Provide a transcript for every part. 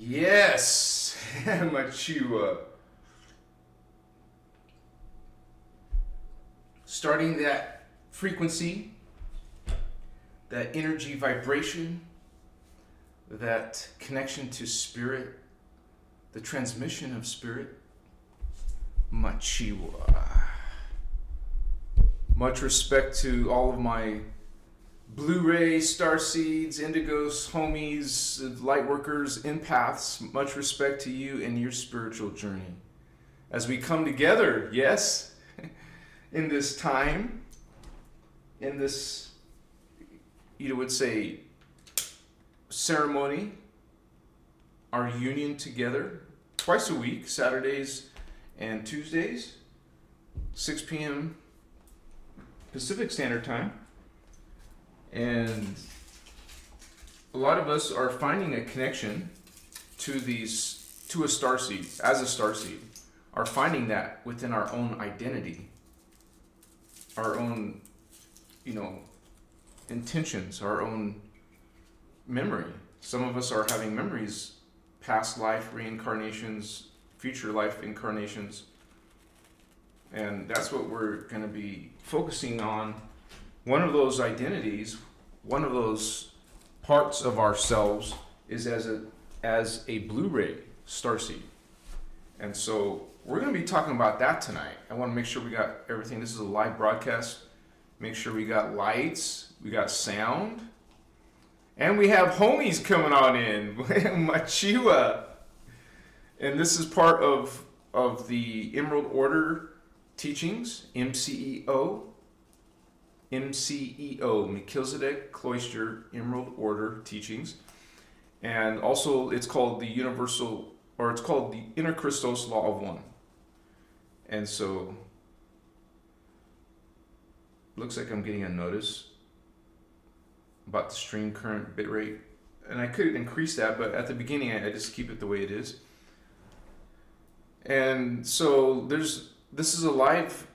Yes, Machua. Starting that frequency, that energy vibration, that connection to spirit, the transmission of spirit. Machiwa. Much respect to all of my Blue Ray Starseeds, Indigos, homies, lightworkers, empaths. Much respect to you and your spiritual journey. As we come together, yes, in this time, in this, you would say, ceremony, our union together, twice a week, Saturdays and Tuesdays, 6 p.m. Pacific Standard Time. And a lot of us are finding a connection to a starseed, as a starseed, are finding that within our own identity, our own, intentions, our own memory. Some of us are having memories, past life reincarnations, future life incarnations, and that's what we're going to be focusing on. One of those identities, one of those parts of ourselves is as a Blue Ray Starseed. And so we're going to be talking about that tonight. I want to make sure we got everything. This is a live broadcast. Make sure we got lights, we got sound, and we have homies coming on in. Machiwa. And this is part of the Emerald Order teachings, MCEO, Melchizedek Cloister Emerald Order teachings. And also it's called the innerchristos Law of One. And so, looks like I'm getting a notice about the stream current bitrate. And I could increase that, but at the beginning I just keep it the way it is. And so this is a live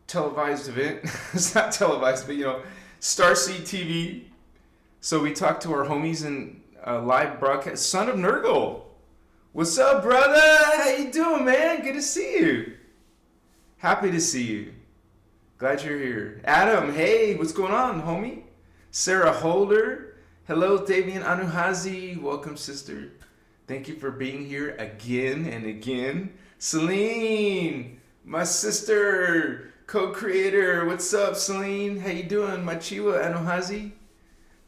televised event. It's not televised, but Starseed TV. So we talk to our homies in a live broadcast. Son of Nurgle, what's up, brother? How you doing, man? Good to see you. Happy to see you. Glad you're here. Adam, hey, what's going on, homie? Sarah Holder, hello, Davian Anuhazi. Welcome, sister. Thank you for being here again and again. Celine, my sister, co-creator. What's up, Celine? How you doing? Machiwa Anuhazi.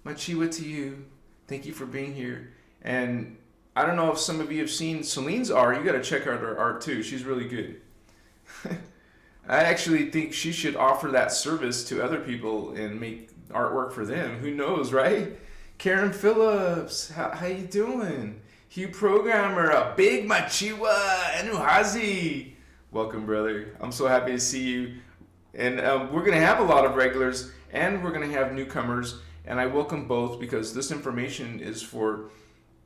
Machiwa to you. Thank you for being here. And I don't know if some of you have seen Celine's art. You got to check out her art too. She's really good. I actually think she should offer that service to other people and make artwork for them. Who knows, right? Karen Phillips, how you doing? Hugh Programmer, a big Machiwa Anuhazi. Welcome, brother. I'm so happy to see you. And we're going to have a lot of regulars and we're going to have newcomers. And I welcome both because this information is for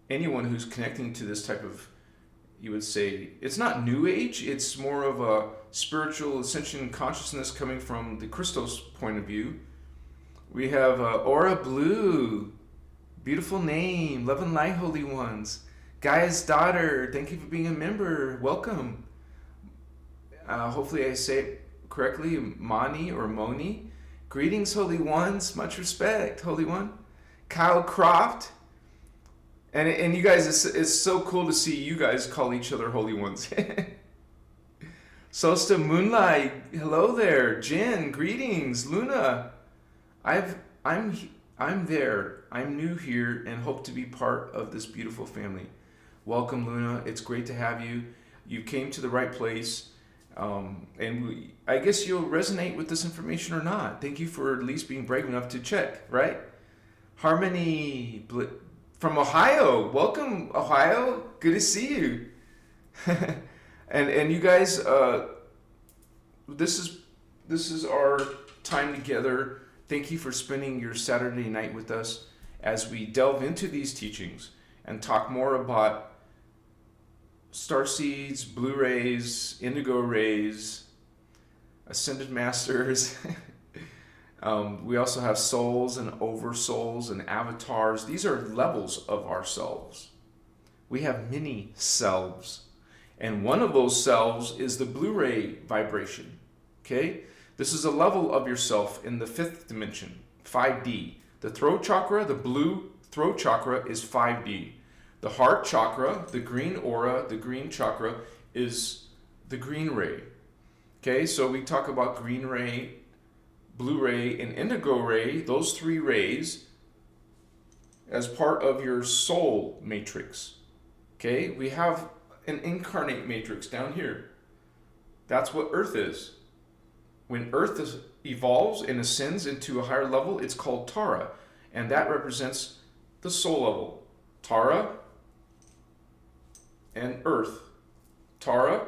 anyone who's connecting to this type of, you would say, it's not new age. It's more of a spiritual ascension consciousness coming from the Christos point of view. We have Aura Blue. Beautiful name. Love and light, holy ones. Gaia's daughter. Thank you for being a member. Welcome. Hopefully I say it correctly. Mani or Moni. Greetings, holy ones. Much respect, holy one. Kyle Croft. And you guys, it's so cool to see you guys call each other holy ones. Sosta Moonlight. Hello there. Jen, greetings. Luna. I'm there. I'm new here and hope to be part of this beautiful family. Welcome, Luna. It's great to have you. You came to the right place. I guess you'll resonate with this information or not. Thank you for at least being brave enough to check, right? Harmony from Ohio. Welcome, Ohio. Good to see you. and you guys, this is our time together. Thank you for spending your Saturday night with us as we delve into these teachings and talk more about starseeds, blue rays, indigo rays, ascended masters. We also have souls and oversouls and avatars. These are levels of ourselves. we have many selves. And one of those selves is the Blue Ray vibration. Okay? This is a level of yourself in the 5th dimension, 5D. The throat chakra, the blue throat chakra, is 5D. The heart chakra, the green aura, the green chakra, is the green ray. Okay, so we talk about green ray, blue ray, and indigo ray, those 3 rays, as part of your soul matrix. Okay, we have an incarnate matrix down here. That's what Earth is. When Earth evolves and ascends into a higher level, it's called Tara, and that represents the soul level. Tara and Earth. Tara,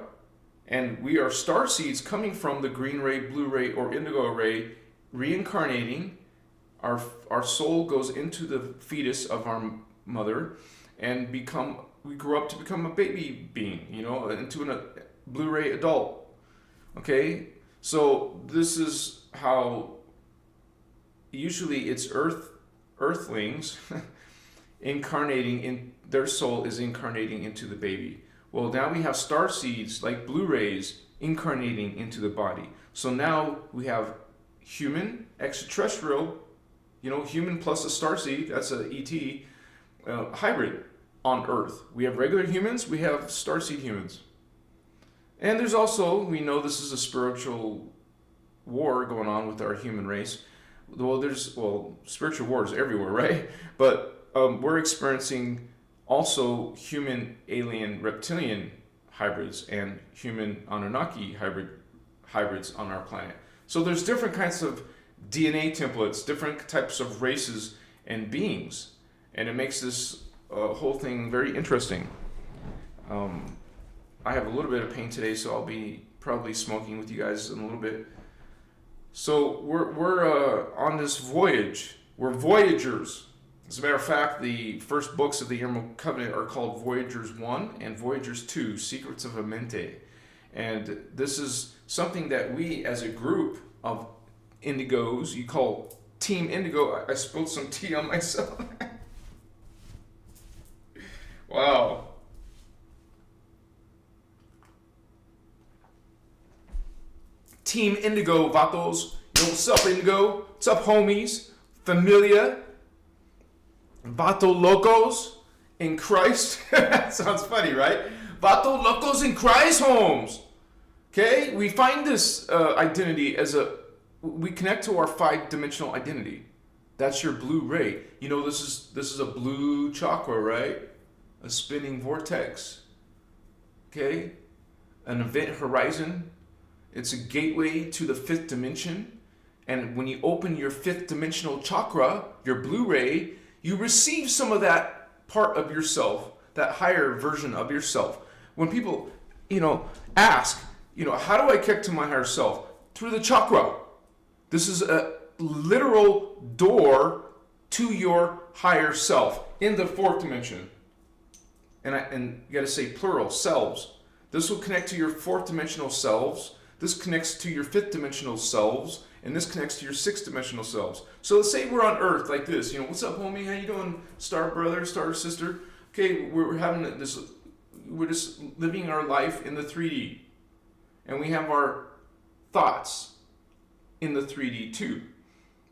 and we are star seeds coming from the green ray, blue ray, or indigo ray, reincarnating. Our soul goes into the fetus of our mother, and we grow up to become a baby being, into a blue ray adult. Okay, so this is how usually it's earthlings incarnating in their soul is incarnating into the baby. Well, now we have star seeds like blue rays incarnating into the body. So now we have human, extraterrestrial, human plus a star seed, that's a ET, hybrid on Earth. We have regular humans, we have star seed humans. And there's also, we know this is a spiritual war going on with our human race. Well, spiritual wars everywhere, right? But we're experiencing also human, alien, reptilian hybrids and human Anunnaki hybrids on our planet. So there's different kinds of DNA templates, different types of races and beings, and it makes this whole thing very interesting. I have a little bit of pain today, so I'll be probably smoking with you guys in a little bit. So we're on this voyage. We're voyagers. As a matter of fact, the first books of the Emerald Covenant are called Voyagers 1 and Voyagers 2, Secrets of Amente. And this is something that we, as a group of indigos, you call Team Indigo. I spilled some tea on myself. Wow. Team Indigo, vatos. Yo, what's up, Indigo? What's up, homies? Familia? Vato locos in Christ. Sounds funny, right? Vato locos in Christ, homes. Okay, we find this identity we connect to our 5-dimensional identity. That's your blue ray. This is a blue chakra, right? A spinning vortex. Okay, an event horizon. It's a gateway to the 5th dimension. And when you open your 5th dimensional chakra, your blue ray, you receive some of that part of yourself, that higher version of yourself. When people, ask, how do I connect to my higher self? Through the chakra. This is a literal door to your higher self in the 4th dimension. And you got to say plural, selves. This will connect to your 4th dimensional selves. This connects to your 5th dimensional selves. And this connects to your 6th dimensional selves. So let's say we're on Earth like this. What's up, homie? How you doing, star brother, star sister? Okay, we're having this. We're just living our life in the 3D, and we have our thoughts in the 3D too.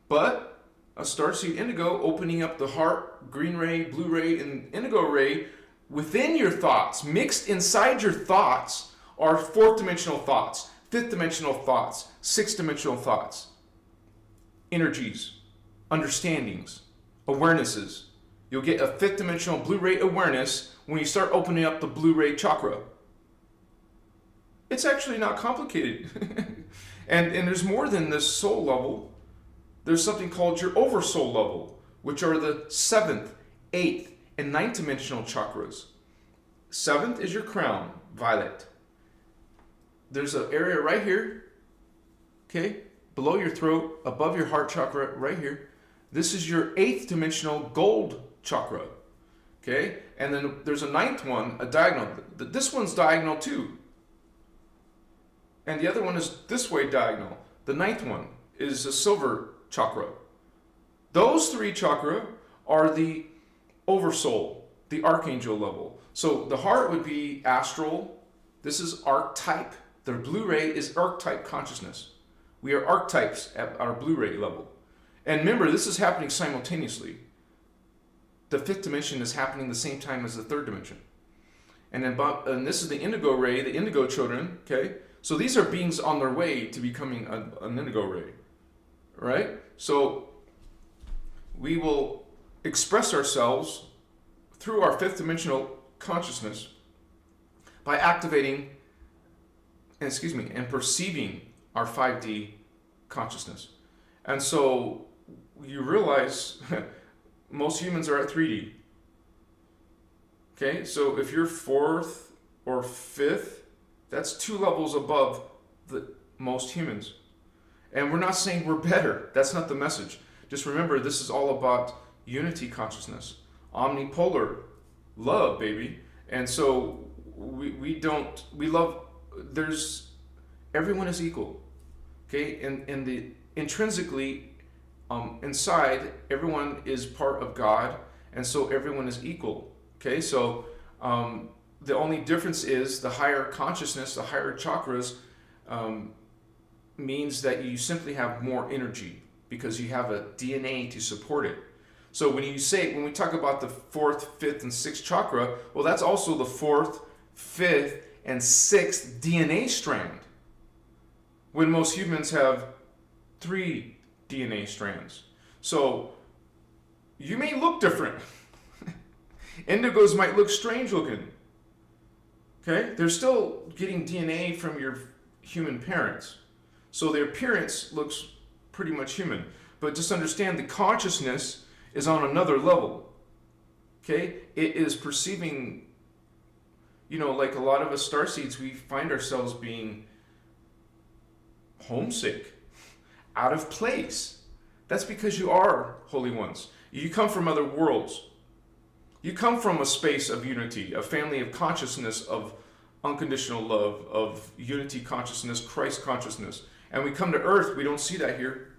But a starseed indigo opening up the heart, green ray, blue ray, and indigo ray within your thoughts, mixed inside your thoughts, are 4th dimensional thoughts, 5th dimensional thoughts, 6th dimensional thoughts, energies, understandings, awarenesses. You'll get a 5th dimensional blue ray awareness when you start opening up the blue ray chakra. It's actually not complicated. and there's more than this soul level. There's something called your oversoul level, which are the 7th, 8th, and 9th dimensional chakras. 7th is your crown, violet. There's an area right here, okay, below your throat, above your heart chakra, right here. This is your 8th dimensional gold chakra, okay? And then there's a 9th one, a diagonal. This one's diagonal too. And the other one is this way diagonal. The 9th one is a silver chakra. Those 3 chakra are the oversoul, the archangel level. So the heart would be astral. This is archetype. The Blue Ray is archetype consciousness. We are archetypes at our Blue Ray level. And remember, this is happening simultaneously. The fifth dimension is happening the same time as the third dimension. And this is the indigo ray, the indigo children, okay? So these are beings on their way to becoming an indigo ray, right? So we will express ourselves through our fifth dimensional consciousness by activating, and perceiving our 5D consciousness. And so you realize most humans are at 3D. Okay, so if you're fourth or fifth, that's 2 levels above most humans. And we're not saying we're better. That's not the message. Just remember, this is all about unity consciousness, omnipolar love, baby. And so we love, everyone is equal. Okay, and the intrinsically inside, everyone is part of God, and so everyone is equal. Okay, so the only difference is the higher consciousness, the higher chakras, means that you simply have more energy because you have a DNA to support it. So when we talk about the 4th, 5th, and 6th chakra, well, that's also the 4th, 5th, and 6th DNA strand. When most humans have 3 DNA strands. So you may look different. Indigos might look strange looking. Okay? They're still getting DNA from your human parents. So their appearance looks pretty much human. But just understand the consciousness is on another level. Okay? It is perceiving, like a lot of us starseeds, we find ourselves being homesick, out of place. That's because you are holy ones. You come from other worlds. You come from a space of unity, a family of consciousness, of unconditional love, of unity consciousness, Christ consciousness. And we come to earth, we don't see that here.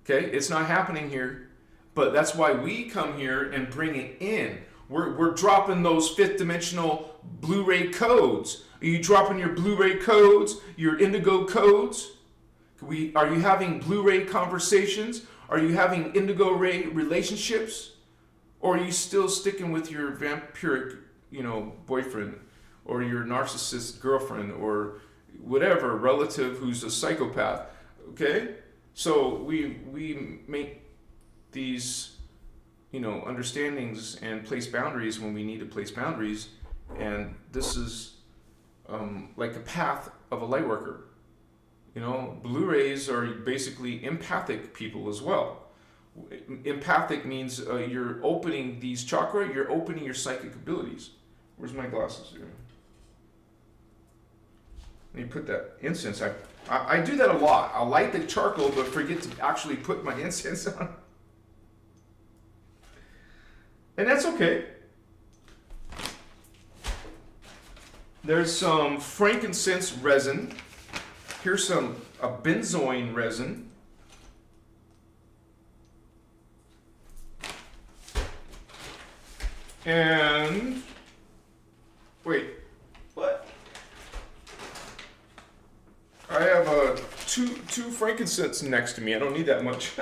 Okay? It's not happening here. But that's why we come here and bring it in. We're dropping those 5th dimensional Blue Ray codes. Are you dropping your Blue Ray codes, your indigo codes? Are you having Blue Ray conversations? Are you having indigo ray relationships? Or are you still sticking with your vampiric, boyfriend, or your narcissist girlfriend, or whatever relative who's a psychopath? Okay? So we make these, understandings and place boundaries when we need to place boundaries, and this is like a path of a light worker. Blue rays are basically empathic people as well. Empathic means you're opening these chakra, you're opening your psychic abilities. Where's my glasses here? Let me put that incense. I do that a lot. I'll light the charcoal but forget to actually put my incense on. And that's okay. There's some frankincense resin. Here's a benzoin resin. And wait, what? I have two frankincense next to me. I don't need that much.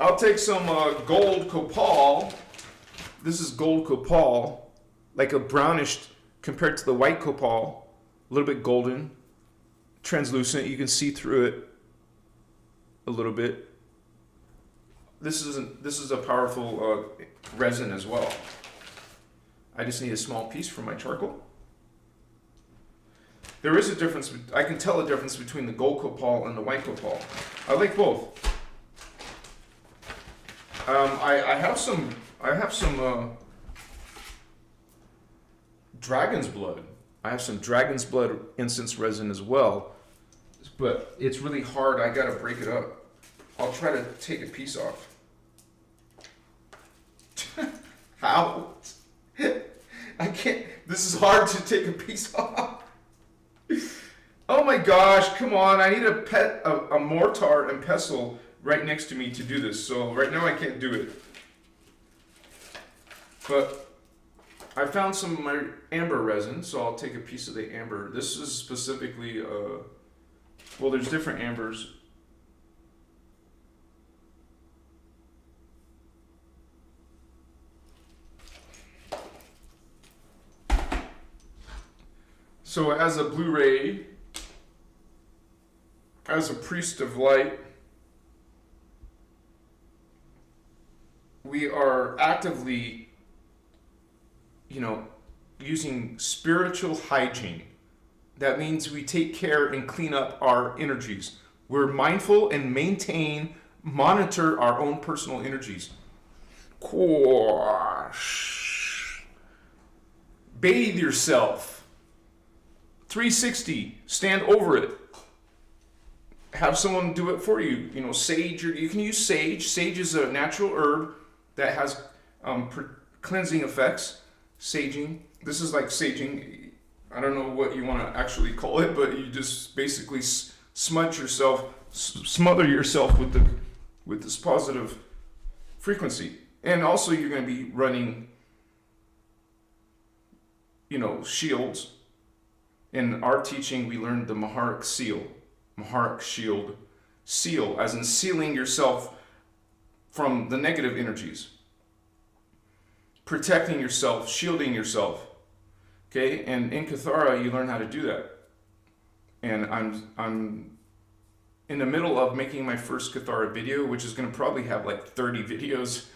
I'll take some gold copal. This is gold copal, like a brownish compared to the white copal, a little bit golden, translucent. You can see through it a little bit. This is a powerful resin as well. I just need a small piece for my charcoal. There is a difference. I can tell a difference between the gold copal and the white copal. I like both. I have some dragon's blood. I have some dragon's blood incense resin as well, but it's really hard. I gotta break it up. I'll try to take a piece off. How? I can't. This is hard to take a piece off. Oh my gosh! Come on! I need a mortar and pestle right next to me to do this. So right now I can't do it. But I found some of my amber resin, so I'll take a piece of the amber. This is specifically, well, there's different ambers. So as a Blue Ray, as a priest of light, we are actively, using spiritual hygiene. That means we take care and clean up our energies. We're mindful and monitor our own personal energies. Bathe yourself. 360. Stand over it. Have someone do it for you. Sage, you can use sage. Sage is a natural herb that has cleansing effects. Saging. This is like saging. I don't know what you want to actually call it, but you just basically smother yourself with this positive frequency. And also you're going to be running, shields. In our teaching, we learned the Maharic seal. Maharic shield. Seal, as in sealing yourself from the negative energies. Protecting yourself, shielding yourself. Okay, and in Kathara, you learn how to do that. And I'm in the middle of making my first Kathara video, which is going to probably have like 30 videos,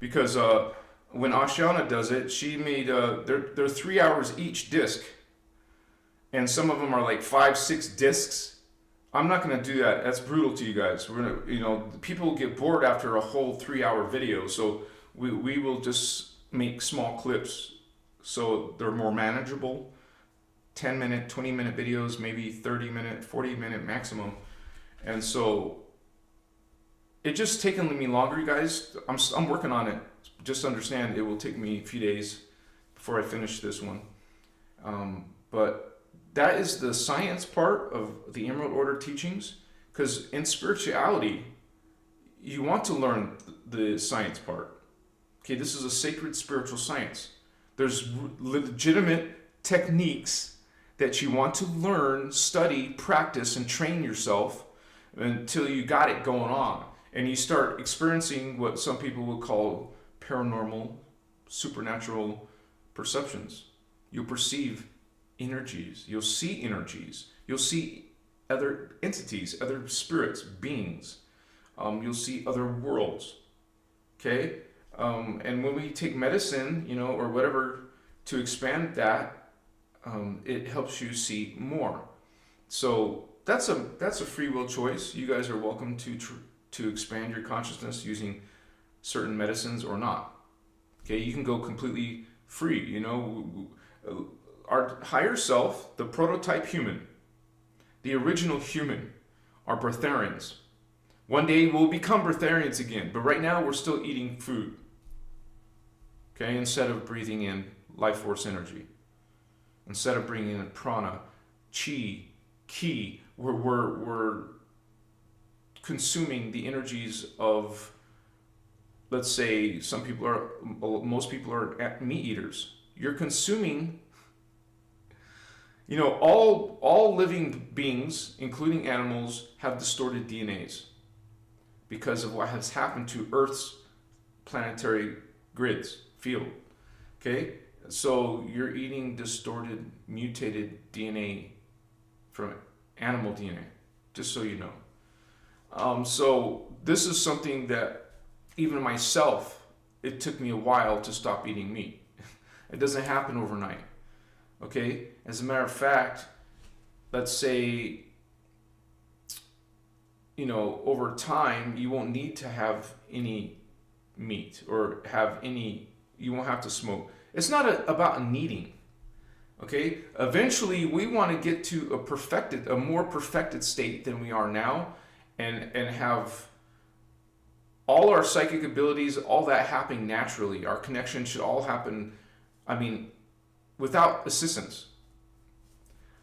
because when Ashiana does it, she made they're 3 hours each disc, and some of them are like 5-6 discs. I'm not going to do that. That's brutal to you guys. We're gonna, people get bored after a whole 3-hour video, so we will just make small clips so they're more manageable. 10-minute, 20-minute videos, maybe 30-minute, 40-minute maximum. And so it just taken me longer, you guys. I'm working on it. Just understand it will take me a few days before I finish this one. But that is the science part of the Emerald Order teachings, because in spirituality, you want to learn the science part. Okay, this is a sacred spiritual science. There's legitimate techniques that you want to learn, study, practice, and train yourself until you got it going on. And you start experiencing what some people would call paranormal, supernatural perceptions. You'll perceive energies. You'll see energies. You'll see other entities, other spirits, beings. You'll see other worlds. Okay? And when we take medicine, or whatever to expand that, it helps you see more. So that's a free will choice. You guys are welcome to expand your consciousness using certain medicines or not. Okay, you can go completely free. Our higher self, the prototype human, the original human, are breatharians. One day we'll become breatharians again, but right now we're still eating food. Okay, instead of breathing in life force energy, instead of bringing in prana, chi, ki, we're consuming the energies of, let's say, most people are meat eaters. You're consuming, all living beings, including animals, have distorted DNAs because of what has happened to Earth's planetary grids. Field. Okay, so you're eating distorted, mutated DNA from animal DNA, just so you know. So this is something that even myself, it took me a while to stop eating meat. It doesn't happen overnight. Okay, as a matter of fact, let's say, over time, you won't need to have any meat or you won't have to smoke. It's not about needing. Okay, eventually we want to get to a more perfected state than we are now, and have all our psychic abilities, all that happening naturally. Our connection should all happen, without assistance.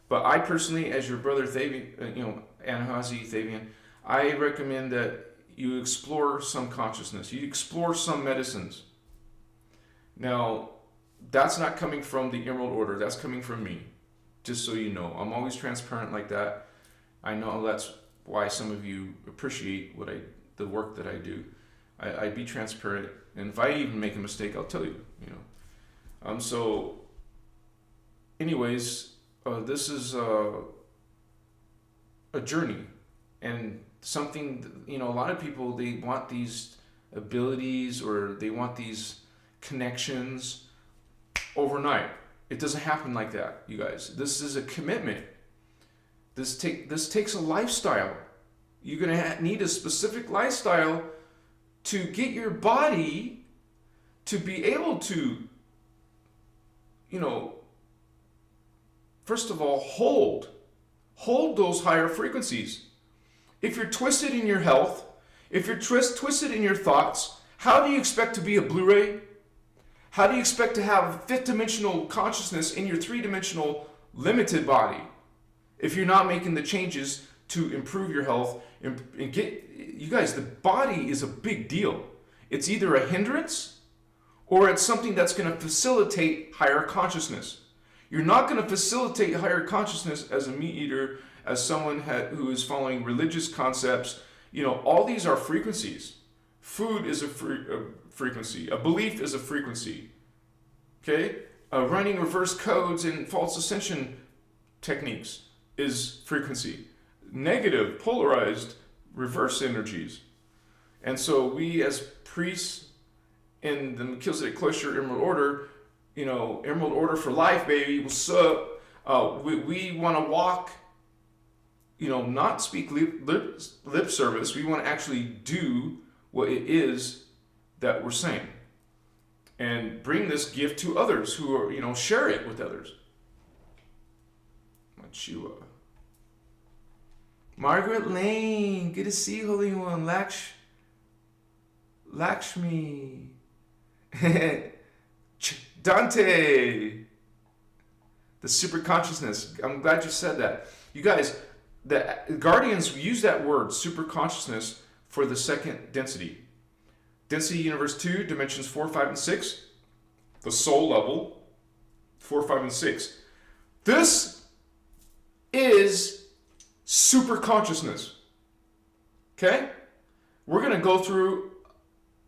But I personally, as your brother Thavian, Anahazi Thavian, I recommend that you explore some consciousness. You explore some medicines. Now, that's not coming from the Emerald Order. That's coming from me. Just so you know, I'm always transparent like that. I know that's why some of you appreciate the work that I do. I be transparent, and if I even make a mistake, I'll tell you. So, anyways, this is a journey, and something. A lot of people, they want these abilities or they want these connections overnight. It doesn't happen like that, you guys. This is a commitment. This takes a lifestyle. You're gonna need a specific lifestyle to get your body to be able to, first of all, hold those higher frequencies. If you're twisted in your health, if you're twisted in your thoughts, how do you expect to be a Blue Ray? How do you expect to have fifth dimensional consciousness in your three-dimensional limited body if you're not making the changes to improve your health and get, you guys, the body is a big deal. It's either a hindrance or it's something that's going to facilitate higher consciousness. You're not going to facilitate higher consciousness as a meat eater, as someone who is following religious concepts. All these are frequencies. Food is a frequency. A belief is a frequency. Okay? Running reverse codes and false ascension techniques is frequency. Negative, polarized, reverse energies. And so we as priests in the Melchizedek Cloister Emerald Order, Emerald Order for life, baby, what's up? We want to walk, not speak lip service. We want to actually do what it is that we're saying, and bring this gift to others who are, share it with others. Machua. Margaret Lane, good to see you, Holy One. Lakshmi. Dante. The super consciousness. I'm glad you said that. You guys, the Guardians use that word, super consciousness, for the second density. Density universe 2, dimensions 4, 5, and 6. The soul level, 4, 5, and 6. This is super consciousness. Okay? We're going to go through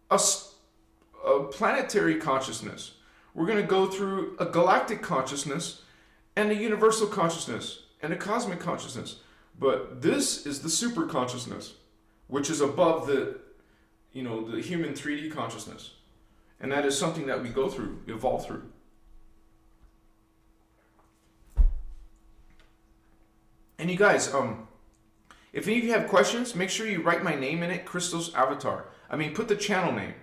a planetary consciousness. We're going to go through a galactic consciousness and a universal consciousness and a cosmic consciousness. But this is the super consciousness, which is above the human 3D consciousness. And that is something that we go through, evolve through. And you guys, if any of you have questions, make sure you write my name in it, Christos Avatar. Put the channel name.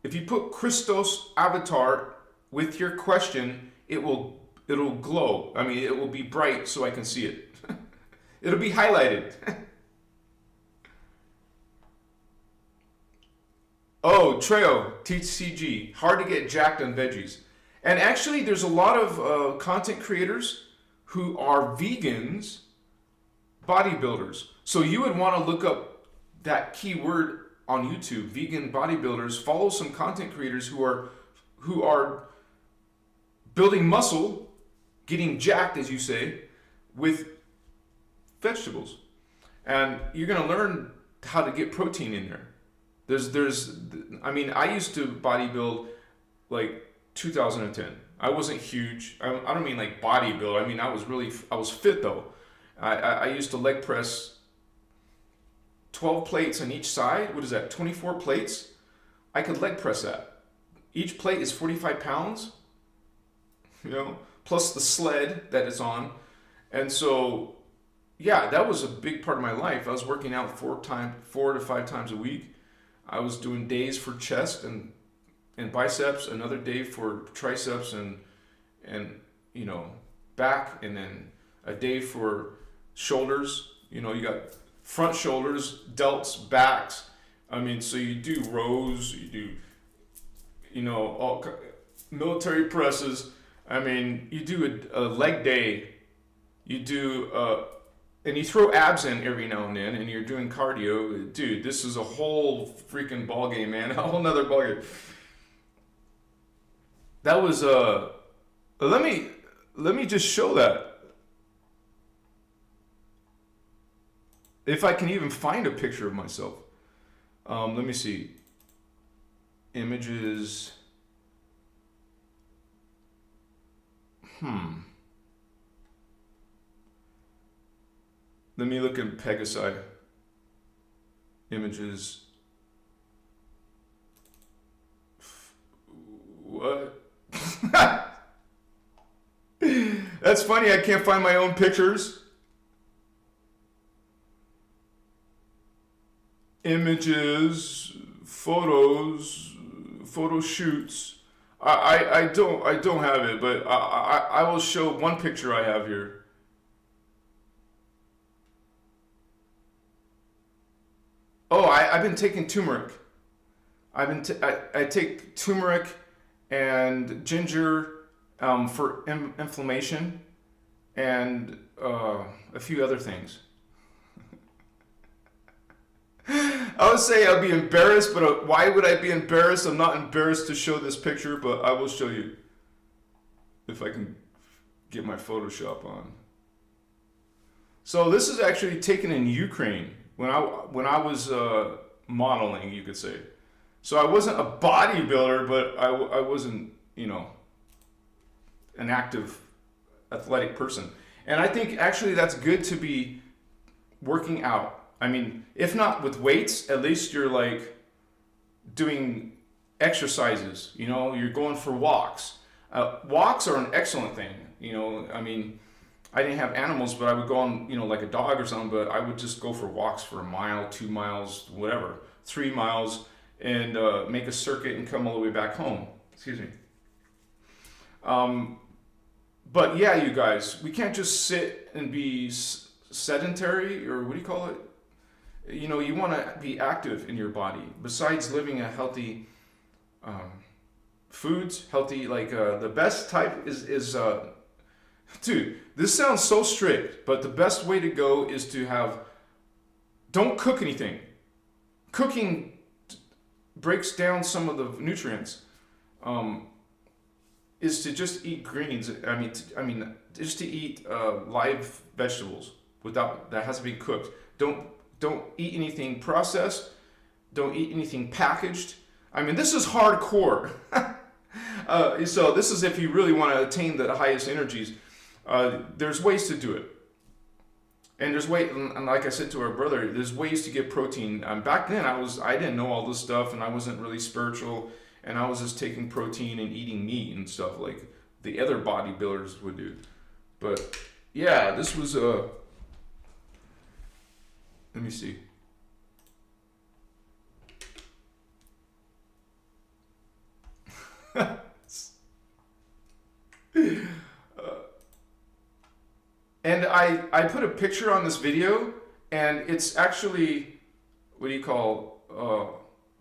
If you put Christos Avatar with your question, it'll glow. It will be bright so I can see it. It'll be highlighted. Oh, Treo, TCG, hard to get jacked on veggies. And actually, there's a lot of content creators who are vegans, bodybuilders. So you would want to look up that keyword on YouTube, vegan bodybuilders. Follow some content creators who are building muscle, getting jacked, as you say, with vegetables. And you're going to learn how to get protein in there. I used to bodybuild like 2010. I wasn't huge. I don't mean like bodybuild. I was fit though. I used to leg press 12 plates on each side. What is that? 24 plates? I could leg press that. Each plate is 45 pounds, plus the sled that it's on. And so, yeah, that was a big part of my life. I was working out 4 to 5 times a week. I was doing days for chest and biceps, another day for triceps and back, and then a day for shoulders. You got front shoulders, delts, backs. So you do rows, you do, all military presses. You do a leg day. You do and you throw abs in every now and then, and you're doing cardio. Dude, this is a whole freaking ball game, man. A whole nother ball game. That was let me just show that. If I can even find a picture of myself. Let me see. Images. Let me look at Pegasi. Images. What? That's funny, I can't find my own pictures. Images, photos, photo shoots. I don't have it, but I will show one picture I have here. Oh, I've been taking turmeric. I take turmeric and ginger for inflammation and a few other things. I would say I'd be embarrassed, but why would I be embarrassed? I'm not embarrassed to show this picture, but I will show you if I can get my Photoshop on. So this is actually taken in Ukraine when I was modeling, you could say. So I wasn't a bodybuilder, but I wasn't, you know, an active athletic person. And I think actually that's good to be working out. I mean, if not with weights, at least you're like doing exercises, you know, you're going for walks. Walks are an excellent thing, you know. I mean, I didn't have animals, but I would go on, you know, like a dog or something, but I would just go for walks for 1 mile, 2 miles, whatever, 3 miles, and make a circuit and come all the way back home. Excuse me. But yeah, you guys, we can't just sit and be sedentary, or what do you call it? You know, you want to be active in your body. Besides living a healthy foods, healthy, like the best type is dude, this sounds so strict, but the best way to go is to have, don't cook anything. Cooking breaks down some of the nutrients. Is to just eat greens. I mean, just to eat live vegetables that has to be cooked. Don't eat anything processed. Don't eat anything packaged. I mean, this is hardcore. So this is if you really want to attain the highest energies. There's ways to do it. And and like I said to our brother, there's ways to get protein. Back then, I didn't know all this stuff, and I wasn't really spiritual, and I was just taking protein and eating meat and stuff like the other bodybuilders would do. But yeah, this was let me see. And I put a picture on this video, and it's actually, what do you call,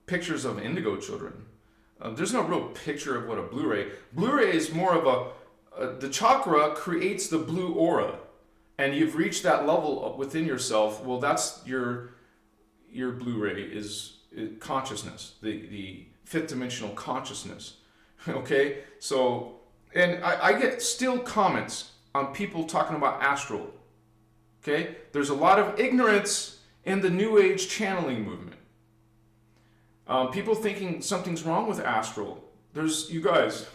pictures of indigo children. There's no real picture of what a Blu-ray. Blu-ray is more of the chakra creates the blue aura, and you've reached that level within yourself. Well, that's your Blu-ray is consciousness, the fifth dimensional consciousness. Okay, so, and I get still comments on people talking about astral. Okay, there's a lot of ignorance in the New Age channeling movement. People thinking something's wrong with astral. You guys,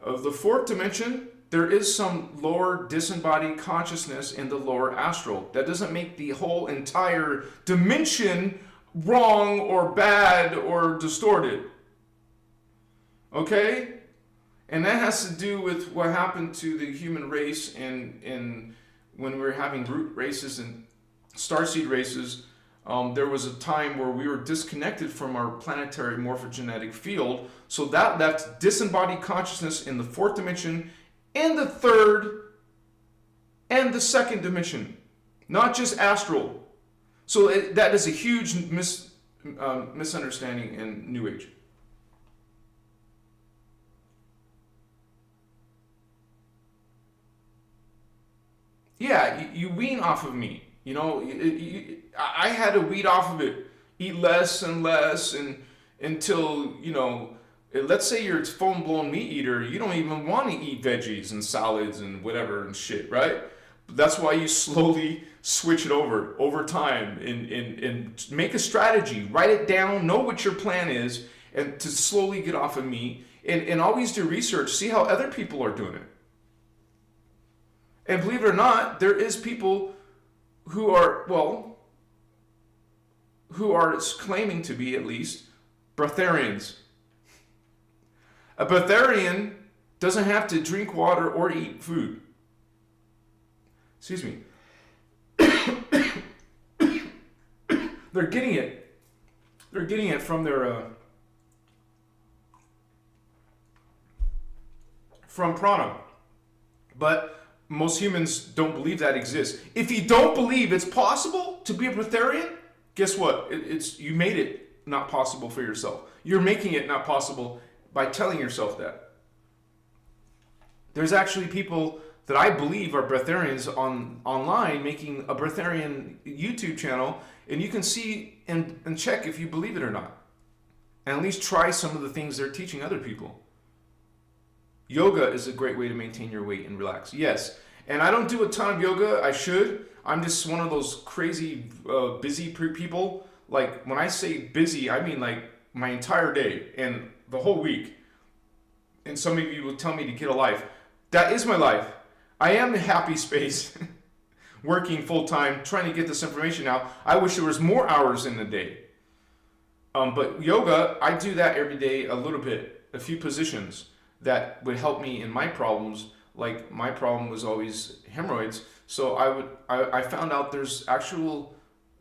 of the fourth dimension, there is some lower disembodied consciousness in the lower astral. That doesn't make the whole entire dimension wrong or bad or distorted. Okay? And that has to do with what happened to the human race in when we were having root races and starseed races. There was a time where we were disconnected from our planetary morphogenetic field, so that left disembodied consciousness in the fourth dimension, in the third, and the second dimension, not just astral. So that is a huge misunderstanding in New Age. Yeah, you wean off of me. You know, I had to wean off of it, eat less and less, and until, you know, let's say you're a full-blown meat eater, you don't even want to eat veggies and salads and whatever and shit, right? That's why you slowly switch it over time and make a strategy, write it down, know what your plan is, and to slowly get off of meat, and always do research, see how other people are doing it. And believe it or not, there is people who are, well, who are claiming to be at least breatharians. A breatharian doesn't have to drink water or eat food. Excuse me. They're getting it. They're getting it from their from prana. But most humans don't believe that exists. If you don't believe it's possible to be a breatharian, guess what? It's you made it not possible for yourself. You're making it not possible by telling yourself that. There's actually people that I believe are breatharians online making a breatharian YouTube channel, and you can see and check if you believe it or not. And at least try some of the things they're teaching other people. Yoga is a great way to maintain your weight and relax. Yes. And I don't do a ton of yoga. I should. I'm just one of those crazy busy people. Like when I say busy, I mean like my entire day and the whole week. And some of you will tell me to get a life. That is my life. I am in happy space, working full time, trying to get this information out. I wish there was more hours in the day. But yoga, I do that every day a little bit, a few positions that would help me in my problems. Like my problem was always hemorrhoids. So I found out there's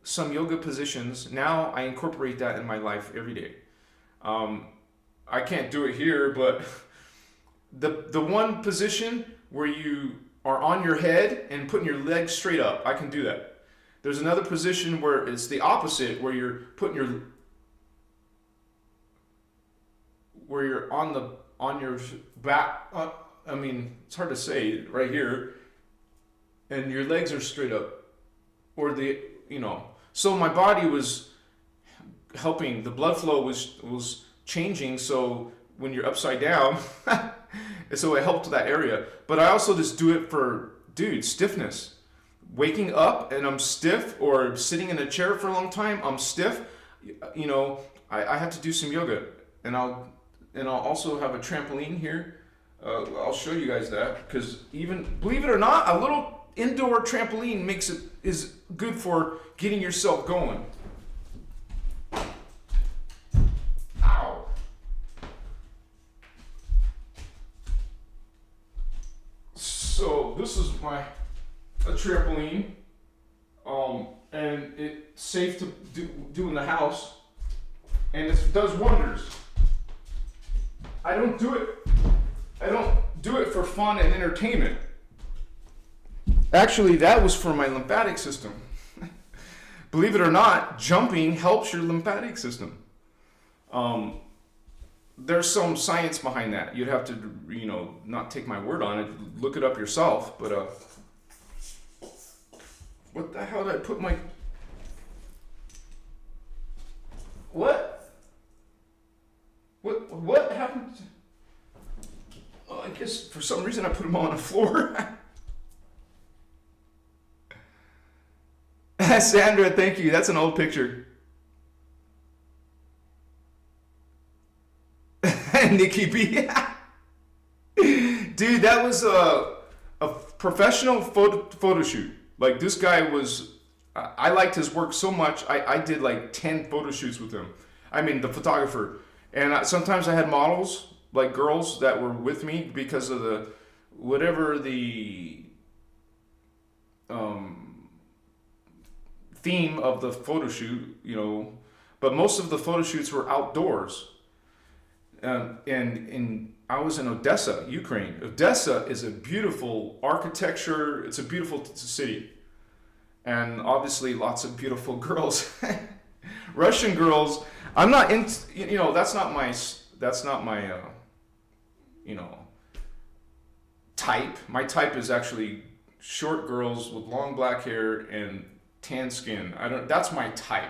some yoga positions. Now I incorporate that in my life every day. I can't do it here, but the one position where you are on your head and putting your legs straight up, I can do that. There's another position where it's the opposite, where you're putting where you're on your back. I mean, it's hard to say right here, and your legs are straight up, or So my body was helping. The blood flow was changing. So when you're upside down, so it helped that area. But I also just do it for stiffness. Waking up and I'm stiff, or sitting in a chair for a long time, I'm stiff. I have to do some yoga, and I'll also have a trampoline here. I'll show you guys that, because even, believe it or not, a little indoor trampoline is good for getting yourself going. Ow. So this is a trampoline, and it's safe to do in the house, and it does wonders. I don't do it for fun and entertainment. Actually, that was for my lymphatic system. Believe it or not, jumping helps your lymphatic system. There's some science behind that. You'd have to, not take my word on it. Look it up yourself. But what the hell did I put my? What happened? I guess for some reason I put them on the floor. Sandra, thank you. That's an old picture. Nikki B. Dude, that was a professional photo shoot. Like, this guy was, I liked his work so much, I did like 10 photo shoots with him. I mean, the photographer. And sometimes I had models, like girls that were with me because of the theme of the photo shoot, but most of the photo shoots were outdoors. And I was in Odessa, Ukraine. Odessa is a beautiful architecture. It's a beautiful city. And obviously lots of beautiful girls. Russian girls, I'm not into, that's not my type. My type is actually short girls with long black hair and tan skin. That's my type.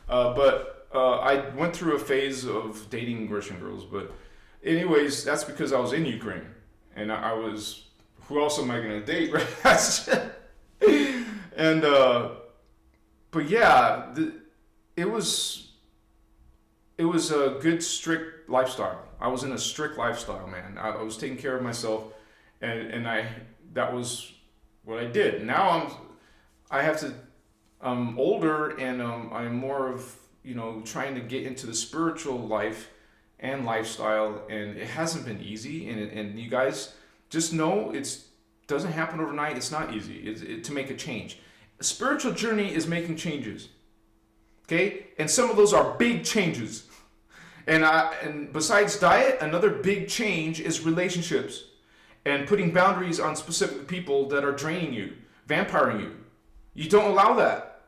But I went through a phase of dating Russian girls, but anyways, that's because I was in Ukraine, and I was. Who else am I gonna date, right? And but yeah, it was a good strict lifestyle. I was in a strict lifestyle, man. I was taking care of myself, and that was what I did. Now I'm older, and I'm more of, trying to get into the spiritual life and lifestyle, and it hasn't been easy. And you guys just know it doesn't happen overnight. It's not easy to make a change. A spiritual journey is making changes, okay? And some of those are big changes. And besides diet, another big change is relationships and putting boundaries on specific people that are draining you, vampiring you. You don't allow that.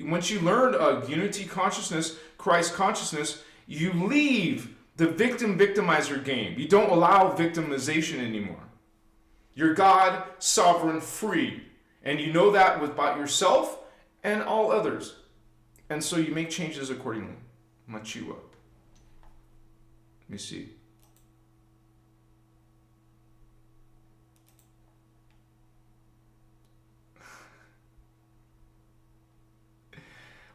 Once you learn a unity consciousness, Christ consciousness, you leave the victimizer game. You don't allow victimization anymore. You're God, sovereign, free. And you know that about yourself and all others. And so you make changes accordingly. Machiwa. Let me see.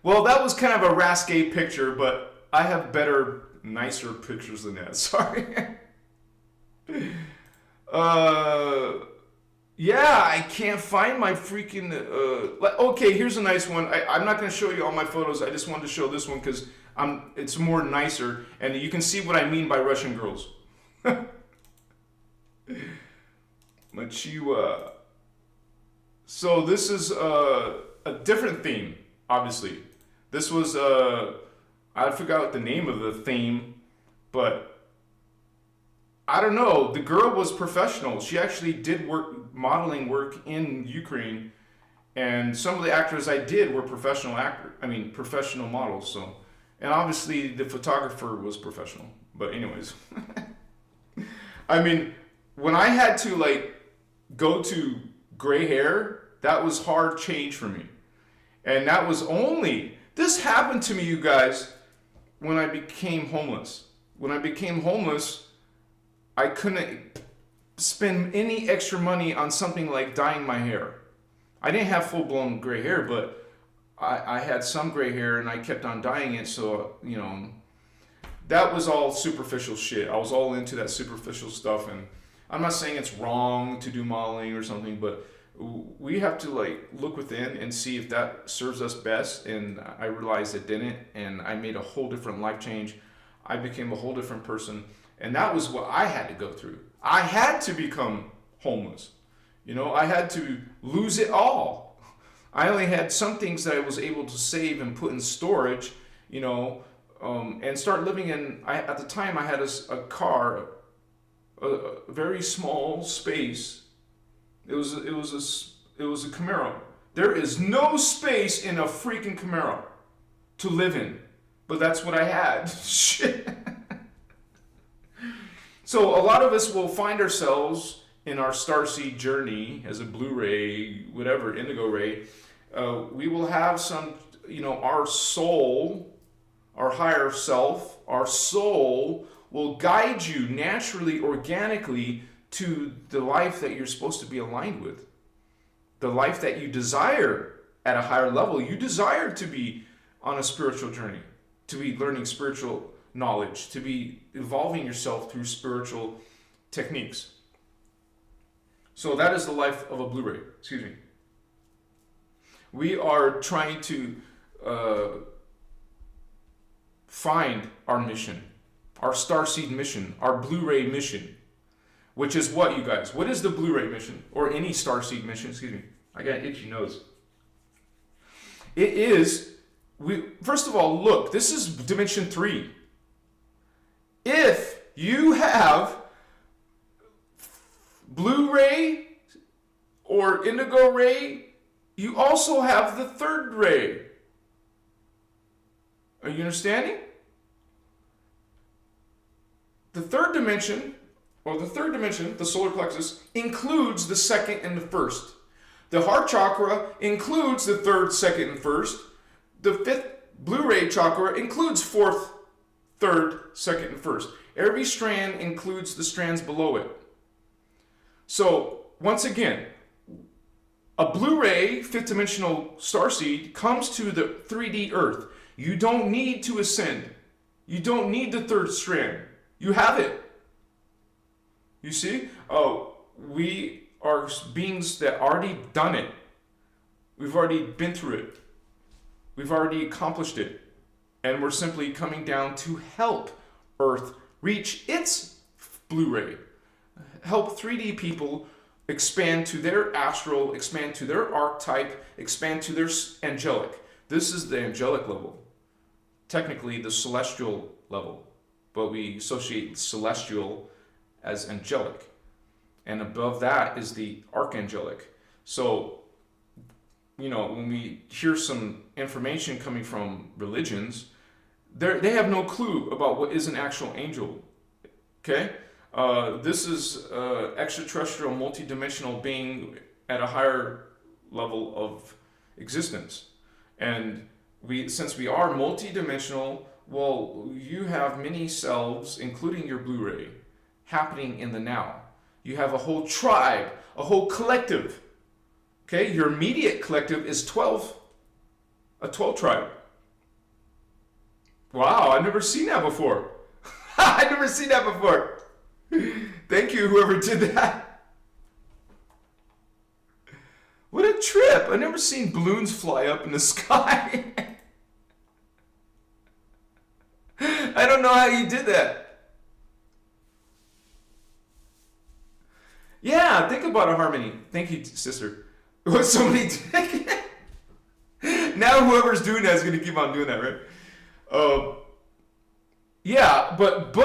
Well, that was kind of a rascal picture, but I have better, nicer pictures than that. Sorry. Yeah, I can't find my freaking. Okay, here's a nice one. I'm not going to show you all my photos. I just wanted to show this one because it's more nicer, and you can see what I mean by Russian girls. Machiwa. So this is a different theme, obviously. This was I forgot the name of the theme, but I don't know. The girl was professional. She actually did modeling work in Ukraine, and some of the actors I did were professional models. So, and obviously the photographer was professional. But anyways, I mean, when I had to go to gray hair, that was hard change for me, and that was only. This happened to me, you guys, when I became homeless. When I became homeless, I couldn't spend any extra money on something like dyeing my hair. I didn't have full-blown gray hair, but I had some gray hair, and I kept on dyeing it, so, that was all superficial shit. I was all into that superficial stuff, and I'm not saying it's wrong to do modeling or something, but we have to look within and see if that serves us best. And I realized it didn't, and I made a whole different life change. I became a whole different person, and that was what I had to go through. I had to become homeless. I had to lose it all. I only had some things that I was able to save and put in storage, and start living in. At the time, I had a car, a very small space. It was a Camaro. There is no space in a freaking Camaro to live in, but that's what I had. Shit. So a lot of us will find ourselves in our starseed journey as a Blue Ray, whatever, indigo ray. We will have some, our soul, our higher self, our soul will guide you naturally, organically, to the life that you're supposed to be aligned with. The life that you desire at a higher level. You desire to be on a spiritual journey, to be learning spiritual knowledge, to be evolving yourself through spiritual techniques. So that is the life of a Blue Ray. Excuse me. We are trying to find our mission, our starseed mission, our Blue Ray mission. Which is what, you guys? What is the Blue Ray mission? Or any starseed mission? Excuse me. I got an itchy nose. It is, first of all, look, this is dimension 3. If you have Blue Ray or indigo ray, you also have the third ray. Are you understanding? The third dimension, the solar plexus, includes the second and the first. The heart chakra includes the third, second, and first. The fifth Blue Ray chakra includes fourth, third, second, and first. Every strand includes the strands below it. So, once again, a Blue Ray fifth dimensional starseed comes to the 3D Earth. You don't need to ascend. You don't need the third strand. You have it. You see? Oh, we are beings that already done it. We've already been through it. We've already accomplished it. And we're simply coming down to help Earth reach its Blue Ray. Help 3D people expand to their astral, expand to their archetype, expand to their angelic. This is the angelic level. Technically the celestial level. But we associate celestial as angelic. And above that is the archangelic. So, when we hear some information coming from religions, they have no clue about what is an actual angel. Okay? This is extraterrestrial, multidimensional being at a higher level of existence. And since we are multidimensional, well, you have many selves, including your Blue Ray, happening in the now. You have a whole tribe, a whole collective. Okay, your immediate collective is 12, a 12 tribe. Wow, I've never seen that before. I've never seen that before. Thank you, whoever did that. What a trip. I've never seen balloons fly up in the sky. I don't know how you did that. Yeah, think about a harmony. Thank you, sister. What somebody did. Now whoever's doing that is going to keep on doing that, right? Yeah, but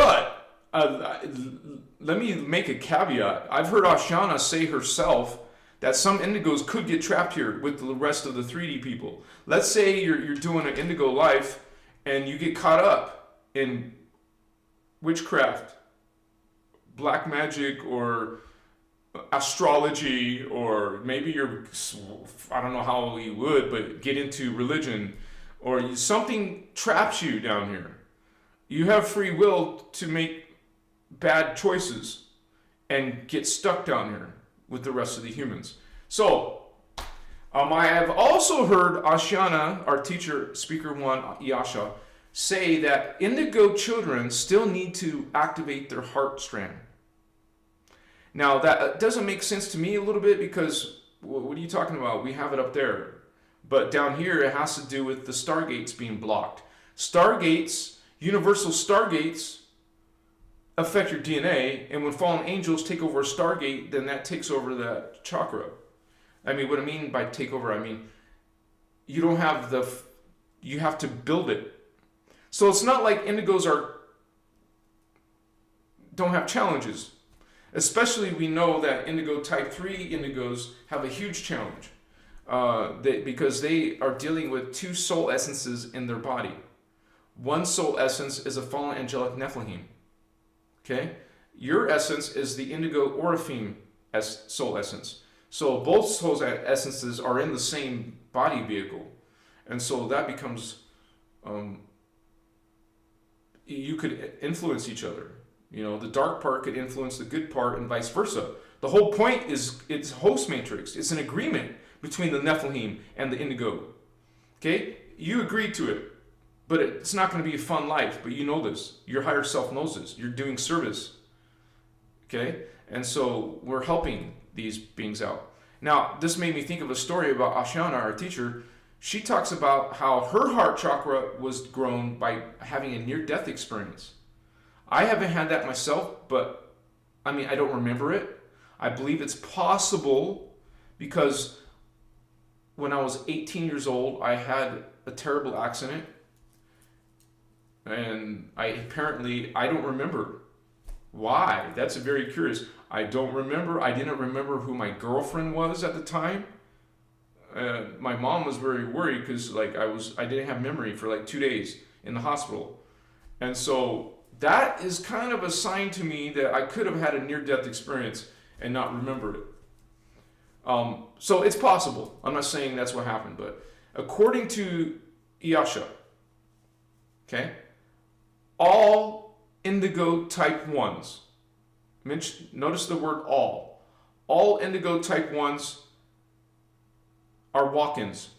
let me make a caveat. I've heard Ashana say herself that some indigos could get trapped here with the rest of the 3D people. Let's say you're doing an indigo life and you get caught up in witchcraft, black magic, or astrology, or maybe I don't know how you would, but get into religion, or something traps you down here. You have free will to make bad choices and get stuck down here with the rest of the humans. So, I have also heard Ashana, our teacher, speaker one, Yasha, say that indigo children still need to activate their heart strand. Now, that doesn't make sense to me a little bit, because what are you talking about? We have it up there. But down here, it has to do with the stargates being blocked. Stargates, universal stargates, affect your DNA, and when fallen angels take over a stargate, then that takes over that chakra. I mean, what I mean by take over, I mean, you have to build it. So it's not like indigos don't have challenges. Especially, we know that indigo type 3 indigos have a huge challenge because they are dealing with two soul essences in their body. One soul essence is a fallen angelic Nephilim. Okay? Your essence is the indigo Oraphim soul essence. So both soul essences are in the same body vehicle. And so that becomes, you could influence each other. The dark part could influence the good part and vice versa. The whole point is it's host matrix. It's an agreement between the Nephilim and the indigo. Okay? You agreed to it, but it's not going to be a fun life, but you know this. Your higher self knows this. You're doing service. Okay? And so we're helping these beings out. Now, this made me think of a story about Ashana, our teacher. She talks about how her heart chakra was grown by having a near-death experience. I haven't had that myself, but I don't remember it. I believe it's possible because when I was 18 years old, I had a terrible accident, and I don't remember why. That's very curious. I don't remember. I didn't remember who my girlfriend was at the time. My mom was very worried because I didn't have memory for 2 days in the hospital, and so that is kind of a sign to me that I could have had a near-death experience and not remembered it. So it's possible. I'm not saying that's what happened, but according to Iyasha, okay, all indigo type 1s, notice the word all indigo type 1s are walk-ins.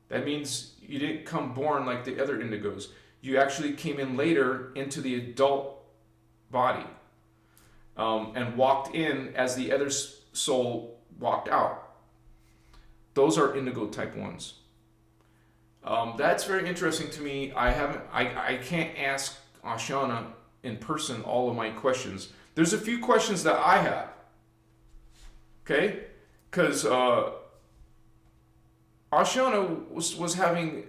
That means you didn't come born like the other indigos. You actually came in later into the adult body and walked in as the other soul walked out. Those are indigo type 1s. That's very interesting to me. I can't ask Ashana in person all of my questions. There's a few questions that I have. Okay? Because Ashana was having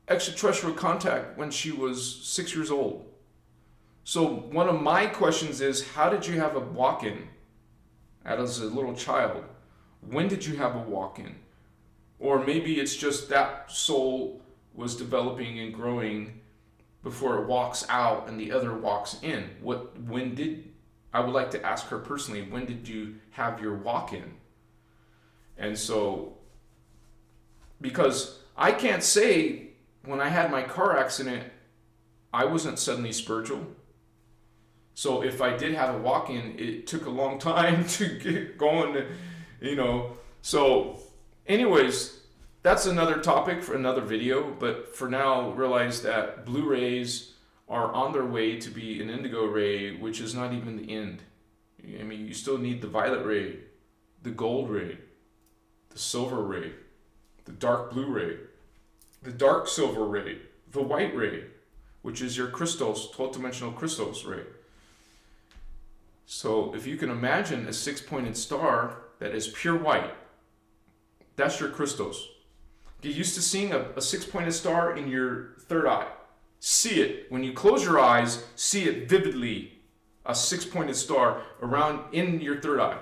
extraterrestrial contact when she was 6 years old. So one of my questions is, how did you have a walk-in as a little child? When did you have a walk-in? Or maybe it's just that soul was developing and growing before it walks out and the other walks in. I would like to ask her personally, when did you have your walk-in? And so, because I can't say when I had my car accident, I wasn't suddenly spiritual. So if I did have a walk-in, it took a long time to get going, So anyways, that's another topic for another video. But for now, realize that blue rays are on their way to be an indigo ray, which is not even the end. I mean, you still need the violet ray, the gold ray, the silver ray, the dark blue ray, the dark silver ray, the white ray, which is your Christos, 12th dimensional Christos ray. So if you can imagine a 6-pointed star that is pure white, that's your Christos. Get used to seeing a 6-pointed star in your third eye. See it. When you close your eyes, see it vividly. A 6-pointed star in your third eye,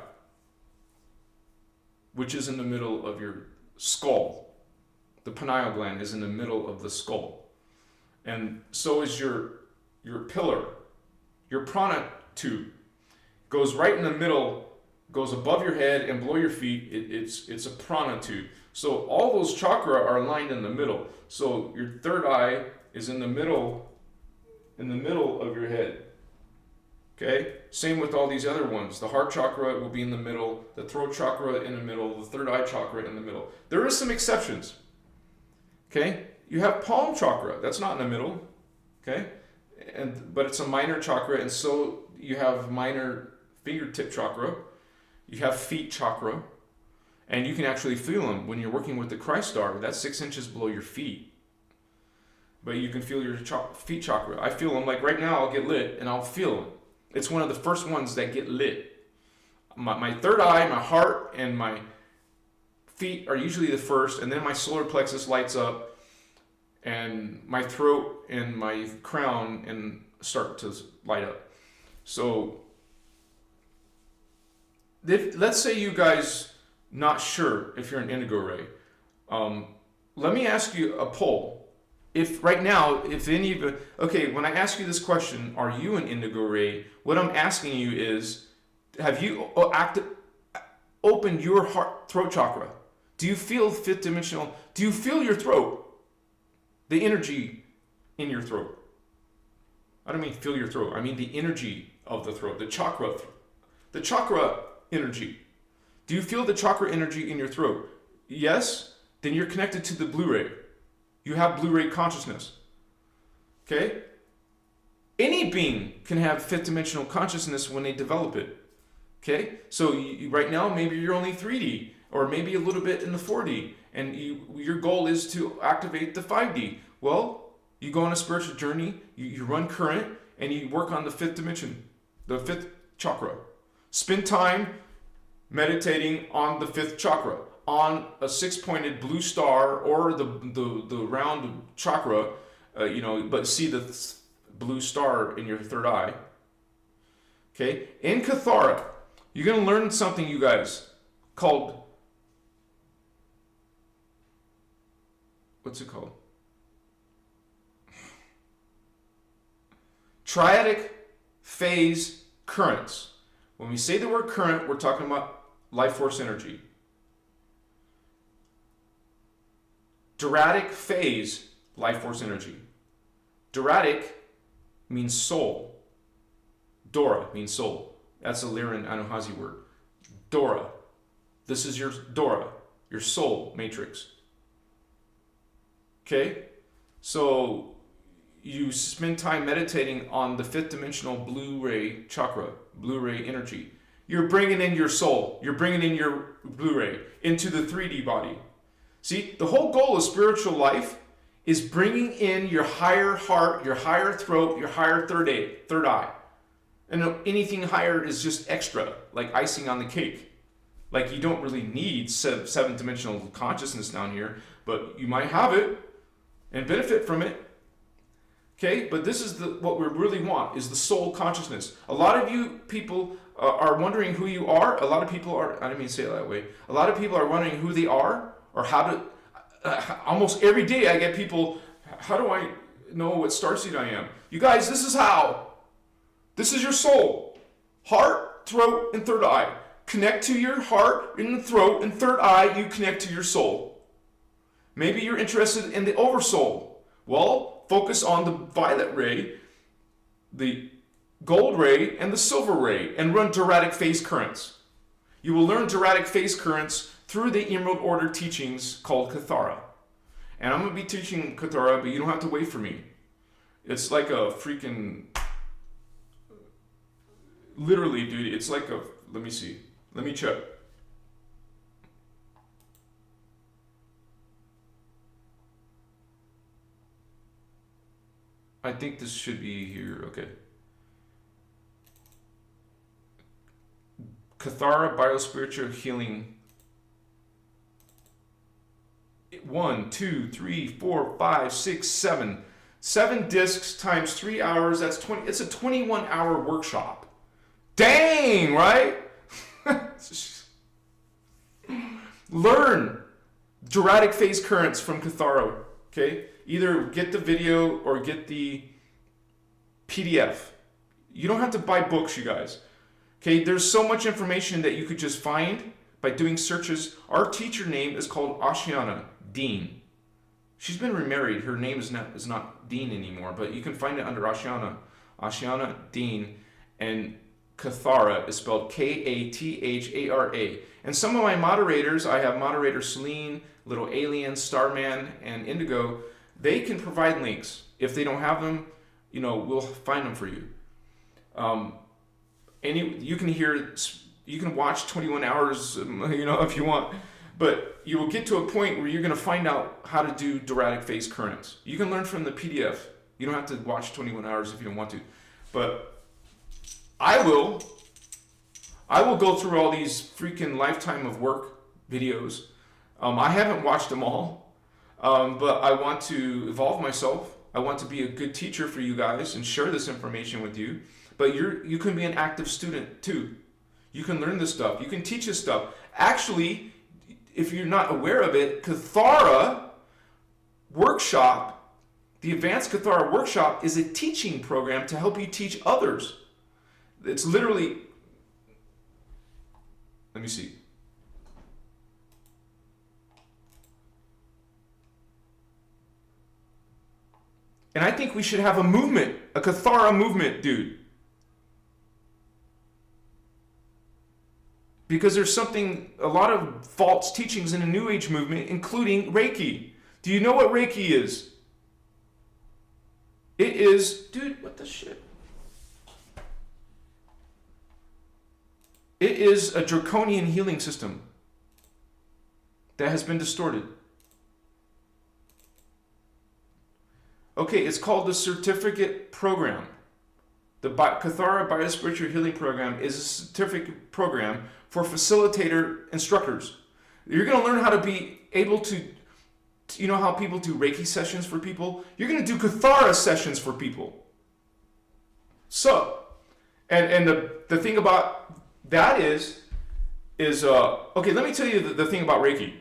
which is in the middle of your skull. The pineal gland is in the middle of the skull. And so is your pillar. Your prana tube goes right in the middle, goes above your head and below your feet. It's a prana tube. So all those chakra are aligned in the middle. So your third eye is in the middle of your head. Okay? Same with all these other ones. The heart chakra will be in the middle, the throat chakra in the middle, the third eye chakra in the middle. There is some exceptions. Okay? You have palm chakra, that's not in the middle. Okay? But it's a minor chakra, and so you have minor fingertip chakra. You have feet chakra, and you can actually feel them when you're working with the Christ star. That's 6 inches below your feet. But you can feel your feet chakra. I feel them, like right now I'll get lit and I'll feel them. It's one of the first ones that get lit. My third eye, my heart, and my feet are usually the first, and then my solar plexus lights up, and my throat and my crown and start to light up. So let's say you guys not sure if you're an indigo ray. Let me ask you a poll. If right now, when I ask you this question, are you an indigo ray? What I'm asking you is, have you opened your throat chakra? Do you feel fifth dimensional? Do you feel your throat? The energy in your throat. I don't mean feel your throat. I mean the energy of the throat, the chakra energy. Do you feel the chakra energy in your throat? Yes? Then you're connected to the blue ray. You have blue ray consciousness. Okay? Any being can have fifth dimensional consciousness when they develop it. Okay? So right now, maybe you're only 3D, or maybe a little bit in the 4D, and your goal is to activate the 5D. Well, you go on a spiritual journey, you run current, and you work on the fifth dimension, the fifth chakra. Spend time meditating on the fifth chakra, on a 6-pointed blue star or the round chakra, but see the blue star in your third eye. Okay? In Kathara, you're going to learn something, you guys, called, what's it called? Triadic phase currents. When we say the word current, we're talking about life force energy. Triadic phase life force energy. Doratic means soul. Dora means soul. That's a Lyran Anuhazi word. Dora. This is your Dora, your soul matrix. Okay? So you spend time meditating on the 5th dimensional blue ray chakra, blue ray energy. You're bringing in your soul. You're bringing in your blue ray into the 3D body. See, the whole goal of spiritual life is bringing in your higher heart, your higher throat, your higher third eye. And anything higher is just extra, like icing on the cake. Like you don't really need 7th dimensional consciousness down here, but you might have it and benefit from it. Okay, but this is what we really want, is the soul consciousness. A lot of you people are wondering who you are. A lot of people are, I didn't mean to say it that way. A lot of people are wondering who they are or how to, almost every day I get people, how do I know what starseed I am? You guys, this is how. This is your soul. Heart, throat, and third eye. Connect to your heart and the throat and third eye, you connect to your soul. Maybe you're interested in the oversoul. Well, focus on the violet ray, the gold ray, and the silver ray, and run Doratic phase currents. You will learn Doratic phase currents through the Emerald Order teachings called Kathara. And I'm going to be teaching Kathara, but you don't have to wait for me. It's like a freaking... Literally, dude, it's like a... Let me see. Let me check. I think this should be here. Okay. Kathara Biospiritual Healing. 1, 2, 3, 4, 5, 6, 7. 7 discs times 3 hours. That's 20. It's a 21-hour workshop. Dang, right? Learn Doratic phase currents from Kathara. Okay? Either get the video or get the PDF. You don't have to buy books, you guys. Okay? There's so much information that you could just find by doing searches. Our teacher name is called Ashiana Dean. She's been remarried. Her name is not Dean anymore, but you can find it under Ashiana. Ashiana Dean. And Kathara is spelled Kathara. And some of my moderators, I have moderator Celine, Little Alien, Starman, and Indigo, they can provide links. If they don't have them, we'll find them for you. You can watch 21 hours, if you want, but you will get to a point where you're going to find out how to do Doratic phase currents. You can learn from the PDF. You don't have to watch 21 hours if you don't want to, but I will go through all these freaking lifetime of work videos. I haven't watched them all, but I want to evolve myself. I want to be a good teacher for you guys and share this information with you. But you can be an active student too. You can learn this stuff. You can teach this stuff. Actually, if you're not aware of it, Kathara Workshop, the Advanced Kathara Workshop is a teaching program to help you teach others. It's literally, let me see. And I think we should have a movement, a Kathara movement, dude. Because there's a lot of false teachings in the New Age movement, including Reiki. Do you know what Reiki is? It is, dude, what the shit? It is a draconian healing system that has been distorted. Okay, it's called the certificate program. The Kathara Biospiritual Healing Program is a certificate program for facilitator instructors. You're going to learn how to be able to, you know how people do Reiki sessions for people? You're going to do Kathara sessions for people. So, and the thing about that is okay, let me tell you the thing about Reiki.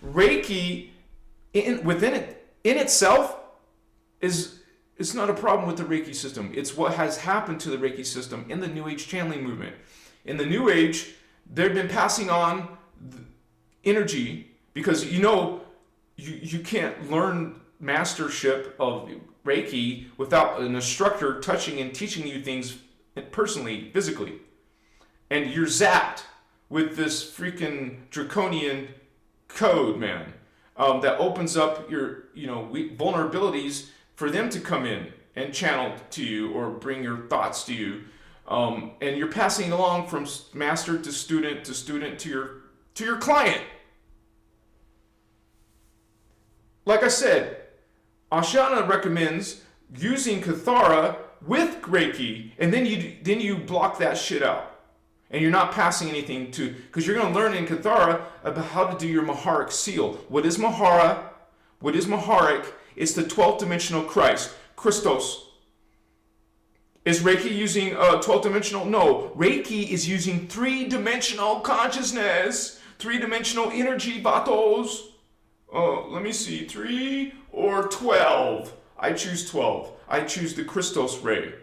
Reiki, within itself, it's not a problem with the Reiki system. It's what has happened to the Reiki system in the New Age channeling movement. In the New Age, they've been passing on energy because you can't learn mastership of Reiki without an instructor touching and teaching you things personally, physically. And you're zapped with this freaking draconian code, man, that opens up your, vulnerabilities for them to come in and channel to you or bring your thoughts to you. And you're passing along from master to student to your client. Like I said, Ashana recommends using Kathara with Reiki, and then you block that shit out. And you're not passing anything because you're going to learn in Kathara about how to do your Maharic seal. What is Mahara? What is Maharic? It's the 12th dimensional Christ, Christos. Is Reiki using 12th dimensional? No. Reiki is using 3-dimensional consciousness, 3-dimensional energy, vatos. Let me see, 3 or 12. I choose 12. I choose the Christos ray.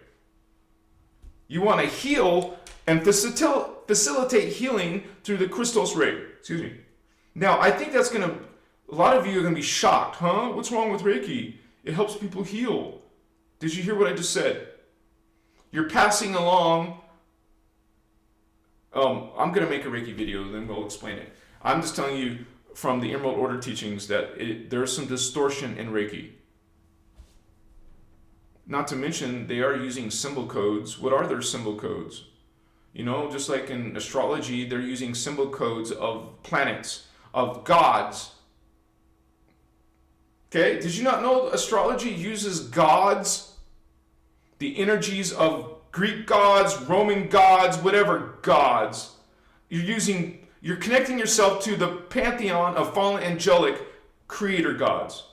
You want to heal and facilitate healing through the Christos ray. Excuse me. Now, I think that's a lot of you are going to be shocked. Huh? What's wrong with Reiki? It helps people heal. Did you hear what I just said? You're passing along. I'm going to make a Reiki video, then we'll explain it. I'm just telling you from the Emerald Order teachings that there's some distortion in Reiki. Not to mention, they are using symbol codes. What are their symbol codes? Just like in astrology, they're using symbol codes of planets, of gods. Okay, did you not know astrology uses gods? The energies of Greek gods, Roman gods, whatever gods. You're connecting yourself to the pantheon of fallen angelic creator gods.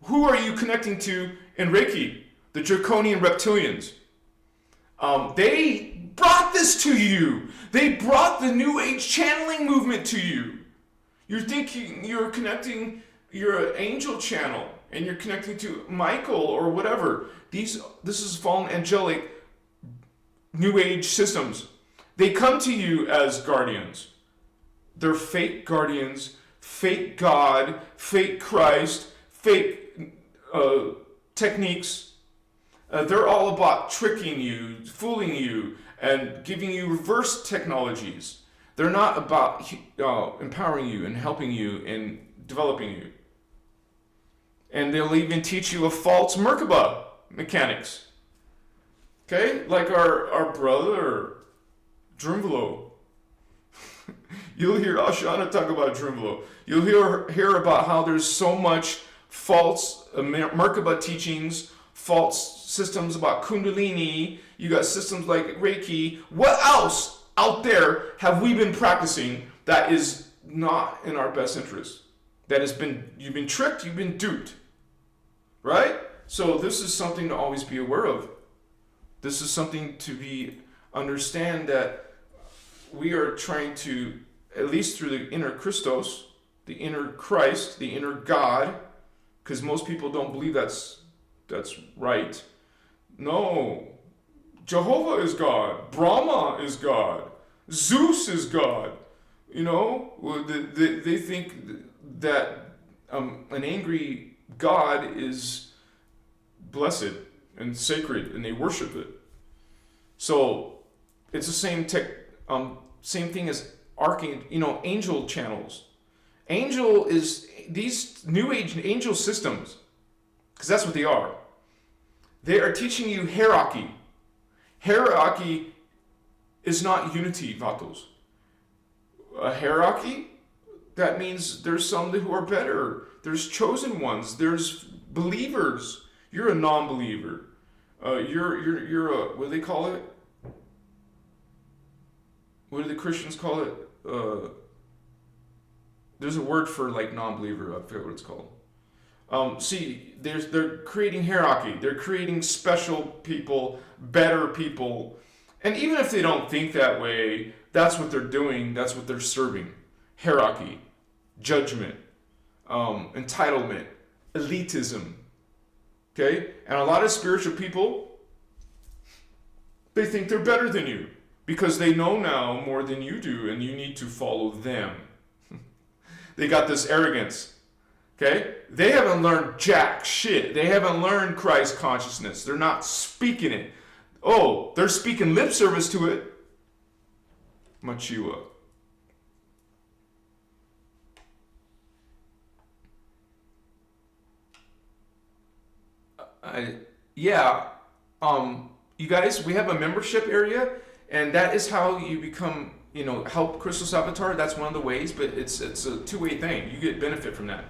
Who are you connecting to in Reiki? The draconian reptilians. They brought this to you. They brought the New Age channeling movement to you. You're thinking you're connecting, you're an angel channel, and you're connecting to Michael or whatever. This is fallen angelic New Age systems. They come to you as guardians. They're fake guardians, fake God, fake Christ, fake techniques. They're all about tricking you, fooling you, and giving you reverse technologies. They're not about empowering you and helping you and developing you. And they'll even teach you a false Merkaba mechanics. Okay? Like our brother, Drumvelo. You'll hear Ashana talk about Drumvelo. You'll hear about how there's so much false Merkaba teachings, false systems about Kundalini. You got systems like Reiki. What else out there have we been practicing that is not in our best interest? You've been tricked, you've been duped. Right? So this is something to always be aware of. This is something to understand that we are trying to, at least through the inner Christos, the inner Christ, the inner God, because most people don't believe that's right. No. Jehovah is God. Brahma is God. Zeus is God. They think that an angry God is blessed and sacred, and they worship it. So it's the same thing as angel channels. Angel is these New Age angel systems, because that's what they are. They are teaching you hierarchy. Hierarchy is not unity, Vatos. A hierarchy, that means there's some who are better. There's chosen ones. There's believers. You're a non-believer. You're a, what do they call it? What do the Christians call it? There's a word for like non-believer. I forget what it's called. They're creating hierarchy. They're creating special people, better people. And even if they don't think that way, that's what they're doing. That's what they're serving. Hierarchy, judgment, entitlement, elitism. Okay? And a lot of spiritual people, they think they're better than you because they know now more than you do, and you need to follow them. They got this arrogance. Okay? They haven't learned jack shit. They haven't learned Christ consciousness. They're not speaking it. Oh, they're speaking lip service to it. Machiwa. Yeah. You guys, we have a membership area, and that is how you become, help Christos Avatar. That's one of the ways, but it's a two-way thing. You get benefit from that.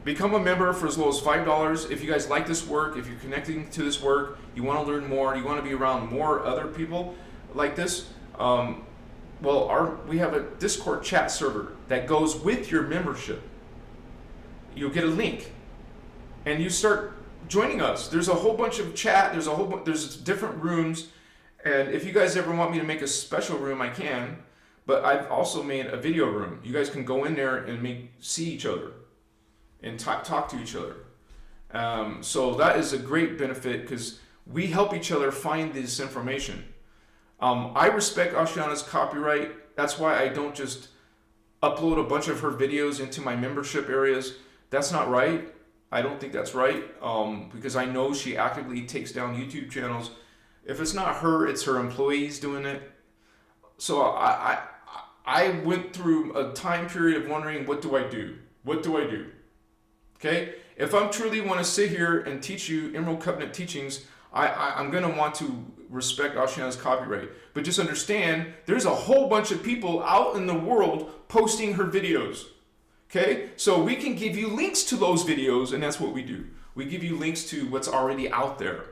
Become a member for as low as $5. If you guys like this work, if you're connecting to this work, you want to learn more, you want to be around more other people like this, we have a Discord chat server that goes with your membership. You'll get a link, and you start joining us. There's a whole bunch of chat. There's different rooms, and if you guys ever want me to make a special room, I can. But I've also made a video room. You guys can go in there and see each other and talk to each other. So that is a great benefit because we help each other find this information. I respect Ashiana's copyright. That's why I don't just upload a bunch of her videos into my membership areas. That's not right. I don't think that's right because I know she actively takes down YouTube channels. If it's not her, it's her employees doing it. So I went through a time period of wondering, what do I do? What do I do? Okay, if I truly want to sit here and teach you Emerald Covenant teachings, I'm going to want to respect Ashiana's copyright. But just understand, there's a whole bunch of people out in the world posting her videos. Okay, so we can give you links to those videos, and that's what we do. We give you links to what's already out there.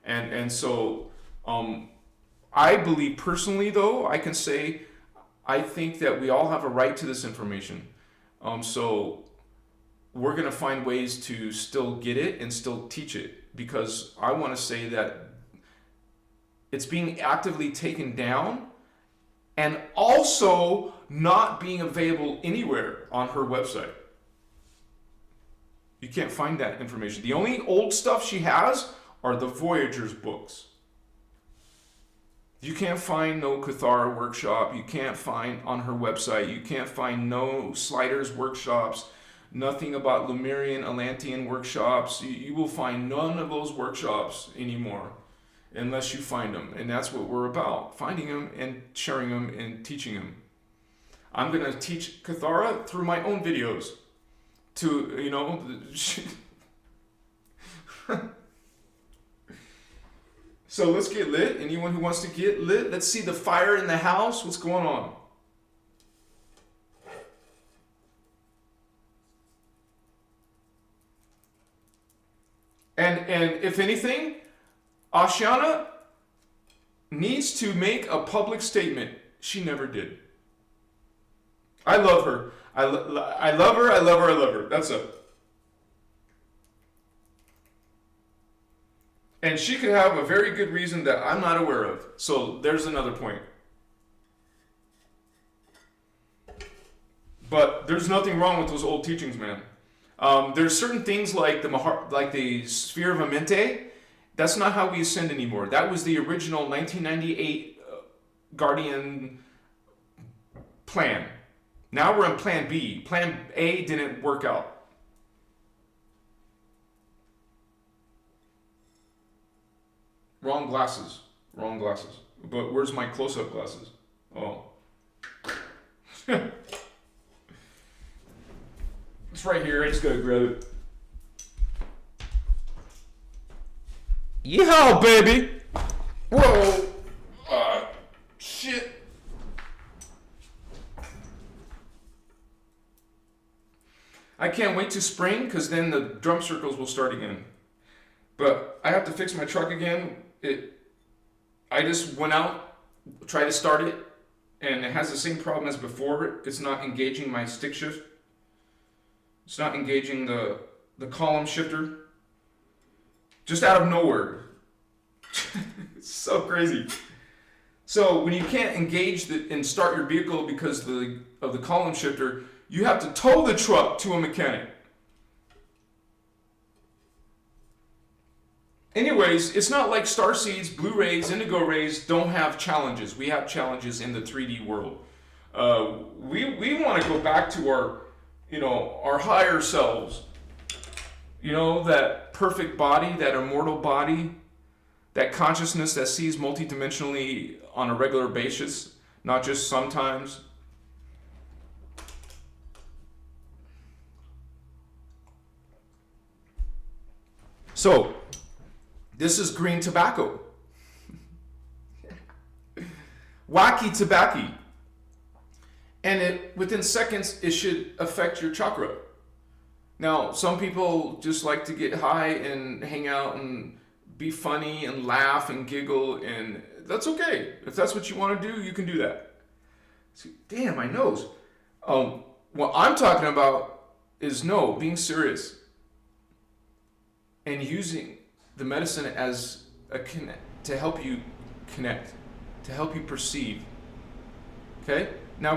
And so I believe personally, though, I can say, I think that we all have a right to this information. So we're going to find ways to still get it and still teach it, because I want to say that it's being actively taken down and also not being available anywhere on her website. You can't find that information. The only old stuff she has are the Voyagers books. You can't find no Cathara workshop. You can't find on her website. You can't find no Sliders workshops. Nothing about Lemurian, Atlantean workshops. You will find none of those workshops anymore unless you find them. And that's what we're about. Finding them and sharing them and teaching them. I'm going to teach Cathara through my own videos. So let's get lit. Anyone who wants to get lit, let's see the fire in the house. What's going on? And if anything, Ashiana needs to make a public statement. She never did. I love her. I love her. I love her. I love her. That's it. And she could have a very good reason that I'm not aware of. So there's another point. But there's nothing wrong with those old teachings, man. There's certain things like the sphere of Amente. That's not how we ascend anymore. That was the original 1998 Guardian plan. Now we're on Plan B. Plan A didn't work out. Wrong glasses. Wrong glasses. But where's my close-up glasses? Oh. It's right here. I just gotta grab it. Yeehaw, baby! Whoa! Shit. I can't wait to spring, because then the drum circles will start again. But I have to fix my truck again. I just went out, tried to start it, and it has the same problem as before. It's not engaging my stick shift. It's not engaging the column shifter. Just out of nowhere. It's so crazy. So when you can't engage and start your vehicle because of the column shifter, you have to tow the truck to a mechanic. Anyways, it's not like Starseeds, Blue Rays, Indigo Rays don't have challenges. We have challenges in the 3D world. We want to go back to our higher selves. You know, that perfect body, that immortal body, that consciousness that sees multidimensionally on a regular basis, not just sometimes. So, this is green tobacco. Wacky tobacco. And within seconds, it should affect your chakra. Now, some people just like to get high and hang out and be funny and laugh and giggle, and that's okay. If that's what you want to do, you can do that. See, damn, my nose. What I'm talking about is being serious and using the medicine as a connect to help you connect, to help you perceive. Okay? Now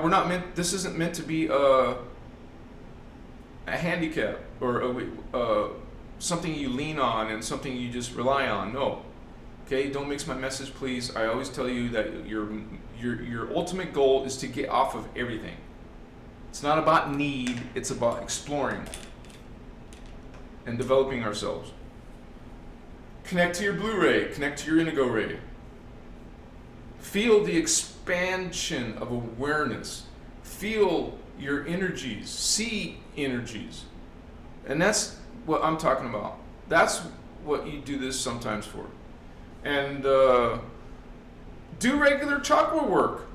this isn't meant to be a handicap or something you lean on and something you just rely on. No. Okay? Don't mix my message, please. I always tell you that your ultimate goal is to get off of everything. It's not about need, it's about exploring and developing ourselves. Connect to your Blue Ray, connect to your Indigo Ray. Feel the expansion of awareness. Feel your energies, see energies. And that's what I'm talking about. That's what you do this sometimes for. And do regular chakra work.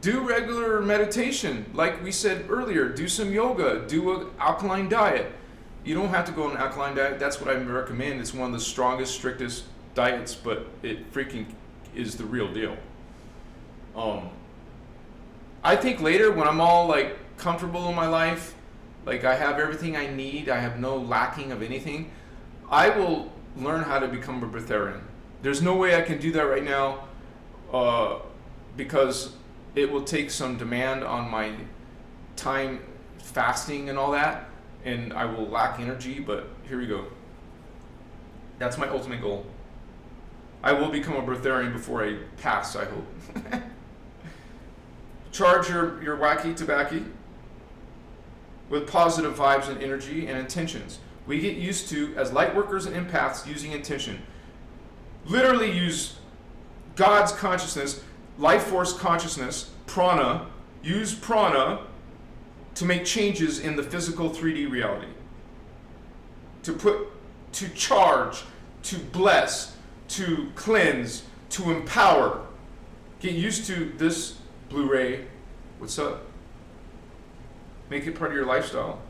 Do regular meditation. Like we said earlier, do some yoga, do an alkaline diet. You don't have to go on an alkaline diet. That's what I recommend. It's one of the strongest, strictest diets, but it freaking is the real deal. I think later when I'm all like comfortable in my life, like I have everything I need, I have no lacking of anything, I will learn how to become a breatharian. There's no way I can do that right now because it will take some demand on my time fasting and all that, and I will lack energy, but here we go. That's my ultimate goal. I will become a breatharian before I pass, I hope. Charge your wacky tobacco with positive vibes and energy and intentions. We get used to, as light workers and empaths, using intention. Literally use God's consciousness, life force consciousness, prana, use prana to make changes in the physical 3D reality. To charge, to bless, to cleanse, to empower. Get used to this, Blue Ray. What's up? Make it part of your lifestyle.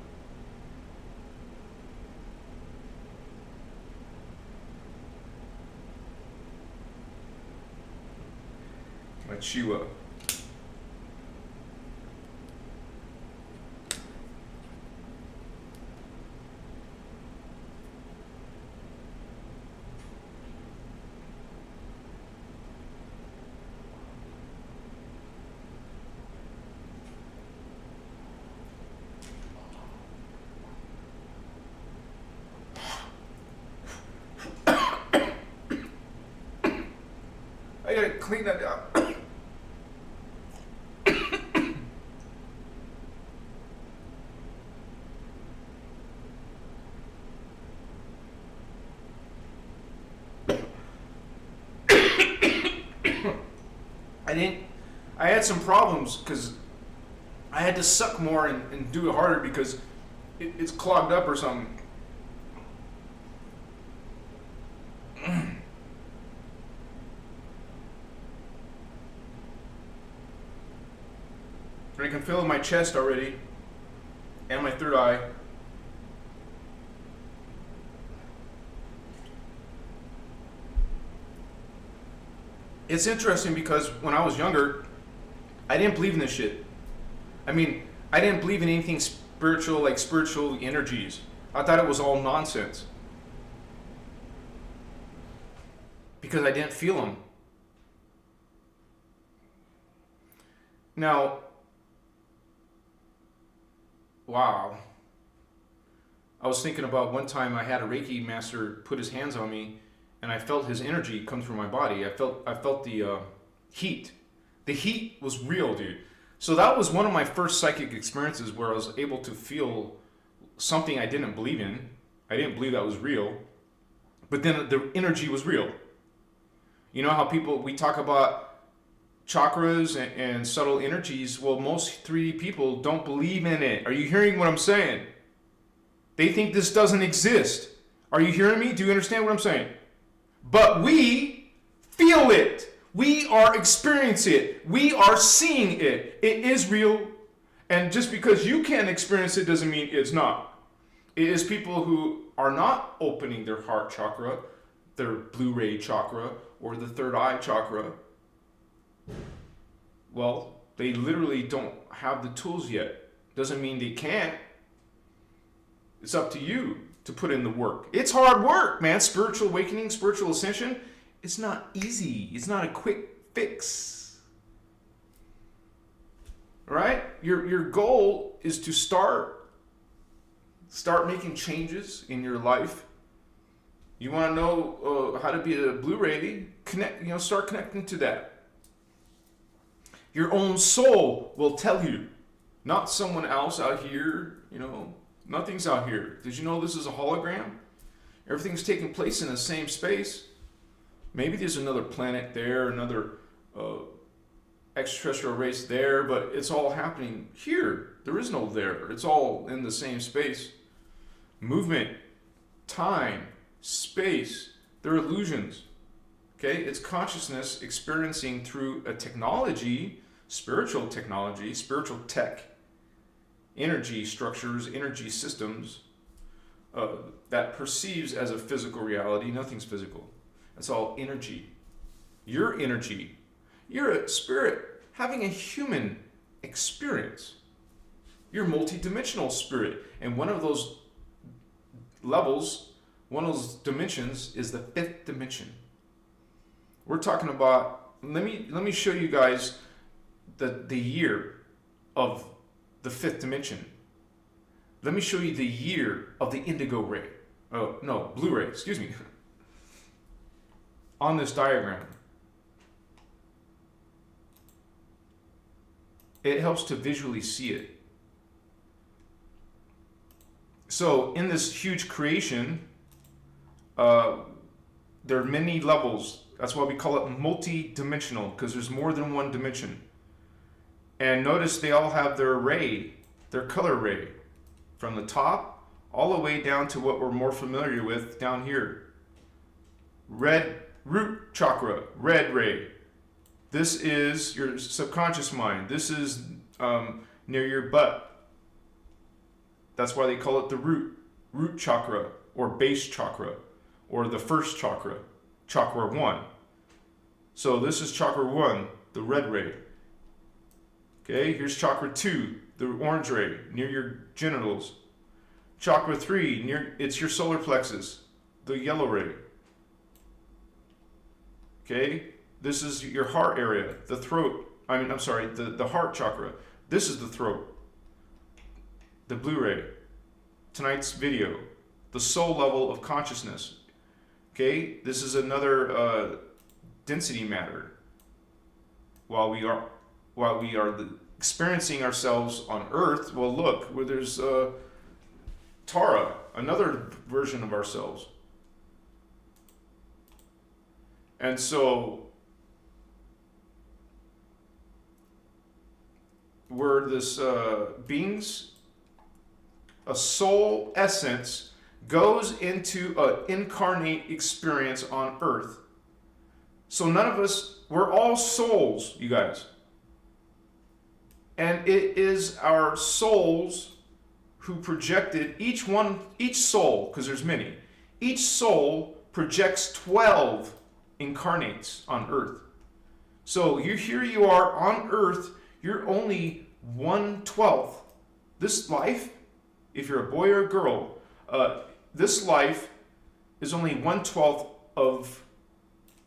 My Chiwa. I gotta clean that down. I had some problems because I had to suck more and do it harder because it's clogged up or something. I can feel it in my chest already and my third eye. It's interesting because when I was younger, I didn't believe in this shit. I mean, I didn't believe in anything spiritual, like spiritual energies. I thought it was all nonsense. Because I didn't feel them. Now, wow. I was thinking about one time I had a Reiki master put his hands on me and I felt his energy come through my body. I felt the heat. The heat was real, dude. So that was one of my first psychic experiences where I was able to feel something I didn't believe in. I didn't believe that was real. But then the energy was real. You know how we talk about chakras and subtle energies? Well, most 3D people don't believe in it. Are you hearing what I'm saying? They think this doesn't exist. Are you hearing me? Do you understand what I'm saying? But we feel it. We are experiencing it. We are seeing it. It is real. And just because you can't experience it doesn't mean it's not. It is people who are not opening their heart chakra, their Blue Ray chakra, or the third eye chakra. Well, they literally don't have the tools yet. Doesn't mean they can't. It's up to you to put in the work. It's hard work, man. Spiritual awakening, spiritual ascension, it's not easy. It's not a quick fix. Right? Your goal is to start making changes in your life. You want to know how to be a Blue Ray? Start connecting to that. Your own soul will tell you, not someone else out here. Nothing's out here. Did you know this is a hologram? Everything's taking place in the same space. Maybe there's another planet there, another extraterrestrial race there, but it's all happening here. There is no there. It's all in the same space. Movement, time, space, they're illusions. Okay? It's consciousness experiencing through a technology, spiritual tech, energy structures, energy systems that perceives as a physical reality. Nothing's physical. It's all energy. Your energy. You're a spirit having a human experience. You're multidimensional spirit. And one of those levels, one of those dimensions is the 5th dimension. We're talking about, let me show you guys the year of the 5th dimension. Let me show you the year of the indigo ray. Oh, no, Blue Ray, excuse me. On this diagram. It helps to visually see it. So in this huge creation, there are many levels. That's why we call it multi-dimensional, because there's more than one dimension. And notice they all have their ray, their color ray, from the top all the way down to what we're more familiar with down here. Red root chakra, red ray. This is your subconscious mind. This is near your butt. That's why they call it the root chakra, or base chakra, or the first chakra, chakra 1. So this is chakra 1, the red ray. Okay, here's chakra 2, the orange ray, near your genitals. Chakra 3, it's your solar plexus, the yellow ray. Okay, this is your heart area, the throat. The heart chakra. This is the throat. The Blue Ray. Tonight's video. The soul level of consciousness. Okay, this is another density matter. While we are experiencing ourselves on Earth, well, look, where there's Tara, another version of ourselves. And so we're this beings, a soul essence goes into an incarnate experience on Earth. So none of us, we're all souls, you guys. And it is our souls who projected, each soul, because there's many, each soul projects 12 incarnates on Earth. So here you are on Earth, you're only 1/12. This life, if you're a boy or a girl, this life is only 1/12 of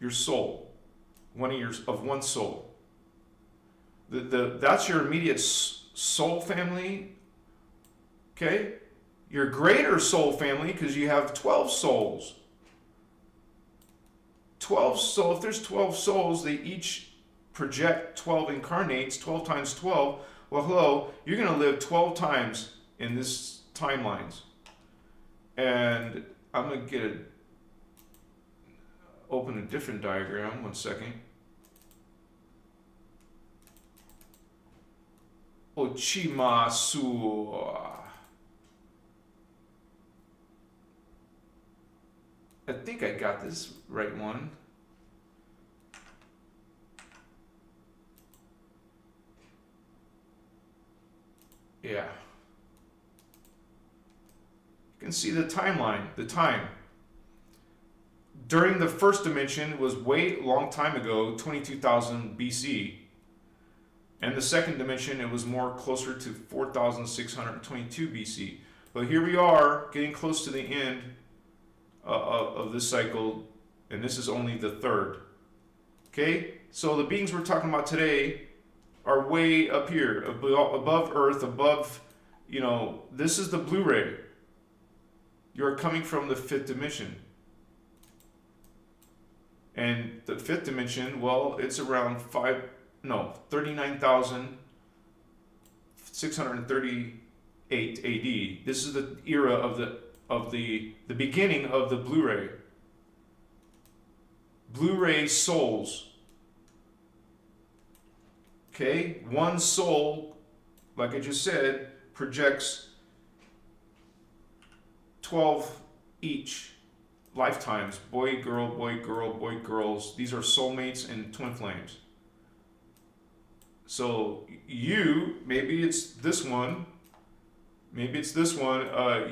your soul, one soul. That's your immediate soul family. Okay, your greater soul family, because you have 12 souls. 12 souls. If there's 12 souls, they each project 12 incarnates. 12 times 12. Well, hello, you're going to live 12 times in this timelines. And I'm going to open a different diagram. 1 second. Ochimasu. I think I got this right one. Yeah. You can see the timeline, the time. During the first dimension was way long time ago, 22,000 BC. And the second dimension, it was more closer to 4,622 BC. But here we are, getting close to the end of this cycle, and this is only the third. Okay? So the beings we're talking about today are way up here, above Earth, above, you know, this is the Blue Ray. You're coming from the fifth dimension. And the fifth dimension, well, it's around 39,638 AD. This is the era of the beginning of the Blue Ray. Blue Ray souls. Okay, one soul, like I just said, projects 12 each lifetimes. Boy, girl, boy, girl, boy, girls. These are soulmates and twin flames. So you, maybe it's this one, maybe it's this one,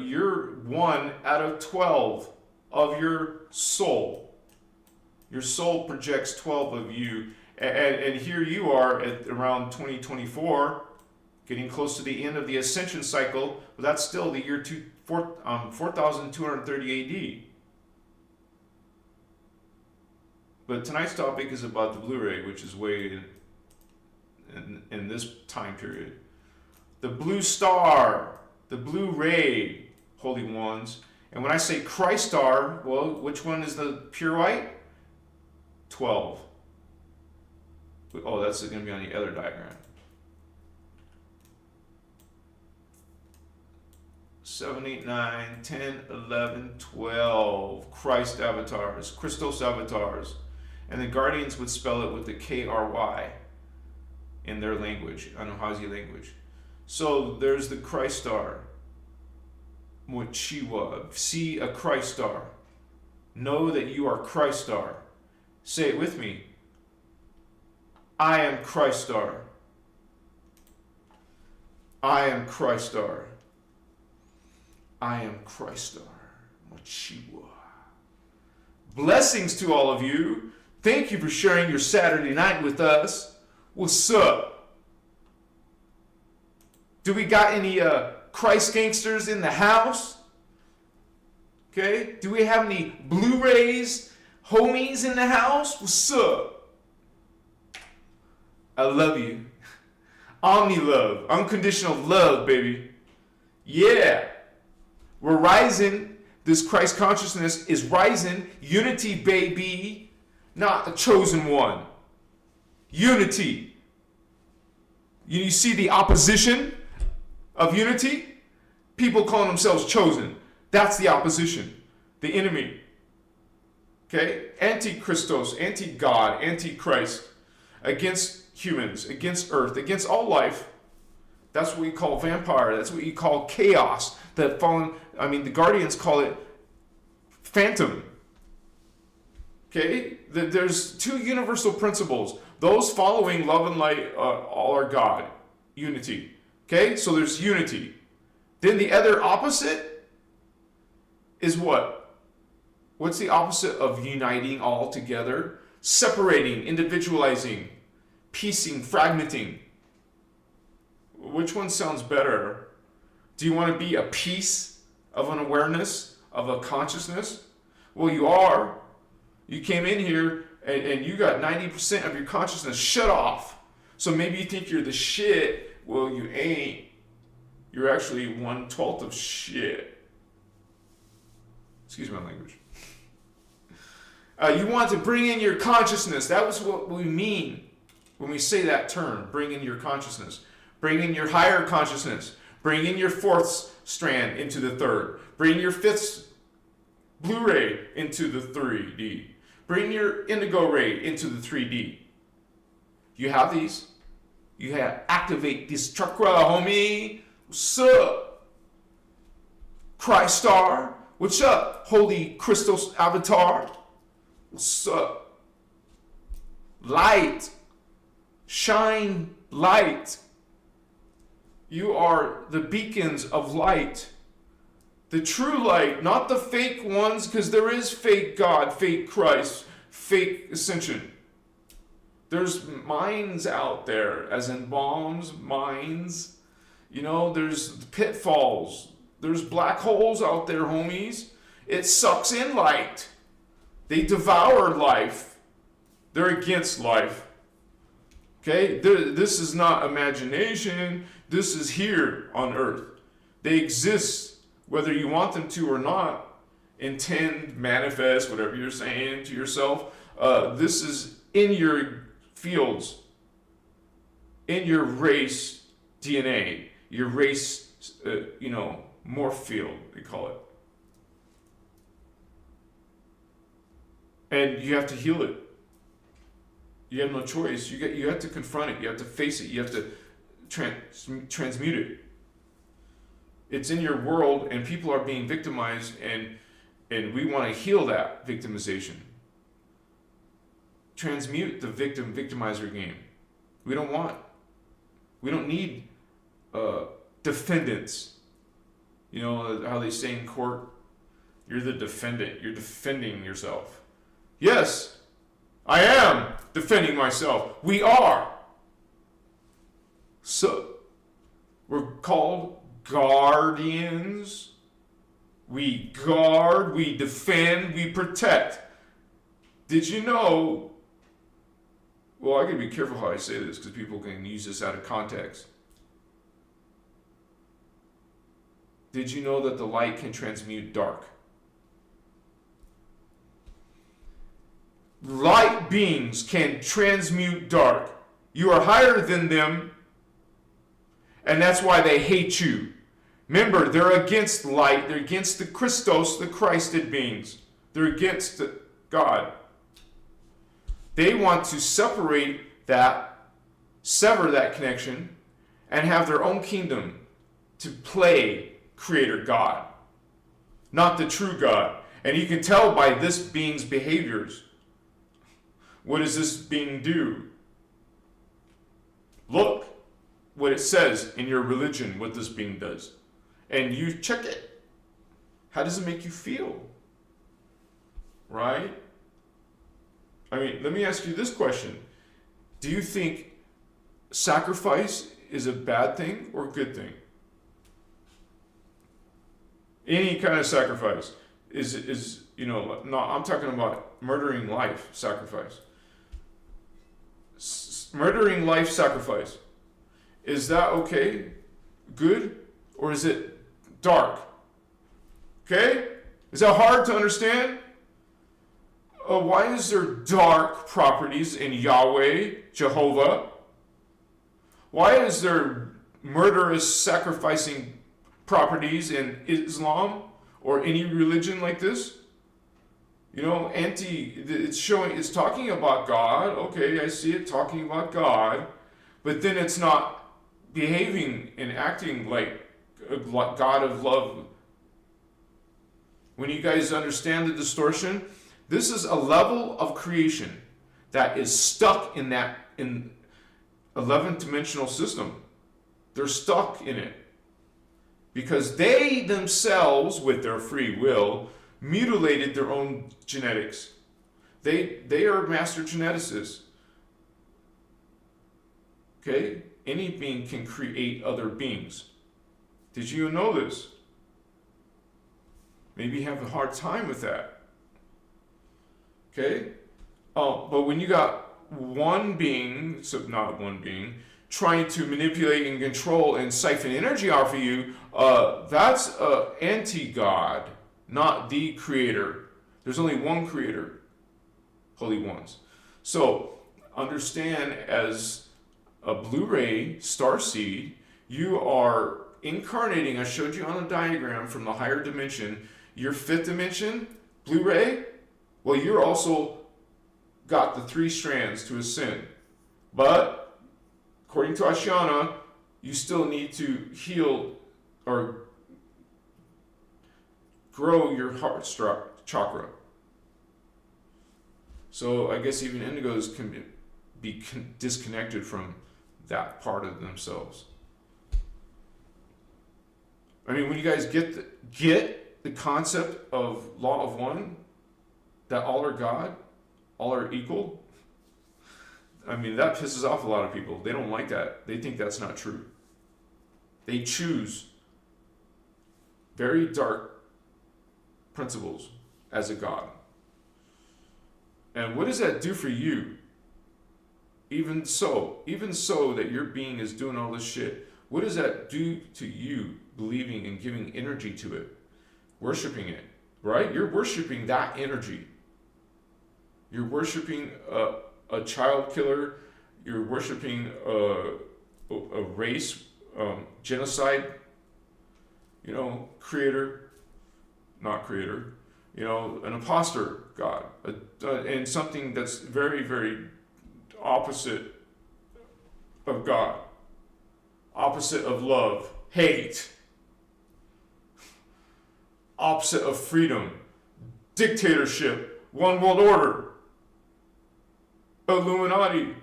you're 1 out of 12 of your soul. Your soul projects 12 of you. And here you are at around 2024, getting close to the end of the ascension cycle, but that's still the year 4,230 AD. But tonight's topic is about the Blue Ray, which is way in this time period. The blue star, the Blue Ray, Holy Ones. And when I say Christ star, well, which one is the pure white? 12. Oh, that's going to be on the other diagram. 7, 8, 9, 10, 11, 12. Christ avatars, Christos avatars. And the Guardians would spell it with the K-R-Y in their language, Anuhazi language. So there's the Christ star. Mochiwa. See a Christ star. Know that you are Christ star. Say it with me. I am Christ star. I am Christ star. I am Christ star. Mochiwa. Blessings to all of you. Thank you for sharing your Saturday night with us. What's up? Do we got any Christ gangsters in the house? Okay. Do we have any Blue Rays homies in the house? What's up? I love you. Omni love. Unconditional love, baby. Yeah. We're rising. This Christ consciousness is rising. Unity, baby. Not the chosen one. Unity. You see the opposition of unity? People calling themselves chosen. That's the opposition. The enemy. Okay? Anti-Christos, anti-God, anti-Christ. Against humans, against Earth, against all life. That's what we call vampire. That's what you call chaos. The Guardians call it phantom. Okay? There's two universal principles. Those following love and light, all are God. Unity. Okay? So there's unity. Then the other opposite is what? What's the opposite of uniting all together? Separating, individualizing, piecing, fragmenting. Which one sounds better? Do you want to be a piece of an awareness, of a consciousness? Well, you are. You came in here and you got 90% of your consciousness shut off. So maybe you think you're the shit. Well, you ain't. You're actually 1/12 of shit. Excuse my language. You want to bring in your consciousness. That was what we mean when we say that term, bring in your consciousness. Bring in your higher consciousness. Bring in your fourth strand into the third. Bring your fifth Blue Ray into the 3D. Bring your indigo ray into the 3D. You have these. You have activate this chakra, homie. What's up? Christar. What's up, Holy Christos Avatar? What's up? Light. Shine light. You are the beacons of light. The true light, not the fake ones, because there is fake God, fake Christ, fake ascension. There's mines out there, as in bombs, mines. You know, there's pitfalls. There's black holes out there, homies. It sucks in light. They devour life. They're against life. Okay? This is not imagination. This is here on earth. They exist. Whether you want them to or not, intend, manifest, whatever you're saying to yourself, this is in your fields, in your race DNA, your race, morph field, they call it. And you have to heal it. You have no choice. You have to confront it. You have to face it. You have to transmute it. It's in your world, and people are being victimized, and we want to heal that victimization. Transmute the victimizer game. We don't need defendants. You know how they say in court, you're the defendant. You're defending yourself. Yes, I am defending myself. We are. So, we're called guardians. We guard, we defend, we protect. Did you know? Well, I gotta be careful how I say this because people can use this out of context. Did you know that the light can transmute dark? Light beings can transmute dark. You are higher than them, and that's why they hate you. Remember, they're against light. They're against the Christos, the Christed beings. They're against God. They want to separate that, sever that connection, and have their own kingdom to play Creator God, not the true God. And you can tell by this being's behaviors. What does this being do? Look what it says in your religion, what this being does. And you check it. How does it make you feel? Right? I mean, let me ask you this question. Do you think sacrifice is a bad thing or a good thing? Any kind of sacrifice is no, I'm talking about murdering life sacrifice. Murdering life sacrifice. Is that okay? Good? Or is it dark? Okay? Is that hard to understand? Why is there dark properties in Yahweh, Jehovah? Why is there murderous sacrificing properties in Islam or any religion like this? You know, it's talking about God. Okay, I see it talking about God, but then it's not behaving and acting like a God of love. When you guys understand the distortion, this is a level of creation that is stuck in 11th dimensional system. They're stuck in it because they themselves, with their free will, mutilated their own genetics. They are master geneticists. Okay? Any being can create other beings. Did you know this? Maybe you have a hard time with that. Okay? But when you got one being, not one being, trying to manipulate and control and siphon energy off of you, that's anti-God, not the creator. There's only one creator, Holy Ones. So understand, as a Blue Ray Starseed, you are incarnating. I showed you on a diagram from the higher dimension. Your fifth dimension, Blue Ray, well, you're also got the 3 strands to ascend. But, according to Ashiana, you still need to heal or grow your heart chakra. So I guess even indigos can be disconnected from that part of themselves. I mean, when you guys get the concept of law of one, that all are God, all are equal, I mean, that pisses off a lot of people. They don't like that. They think that's not true. They choose very dark principles as a God. And what does that do for you? Even so that your being is doing all this shit, what does that do to you believing and giving energy to it? Worshiping it, right? You're worshiping that energy. You're worshiping a child killer. You're worshiping a race genocide, creator, not creator, an imposter God, and something that's very, very opposite of God, opposite of love, hate, opposite of freedom, dictatorship, one world order, Illuminati,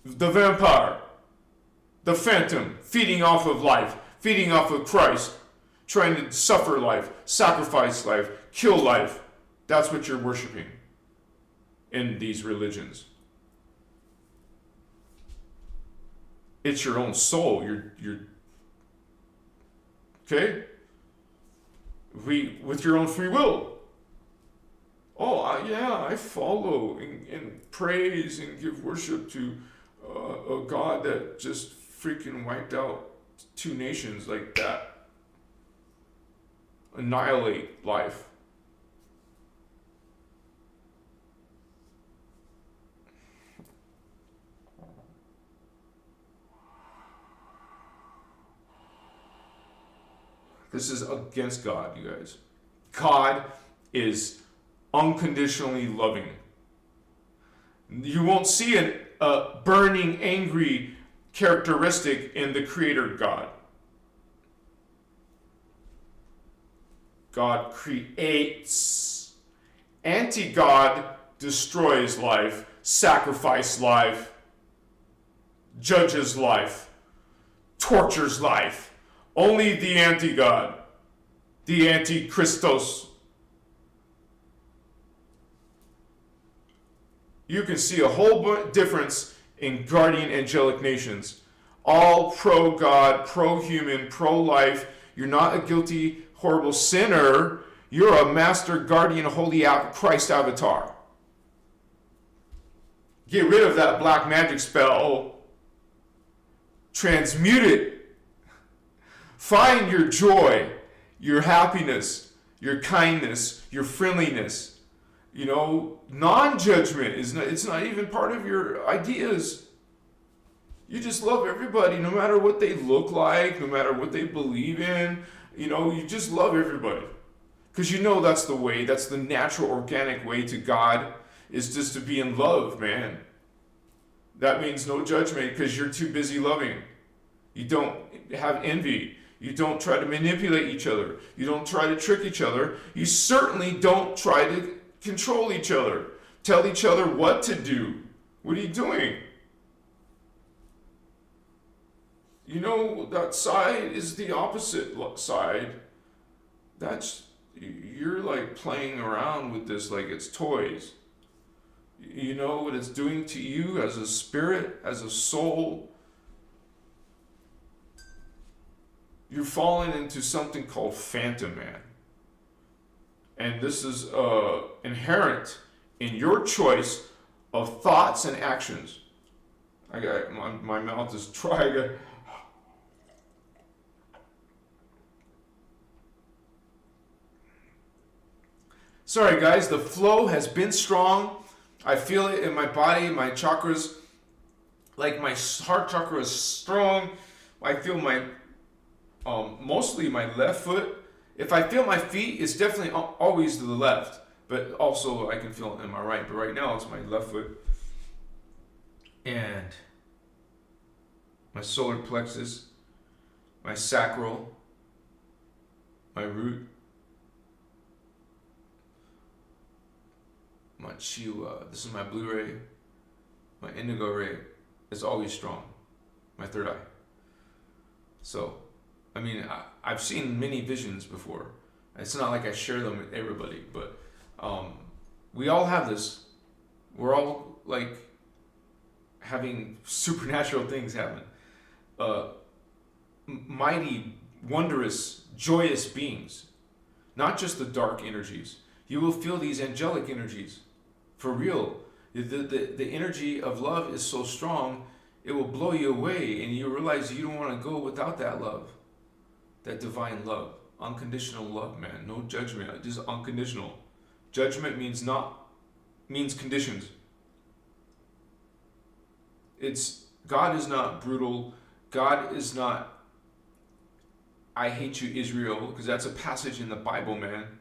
the vampire, the phantom, feeding off of life, feeding off of Christ, trying to suffer life, sacrifice life, kill life. That's what you're worshiping in these religions. It's your own soul. You're okay? With your own free will. Oh, I follow and praise and give worship to a God that just freaking wiped out 2 nations like that. Annihilate life. This is against God, you guys. God is unconditionally loving. You won't see a burning, angry characteristic in the Creator God. God creates. Anti-God destroys life, sacrifices life, judges life, tortures life. Only the anti-God, the anti-Christos. You can see a whole difference in guardian angelic nations. All pro-God, pro-human, pro-life. You're not a guilty, horrible sinner. You're a master, guardian, holy Christ avatar. Get rid of that black magic spell. Transmute it. Find your joy, your happiness, your kindness, your friendliness. Non-judgment it's not even part of your ideas. You just love everybody, no matter what they look like, no matter what they believe in. You just love everybody. Because that's the way, that's the natural, organic way to God, is just to be in love, man. That means no judgment, because you're too busy loving. You don't have envy. You don't try to manipulate each other. You don't try to trick each other. You certainly don't try to control each other. Tell each other what to do. What are you doing? That side is the opposite side. You're like playing around with this like it's toys. You know what it's doing to you as a spirit, as a soul? You're falling into something called phantom man. And this is inherent in your choice of thoughts and actions. I got my mouth is dry. Sorry guys, the flow has been strong. I feel it in my body, my chakras. like my heart chakra is strong. I feel my mostly my left foot. If I feel my feet, it's definitely always to the left, but also I can feel it in my right. But right now it's my left foot and my solar plexus, my sacral, my root, my chi. This is my blue ray, my indigo ray is always strong. My third eye. So, I mean, I've seen many visions before. It's not like I share them with everybody, but we all have this. We're all like having supernatural things happen. Mighty, wondrous, joyous beings, not just the dark energies. You will feel these angelic energies, for real. The energy of love is so strong, it will blow you away, and you realize you don't want to go without that love, that divine love, unconditional love, man. No judgment, just unconditional. Judgment means conditions. God is not brutal. God is not, I hate you, Israel, because that's a passage in the Bible, man.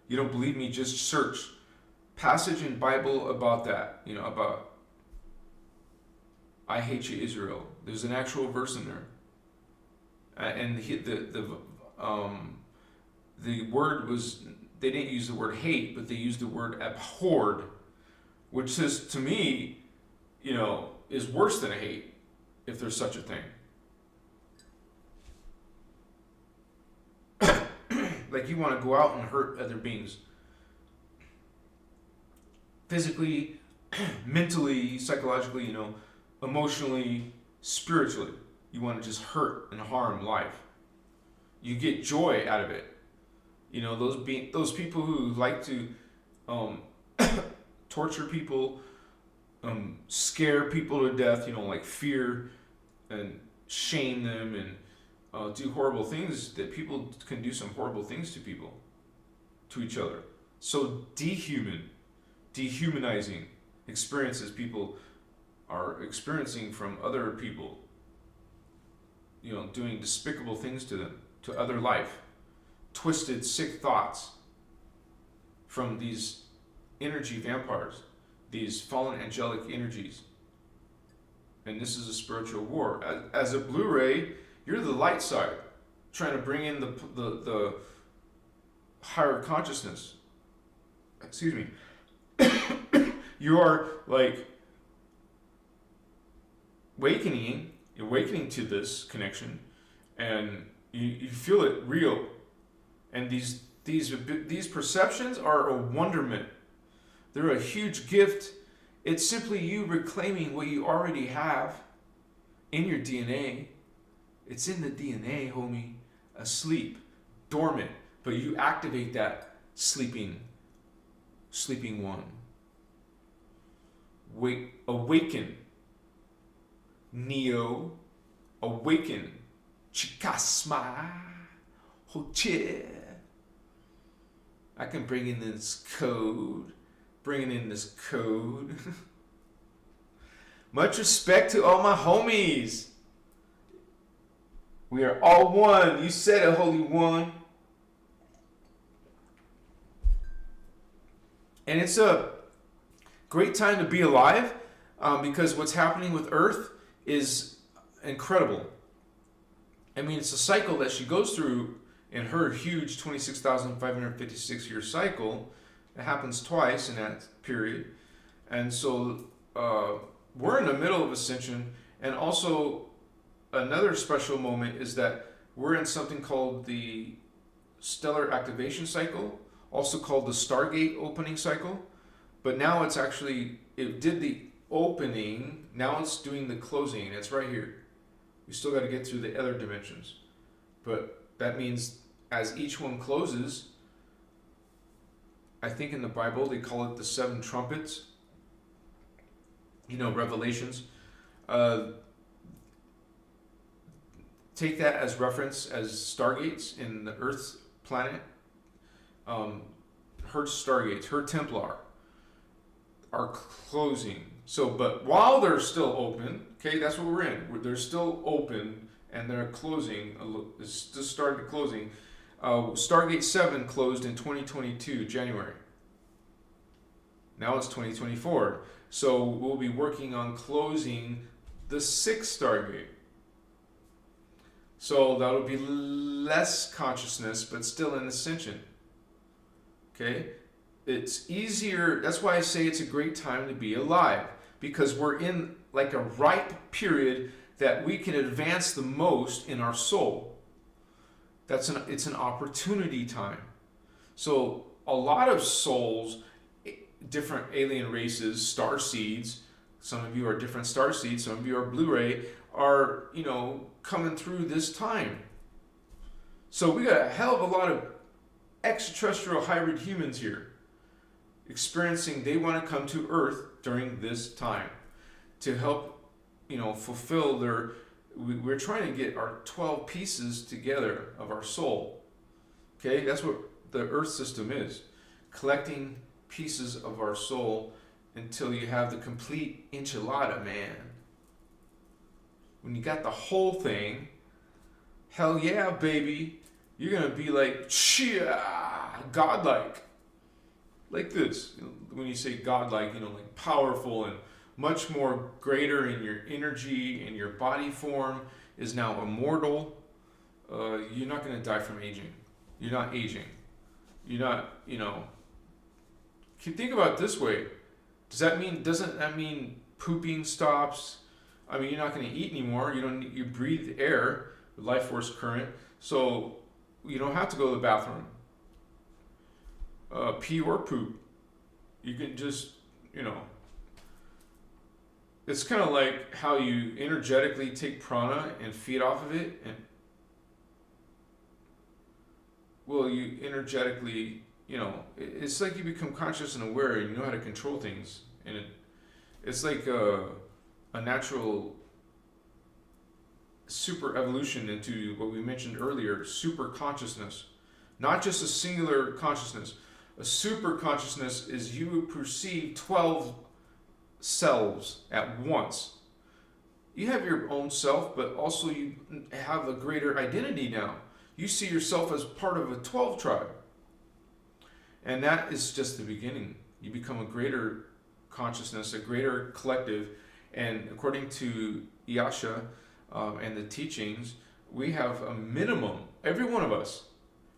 You don't believe me? Just search passage in Bible about that. About I hate you, Israel. There's an actual verse in there, and the word was, they didn't use the word hate, but they used the word abhorred, which says to me, is worse than a hate, if there's such a thing. Like you want to go out and hurt other beings. Physically, mentally, psychologically, emotionally, spiritually. You want to just hurt and harm life. You get joy out of it. Those people who like to torture people, scare people to death, like fear and shame them and do horrible things, that people can do some horrible things to people, to each other. So dehumanizing experiences people are experiencing from other people, doing despicable things to them, to other life, twisted, sick thoughts from these energy vampires, these fallen angelic energies. And this is a spiritual war. As a Blue Ray, you're the light side, trying to bring in the higher consciousness. Excuse me. You are like awakening to this connection, and you feel it real. And these perceptions are a wonderment. They're a huge gift. It's simply you reclaiming what you already have in your DNA. It's in the DNA, homie. Asleep, dormant, but you activate that sleeping one. Awaken. Neo. Awaken. Chikasma. Hoche. I can bring in this code. Much respect to all my homies. We are all one. You said it, Holy One. And it's a great time to be alive, because what's happening with Earth is incredible. I mean, it's a cycle that she goes through in her huge 26,556 year cycle. It happens twice in that period. And so we're in the middle of ascension. And also another special moment is that we're in something called the stellar activation cycle, also called the Stargate opening cycle. But now it did the opening, now it's doing the closing. It's right here. We still got to get through the other dimensions. But that means as each one closes, I think in the Bible they call it the 7 trumpets. Revelations. Take that as reference as Stargates in the Earth's planet. Her Stargates, her Templar, are closing. So, but while they're still open, okay, that's what we're in. They're still open and they're closing. It's just started closing. Stargate 7 closed in 2022, January. Now it's 2024. So we'll be working on closing the 6th Stargate. So that'll be less consciousness, but still an ascension. Okay? It's easier. That's why I say it's a great time to be alive, because we're in like a ripe period that we can advance the most in our soul. It's an opportunity time. So a lot of souls, different alien races, starseeds, some of you are different starseeds, some of you are Blue Ray, are, coming through this time. So we got a hell of a lot of extraterrestrial hybrid humans here experiencing they want to come to Earth during this time to help, fulfill their... We're trying to get our 12 pieces together of our soul. Okay, that's what the Earth system is. Collecting pieces of our soul until you have the complete enchilada, man. When you got the whole thing, hell yeah, baby. You're going to be like, chia, godlike. Like this. When you say godlike, like powerful and much more greater in your energy and your body form is now immortal. You're not going to die from aging. You're not aging. You're not, Think about it this way. Doesn't that mean pooping stops? I mean, you're not going to eat anymore. You breathe air, life force current. So you don't have to go to the bathroom. Pee or poop. You can just, it's kind of like how you energetically take prana and feed off of it. And well, you energetically, it's like you become conscious and aware and you know how to control things. And it's like a natural super evolution into what we mentioned earlier, super consciousness. Not just a singular consciousness. A super consciousness is you perceive 12 selves at once. You have your own self, but also you have a greater identity now. You see yourself as part of a 12 tribe. And that is just the beginning. You become a greater consciousness, a greater collective. And according to Yasha and the teachings, we have a minimum, every one of us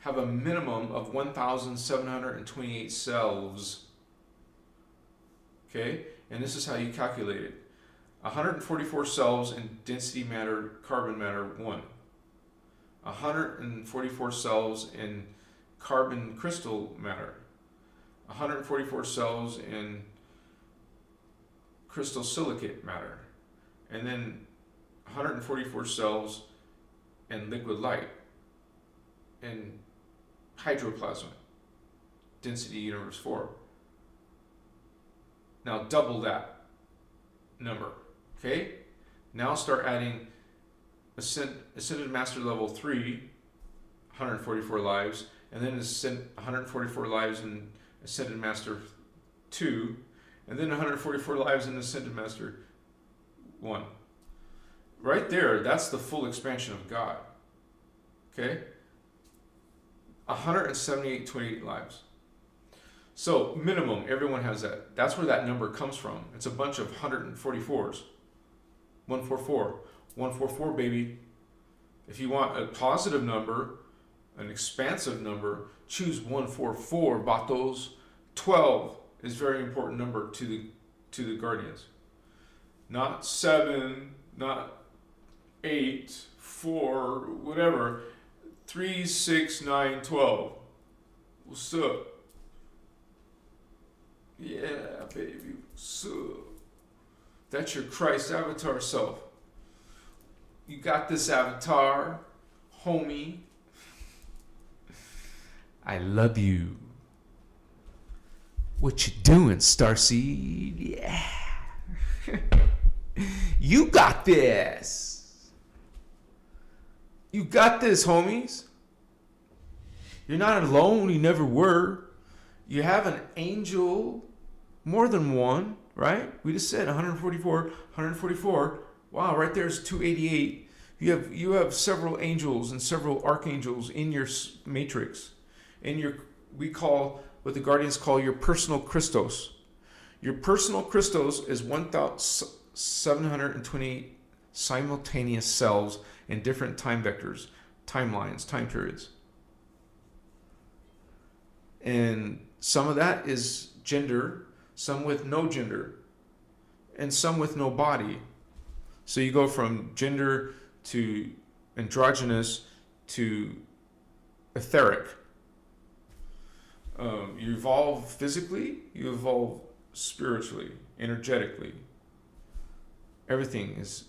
have a minimum of 1,728 selves. Okay? And this is how you calculate it. 144 cells in density matter, carbon matter 1. 144 cells in carbon crystal matter. 144 cells in crystal silicate matter. And then 144 cells in liquid light. And hydroplasma. Density universe 4. Now double that number. Okay? Now start adding Ascended Master Level 3, 144 lives, and then 144 lives in Ascended Master 2, and then 144 lives in Ascended Master 1. Right there, that's the full expansion of God. Okay? 178 lives. So, minimum, everyone has that. That's where that number comes from. It's a bunch of 144s. 144. 144, baby. If you want a positive number, an expansive number, choose 144, batos. 12 is a very important number to the guardians. Not 7, not 8, 4, whatever. 3, 6, 9, 12. What's up? Yeah, baby. What's up? That's your Christ avatar self. You got this avatar, homie. I love you. What you doing, Starseed? Yeah. You got this. You got this, homies. You're not alone. You never were. You have an angel more than one, right? We just said 144, 144. Wow, right there is 288. You have several angels and several archangels in your matrix. We call what the Guardians call your personal Christos. Your personal Christos is 1,728 simultaneous cells in different time vectors, timelines, time periods. And some of that is gender, some with no gender, and some with no body. So you go from gender to androgynous to etheric. You evolve physically, you evolve spiritually, energetically. Everything is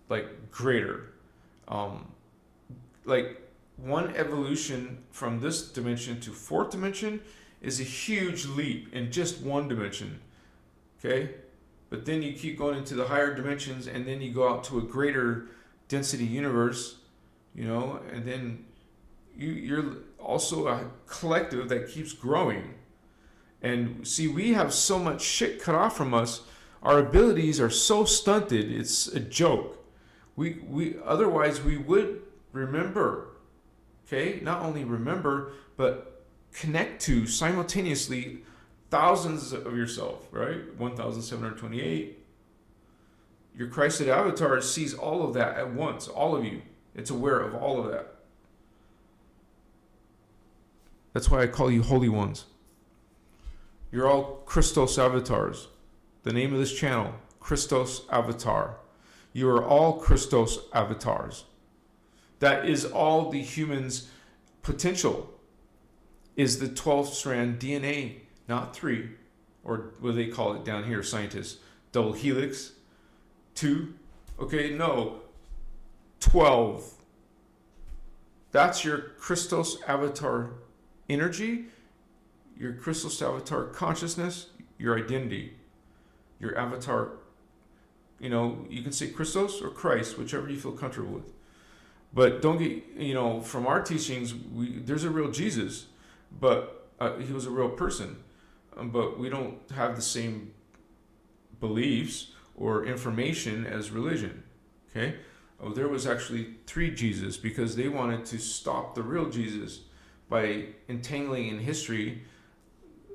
like greater. Like one evolution from this dimension to fourth dimension is a huge leap in just one dimension. Okay? But then you keep going into the higher dimensions, and then you go out to a greater density universe, and then you're also a collective that keeps growing. And see, we have so much shit cut off from us. Our abilities are so stunted, it's a joke. We otherwise we would remember, okay? Not only remember, but connect to simultaneously thousands of yourself, right? 1,728. Your Christed avatar sees all of that at once, all of you. It's aware of all of that. That's why I call you holy ones. You're all Christos avatars. The name of this channel, Christos Avatar. You are all Christos avatars. That is all the human's potential, is the 12th strand DNA, not 3, or what they call it down here, scientists, double helix, 2, okay, no, 12. That's your Christos avatar energy, your Christos avatar consciousness, your identity, your avatar. You can say Christos or Christ, whichever you feel comfortable with. But don't get, from our teachings, there's a real Jesus, but he was a real person. But we don't have the same beliefs or information as religion, okay? There was actually 3 Jesus, because they wanted to stop the real Jesus by entangling in history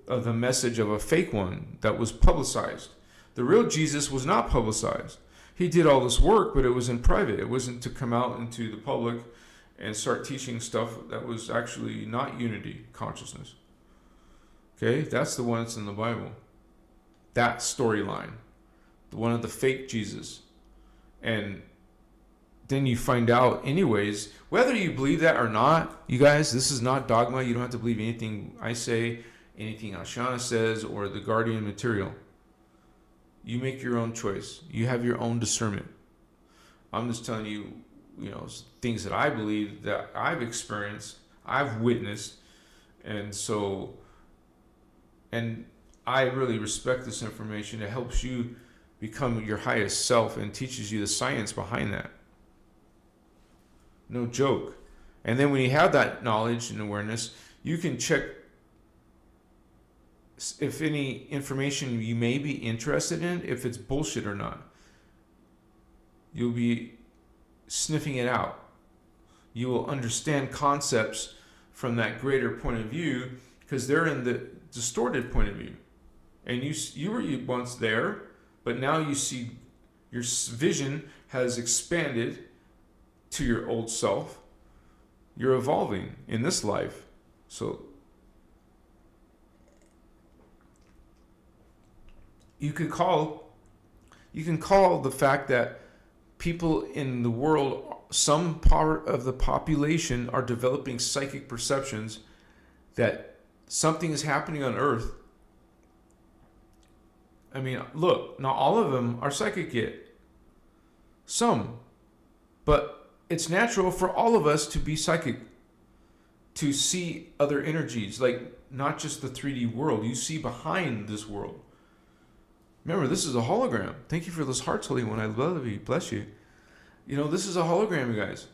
of the message of a fake one that was publicized. The real Jesus was not publicized. He did all this work, but it was in private. It wasn't to come out into the public and start teaching stuff that was actually not unity consciousness. Okay, that's the one that's in the Bible. That storyline, the one of the fake Jesus. And then you find out anyways, whether you believe that or not, you guys, this is not dogma. You don't have to believe anything I say, anything Ashana says, or the Guardian material. You make your own choice. You have your own discernment. I'm just telling you, things that I believe, that I've experienced, I've witnessed, and I really respect this information. It helps you become your highest self and teaches you the science behind that. No joke. And then when you have that knowledge and awareness, you can check if any information you may be interested in, if it's bullshit or not. You'll be sniffing it out. You will understand concepts from that greater point of view, because they're in the distorted point of view. And you were once there, but now you see your vision has expanded to your old self. You're evolving in this life. So you can call the fact that people in the world, some part of the population, are developing psychic perceptions that something is happening on Earth. I mean, look, not all of them are psychic yet. Some. But it's natural for all of us to be psychic, to see other energies, like not just the 3D world. You see behind this world. Remember, this is a hologram. Thank you for those hearts, Holy One. I love you. Bless you. This is a hologram, you guys.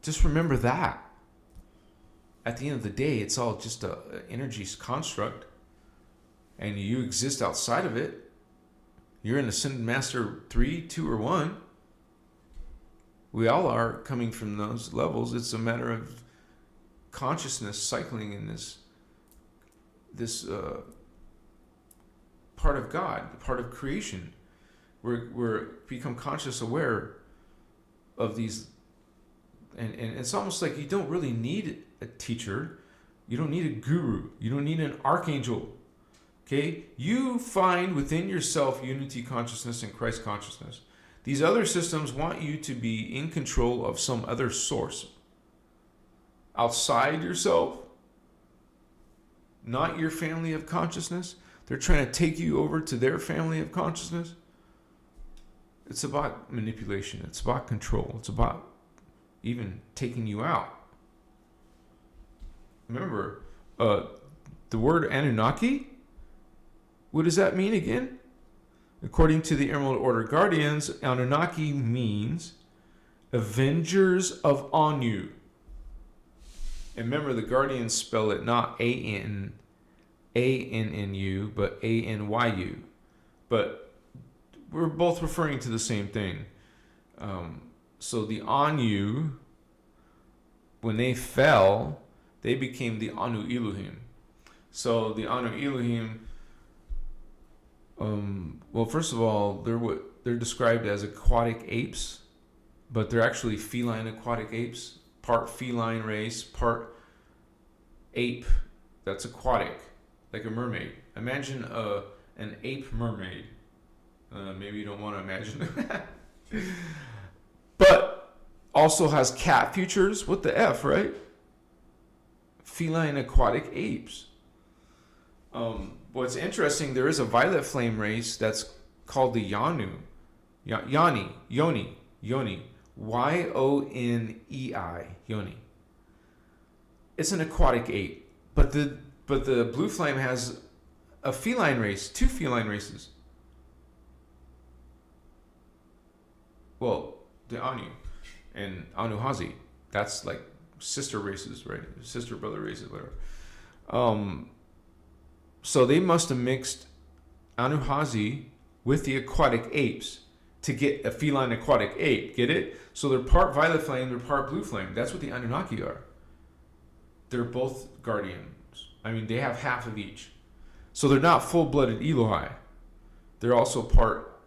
Just remember that. At the end of the day, it's all just an energy construct. and you exist outside of it. You're in Ascended Master 3, 2, or 1. We all are coming from those levels. It's a matter of consciousness cycling in this part of God, part of creation. We're become conscious aware of these, and it's almost like you don't really need a teacher. You don't need a guru. You don't need an archangel. Okay? You find within yourself unity consciousness and Christ consciousness. These other systems want you to be in control of some other source outside yourself, not your family of consciousness. They're trying to take you over to their family of consciousness. It's about manipulation. It's about control. It's about even taking you out. Remember, the word Anunnaki, what does that mean again? According to the Emerald Order Guardians, Anunnaki means Avengers of Anu. And remember, the Guardians spell it not A-N-N-U, but A-N-Y-U. But we're both referring to the same thing. So the Anu, when they fell, they became the Anu Elohim. So the Anu Elohim, well, first of all, they're described as aquatic apes, but they're actually feline aquatic apes, part feline race, part ape that's aquatic, like a mermaid. Imagine an ape mermaid. Maybe you don't want to imagine that. But also has cat features. What the F, right? Feline aquatic apes. What's interesting, there is a violet flame race that's called the Yoni. Y-O-N-E-I. Yoni. It's an aquatic ape. But the blue flame has a feline race, 2 feline races. Well, the Anu and Anuhazi. That's like sister races, right? Sister brother races, whatever. So they must have mixed Anuhazi with the aquatic apes to get a feline aquatic ape. Get it? So they're part violet flame, they're part blue flame. That's what the Anunnaki are. They're both guardians. I mean, they have half of each. So they're not full-blooded Elohi. They're also part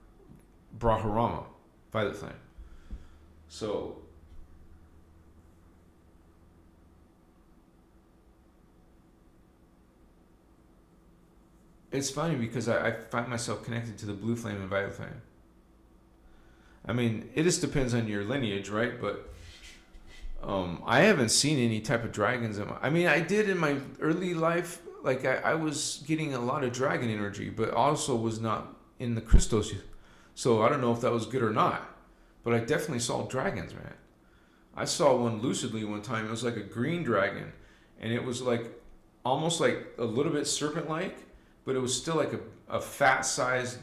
Brahmarama, violet flame. So it's funny because I find myself connected to the blue flame and violet flame. I mean, it just depends on your lineage, right? But I haven't seen any type of dragons. I mean, I did in my early life. Like, I was getting a lot of dragon energy, but also was not in the Christos. So I don't know if that was good or not. But I definitely saw dragons, man. I saw one lucidly one time. It was like a green dragon. And it was like almost like a little bit serpent-like, but it was still like a fat-sized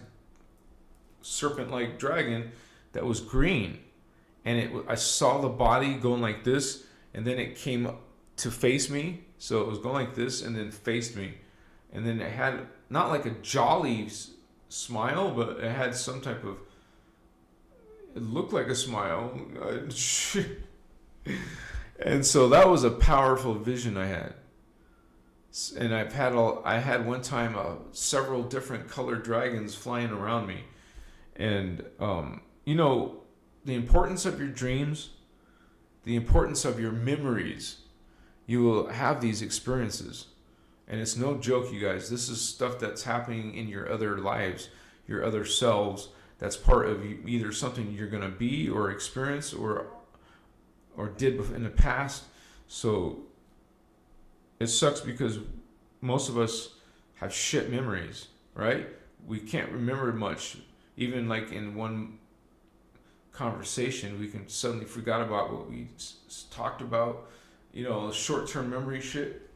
serpent-like dragon that was green. And I saw the body going like this, and then it came up to face me. So it was going like this and then faced me. And then it had not like a jolly smile, but it had some type of, it looked like a smile. And so that was a powerful vision I had. And I had one time several different colored dragons flying around me. And, you know, the importance of your dreams, the importance of your memories, you will have these experiences. And it's no joke, you guys. This is stuff that's happening in your other lives, your other selves. That's part of either something you're going to be or experience or did in the past. So it sucks because most of us have shit memories, right? We can't remember much. Even like in one conversation, we can suddenly forget about what we talked about. You know, short-term memory shit.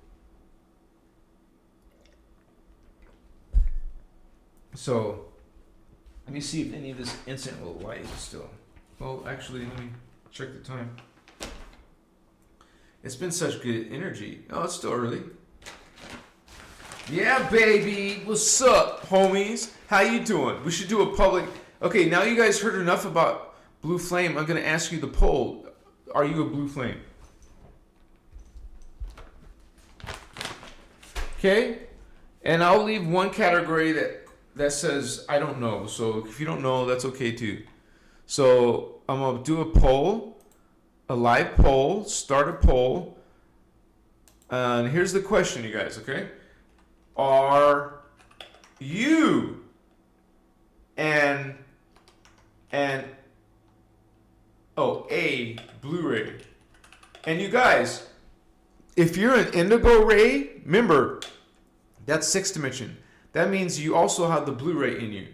So let me see if any of this incense will light still. Well, actually, let me check the time. It's been such good energy. Oh, it's still early. Yeah, baby. What's up, homies? How you doing? We should do a public. Okay, now you guys heard enough about Blue Flame. I'm gonna ask you the poll. Are you a Blue Flame? Okay, and I'll leave one category that says I don't know. So if you don't know, that's okay too. So I'm gonna do a poll, a live poll. Start a poll. And here's the question, you guys. Okay. Are you a Blue Ray? And you guys, if you're an indigo ray, remember that's 6th dimension. That means you also have the Blue Ray in you.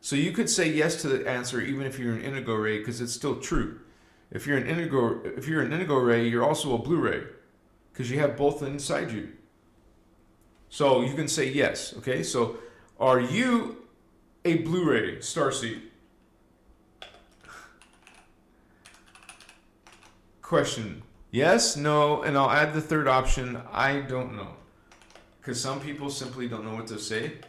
So you could say yes to the answer even if you're an indigo ray because it's still true. If you're an indigo ray, you're also a Blue Ray because you have both inside you. So you can say yes, okay? So are you a Blue Ray Starseed? Question, yes, no, and I'll add the third option, I don't know. Because some people simply don't know what to say.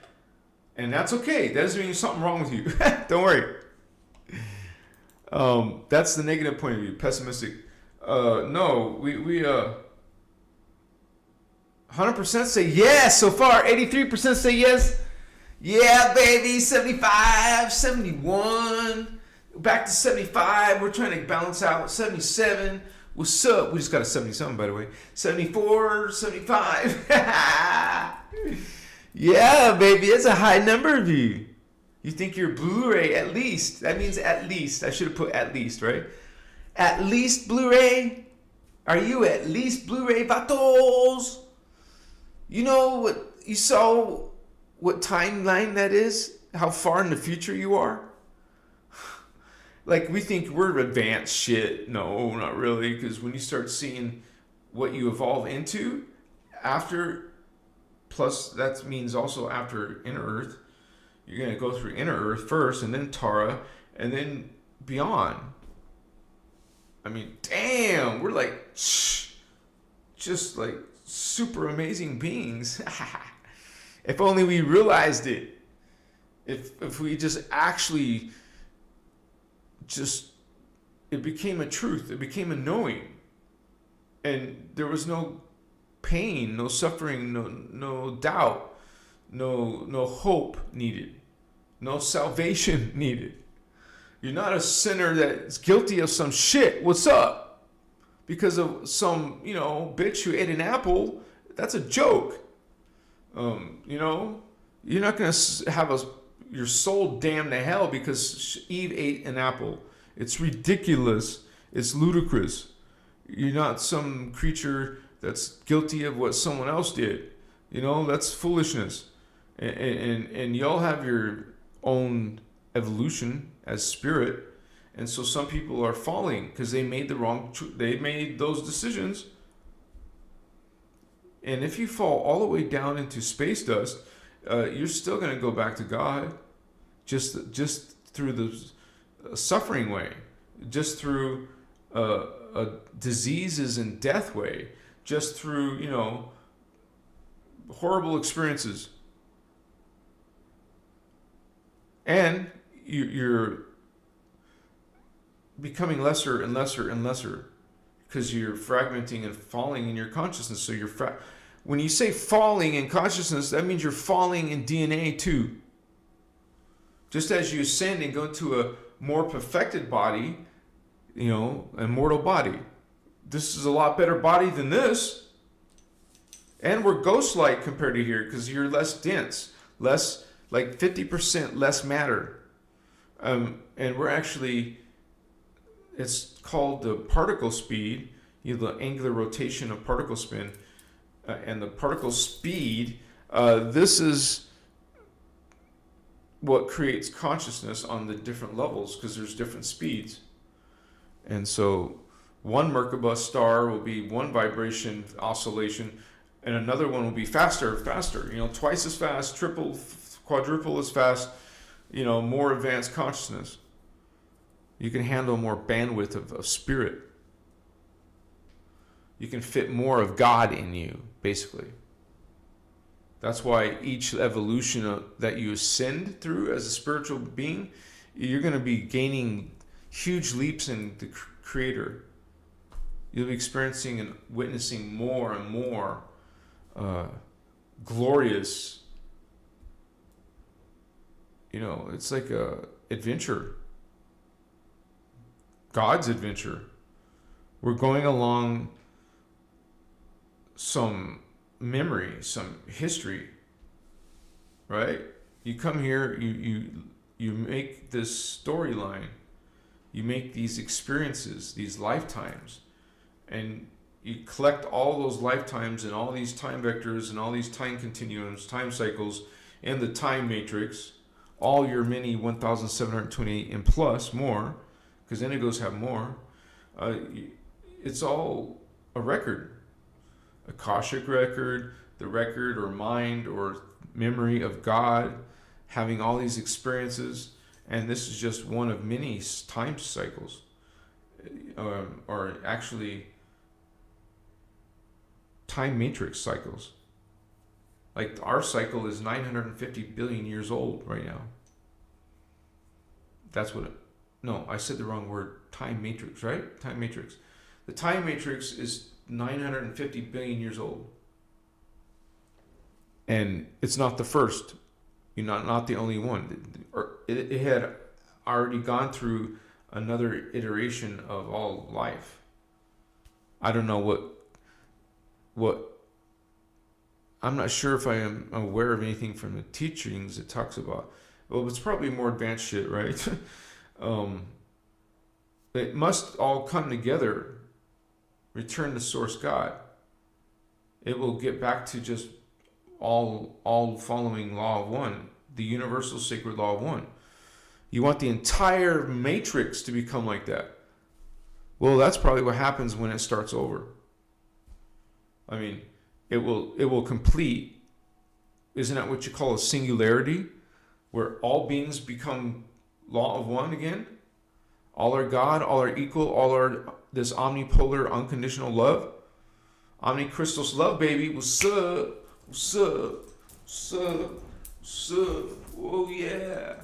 And that's okay. That doesn't mean there's something wrong with you. Don't worry. That's the negative point of view, pessimistic. No, we 100% say yes so far. 83% say yes. Yeah, baby. 75, 71. Back to 75. We're trying to balance out. 77. What's up? We just got a 77, by the way. 74, 75. Yeah, baby. It's a high number of you. You think you're Blu-ray at least. That means at least. I should have put at least, right? At least Blu-ray. Are you at least Blu-ray vatos? You know what you saw, what timeline that is? How far in the future you are? Like, we think we're advanced shit. No, not really. Because when you start seeing what you evolve into after, plus that means also after Inner Earth, you're going to go through Inner Earth first, and then Tara, and then beyond. I mean, damn, we're like, just like super amazing beings. If only we realized it. If we just actually it became a truth. It became a knowing. And there was no pain, no suffering, no doubt, no hope needed, no salvation needed. You're not a sinner that's guilty of some shit. What's up? Because of some, bitch who ate an apple. That's a joke. You're not going to have your soul damned to hell because Eve ate an apple. It's ridiculous. It's ludicrous. You're not some creature that's guilty of what someone else did. That's foolishness. And y'all have your own evolution as spirit. And so some people are falling because they made they made those decisions. And if you fall all the way down into space dust, you're still going to go back to God, just through the suffering way, just through diseases and death way, just through horrible experiences, and you're becoming lesser and lesser and lesser because you're fragmenting and falling in your consciousness. So when you say falling in consciousness, that means you're falling in DNA too. Just as you ascend and go to a more perfected body, a mortal body. This is a lot better body than this. And we're ghost-like compared to here because you're less dense, less, like 50% less matter. And we're actually, it's called the particle speed, the angular rotation of particle spin, and the particle speed. This is what creates consciousness on the different levels because there's different speeds. And so one Merkaba star will be one vibration oscillation, and another one will be faster, twice as fast, triple, quadruple as fast, more advanced consciousness. You can handle more bandwidth of spirit. You can fit more of God in you, basically. That's why each evolution that you ascend through as a spiritual being, you're going to be gaining huge leaps in the Creator. You'll be experiencing and witnessing more and more glorious. It's like a adventure. God's adventure. We're going along some memory, some history, right? You come here, you make this storyline, you make these experiences, these lifetimes, and you collect all those lifetimes and all these time vectors and all these time continuums, time cycles, and the time matrix, all your many 1,728 and plus more, because indigos have more. It's all a record. Akashic record, the record or mind or memory of God having all these experiences, and this is just one of many time cycles, or actually time matrix cycles. Like our cycle is 950 billion years old right now. That's what no, I said the wrong word. Time matrix, right? Time matrix. The time matrix is 950 billion years old. And it's not the first. You're not the only one. It had already gone through another iteration of all life. I don't know what I'm not sure if I am aware of anything from the teachings it talks about. Well, it's probably more advanced shit, right? It must all come together. Return to source God. It will get back to just all following law of one, the universal sacred law of one. You want the entire matrix to become like that. Well, that's probably what happens when it starts over. I mean, it will complete. Isn't that what you call a singularity, where all beings become law of one again? All are God, all are equal, all are this omnipolar, unconditional love. Omnichristos love, baby. What's up? What's up? What's up? What's up? Oh, yeah.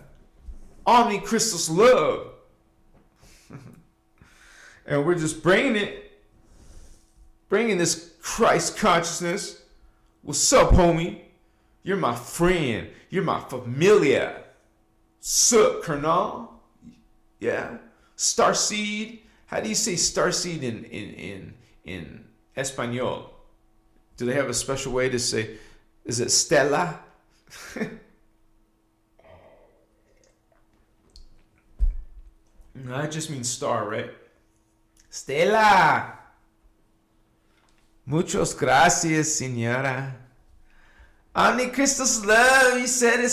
Omnichristos love. And we're just bringing this Christ consciousness. What's up, homie? You're my friend. You're my familia. Sup, Colonel? Yeah. Starseed. How do you say starseed in Espanol? Do they have a special way to say? Is it Stella? No, that just means star, right? Stella. Muchas gracias, señora. Omnichristos love. You said it,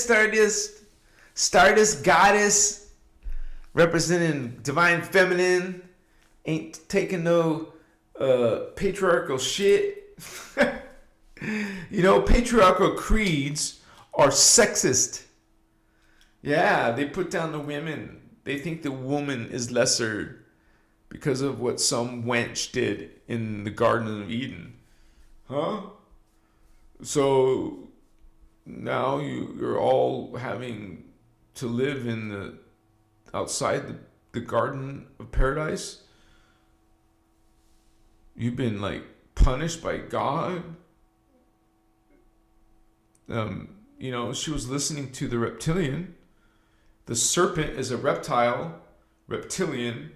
Stardust goddess, representing divine feminine. Ain't taking no patriarchal shit. Patriarchal creeds are sexist. Yeah, they put down the women. They think the woman is lesser because of what some wench did in the Garden of Eden. Huh? So now you're all having to live in outside the Garden of Paradise. You've been punished by God. She was listening to the reptilian. The serpent is a reptile, reptilian.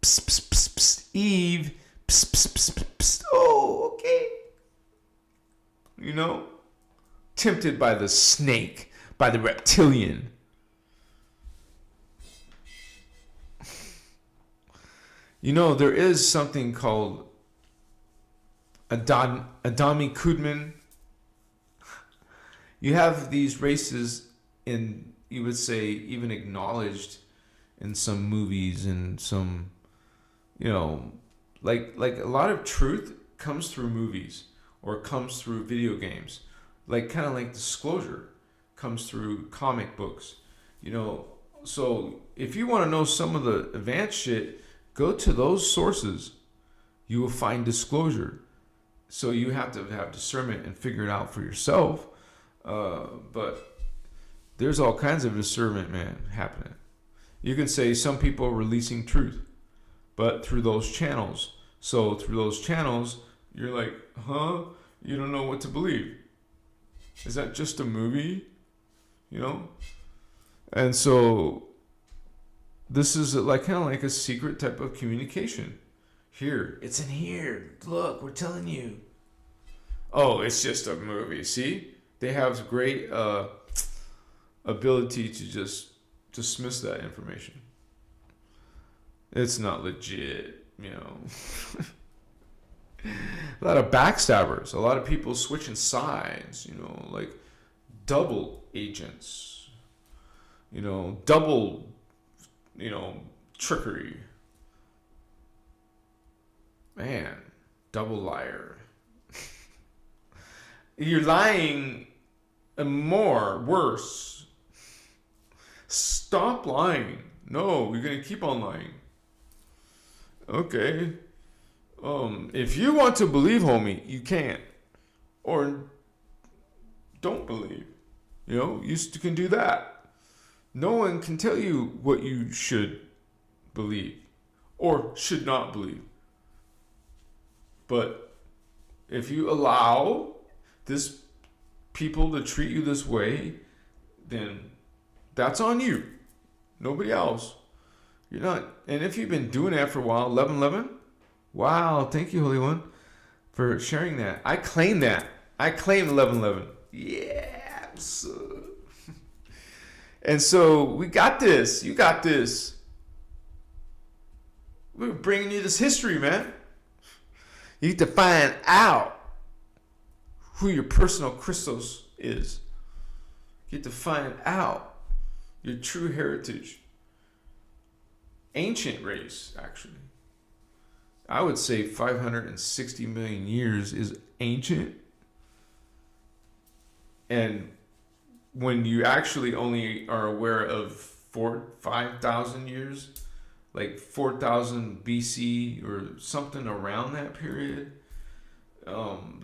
Psst, psst, psst, psst. Eve. Psst, psst, psst, psst, psst. Oh, okay. Tempted by the snake, by the reptilian. There is something called Adami Kudman. You have these races, and you would say even acknowledged in some movies and some, like a lot of truth comes through movies or comes through video games, kind of like disclosure comes through comic books, So if you want to know some of the advanced shit, go to those sources. You will find disclosure. So you have to have discernment and figure it out for yourself. But there's all kinds of discernment, man, happening. You can say some people are releasing truth, but through those channels. So through those channels, you're like, huh? You don't know what to believe. Is that just a movie? You know? And so this is like kind of like a secret type of communication. Here, it's in here. Look, we're telling you. Oh, it's just a movie. See? They have great ability to just dismiss that information. It's not legit, you know. A lot of backstabbers, a lot of people switching sides, you know, like double agents, you know, double, you know, trickery. Man, double liar. You're lying more, worse. Stop lying. No, you're going to keep on lying. Okay. If you want to believe, homie, you can. Or don't believe. You know, you can do that. No one can tell you what you should believe or should not believe. But if you allow this people to treat you this way, then that's on you. Nobody else. You're not. And if you've been doing that for a while, 1111, wow, thank you, Holy One, for sharing that. I claim that. I claim 1111. Yeah. And so we got this. You got this. We're bringing you this history, man. You need to find out who your personal Christos is. You get to find out your true heritage. Ancient race, actually. I would say 560 million years is ancient. And when you actually only are aware of 5,000 years, like 4,000 BC or something around that period,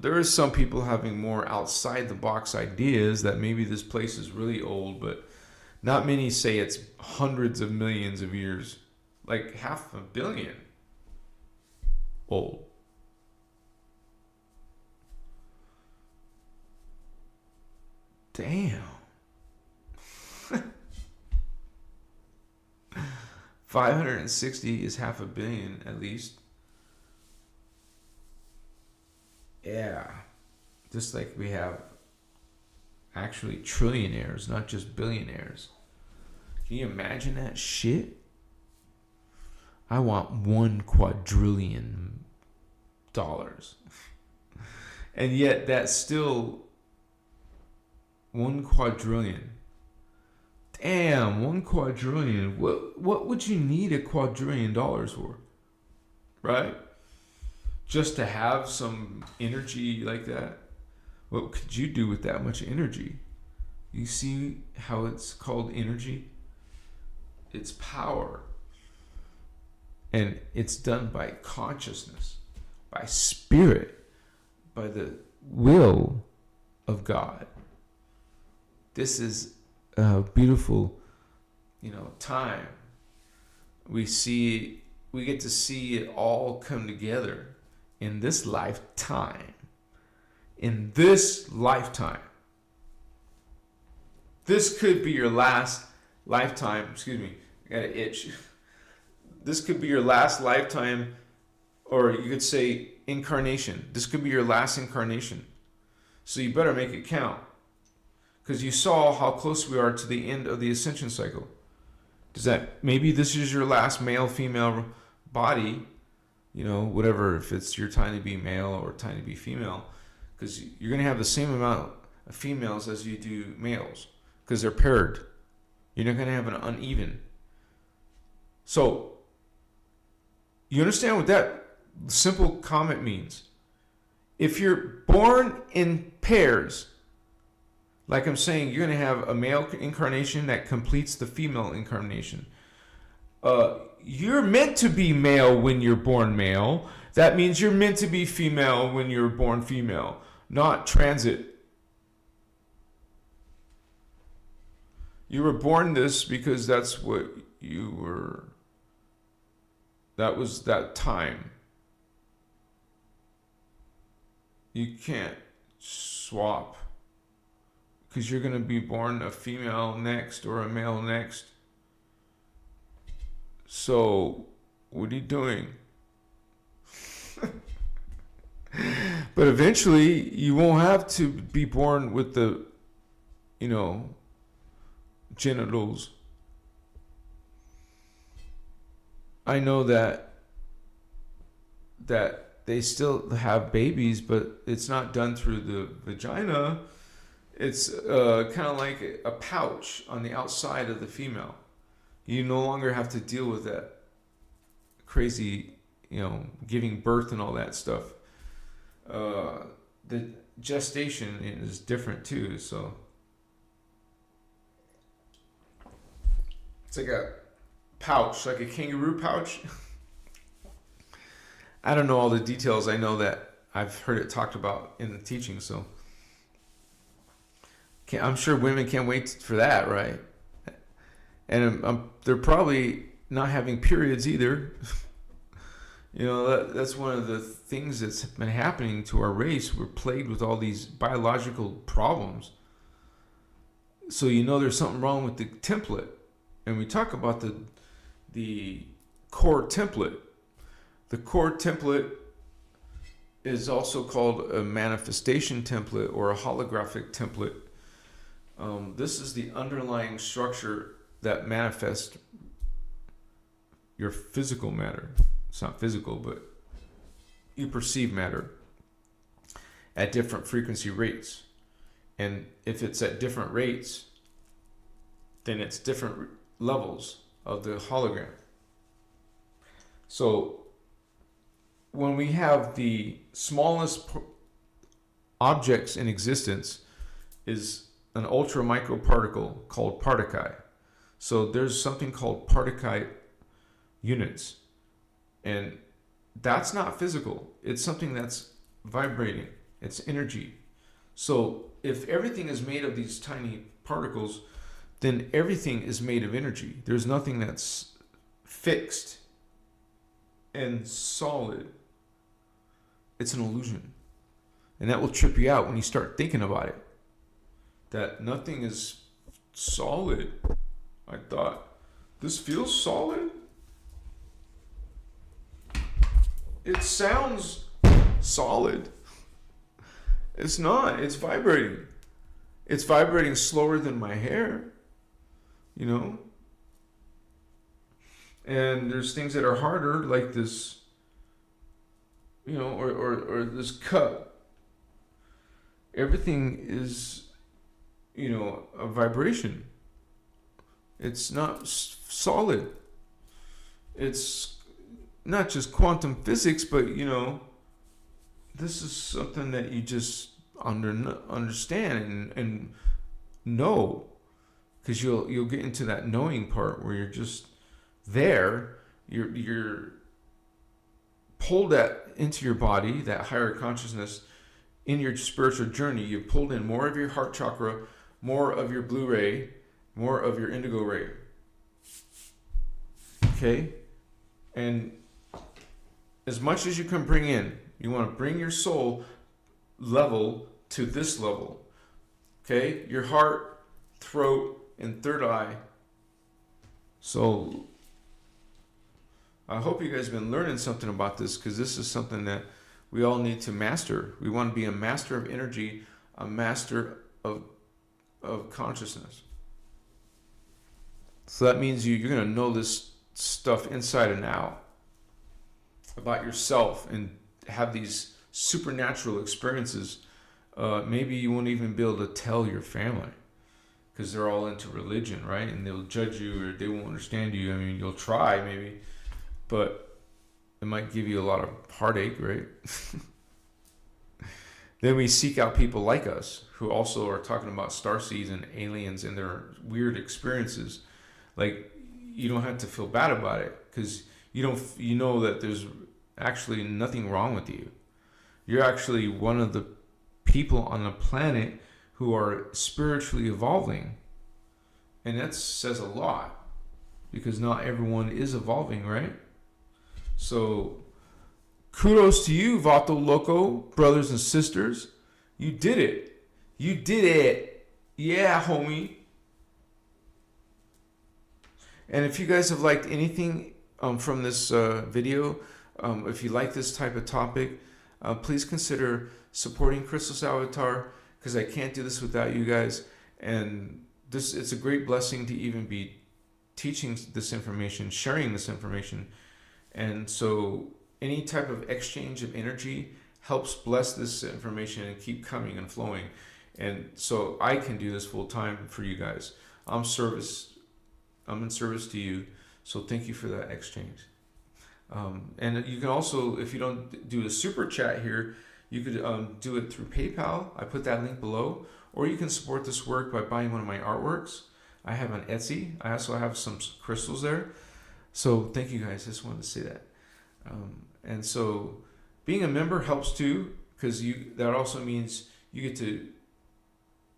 there is some people having more outside the box ideas that maybe this place is really old, but not many say it's hundreds of millions of years, like 500 million old. Damn. 560 is 500 million at least. Yeah. Just like we have actually trillionaires, not just billionaires. Can you imagine that shit? I want $1 quadrillion. And yet that's still 1 quadrillion. Damn, 1 quadrillion. What would you need $1 quadrillion for? Right? Just to have some energy like that? What could you do with that much energy? You see how it's called energy? It's power. And it's done by consciousness, by spirit, by the will of God. This is a beautiful, time. We get to see it all come together in this lifetime. In this lifetime. This could be your last lifetime. Excuse me, I got an itch. This could be your last lifetime, or you could say incarnation. This could be your last incarnation. So you better make it count. Because you saw how close we are to the end of the ascension cycle. Maybe this is your last male, female body, whatever, if it's your time to be male or time to be female. Because you're going to have the same amount of females as you do males. Because they're paired. You're not going to have an uneven. So, you understand what that simple comment means? If you're born in pairs, like I'm saying, you're going to have a male incarnation that completes the female incarnation. You're meant to be male when you're born male. That means you're meant to be female when you're born female, not transit. You were born this because that's what you were. That was that time. You can't swap because you're going to be born a female next or a male next. So, what are you doing? But eventually, you won't have to be born with the, genitals. I know that they still have babies, but it's not done through the vagina. It's kind of like a pouch on the outside of the female. You no longer have to deal with that crazy, giving birth and all that stuff. The gestation is different too, so it's like a pouch, like a kangaroo pouch. I don't know all the details. I know that I've heard it talked about in the teaching, so I'm sure women can't wait for that, right? And they're probably not having periods either. That's one of the things that's been happening to our race. We're plagued with all these biological problems. So there's something wrong with the template. And we talk about the core template. The core template is also called a manifestation template or a holographic template. This is the underlying structure that manifests your physical matter. It's not physical, but you perceive matter at different frequency rates. And if it's at different rates, then it's different levels of the hologram. So when we have the smallest objects in existence is an ultra micro particle called particle. So there's something called particle units. And that's not physical. It's something that's vibrating. It's energy. So if everything is made of these tiny particles, then everything is made of energy. There's nothing that's fixed and solid. It's an illusion. And that will trip you out when you start thinking about it. That nothing is solid. I thought, this feels solid? It sounds solid. It's not. It's vibrating. It's vibrating slower than my hair. And there's things that are harder, like this, or this cup. Everything is, a vibration. It's not solid. It's not just quantum physics, but this is something that you just understand and know, because you'll get into that knowing part where you're just there. You're pulled into your body, that higher consciousness, in your spiritual journey. You've pulled in more of your heart chakra, more of your blue ray, more of your indigo ray. Okay, and as much as you can bring in, you want to bring your soul level to this level. Okay, your heart, throat, and third eye. So I hope you guys have been learning something about this, because this is something that we all need to master. We want to be a master of energy, a master of consciousness. So that means you're going to know this stuff inside and out about yourself and have these supernatural experiences. Maybe you won't even be able to tell your family because they're all into religion, right? And they'll judge you, or they won't understand you. I mean, you'll try maybe, but it might give you a lot of heartache, right? Then we seek out people like us who also are talking about starseeds and aliens and their weird experiences. Like, you don't have to feel bad about it, because you know that there's actually nothing wrong with you. You're actually one of the people on the planet who are spiritually evolving. And that says a lot, because not everyone is evolving, right? So kudos to you, Vato Loco, brothers and sisters. You did it. You did it. Yeah, homie. And if you guys have liked anything from this video, if you like this type of topic, please consider supporting Christos Avatar, because I can't do this without you guys. And it's a great blessing to even be teaching this information, sharing this information. And so any type of exchange of energy helps bless this information and keep coming and flowing. And so I can do this full time for you guys. I'm in service to you. So thank you for that exchange. And you can also, if you don't do a super chat here, you could do it through PayPal. I put that link below. Or you can support this work by buying one of my artworks. I have on Etsy. I also have some crystals there. So thank you guys. Just wanted to say that. And so being a member helps too, because that also means you get to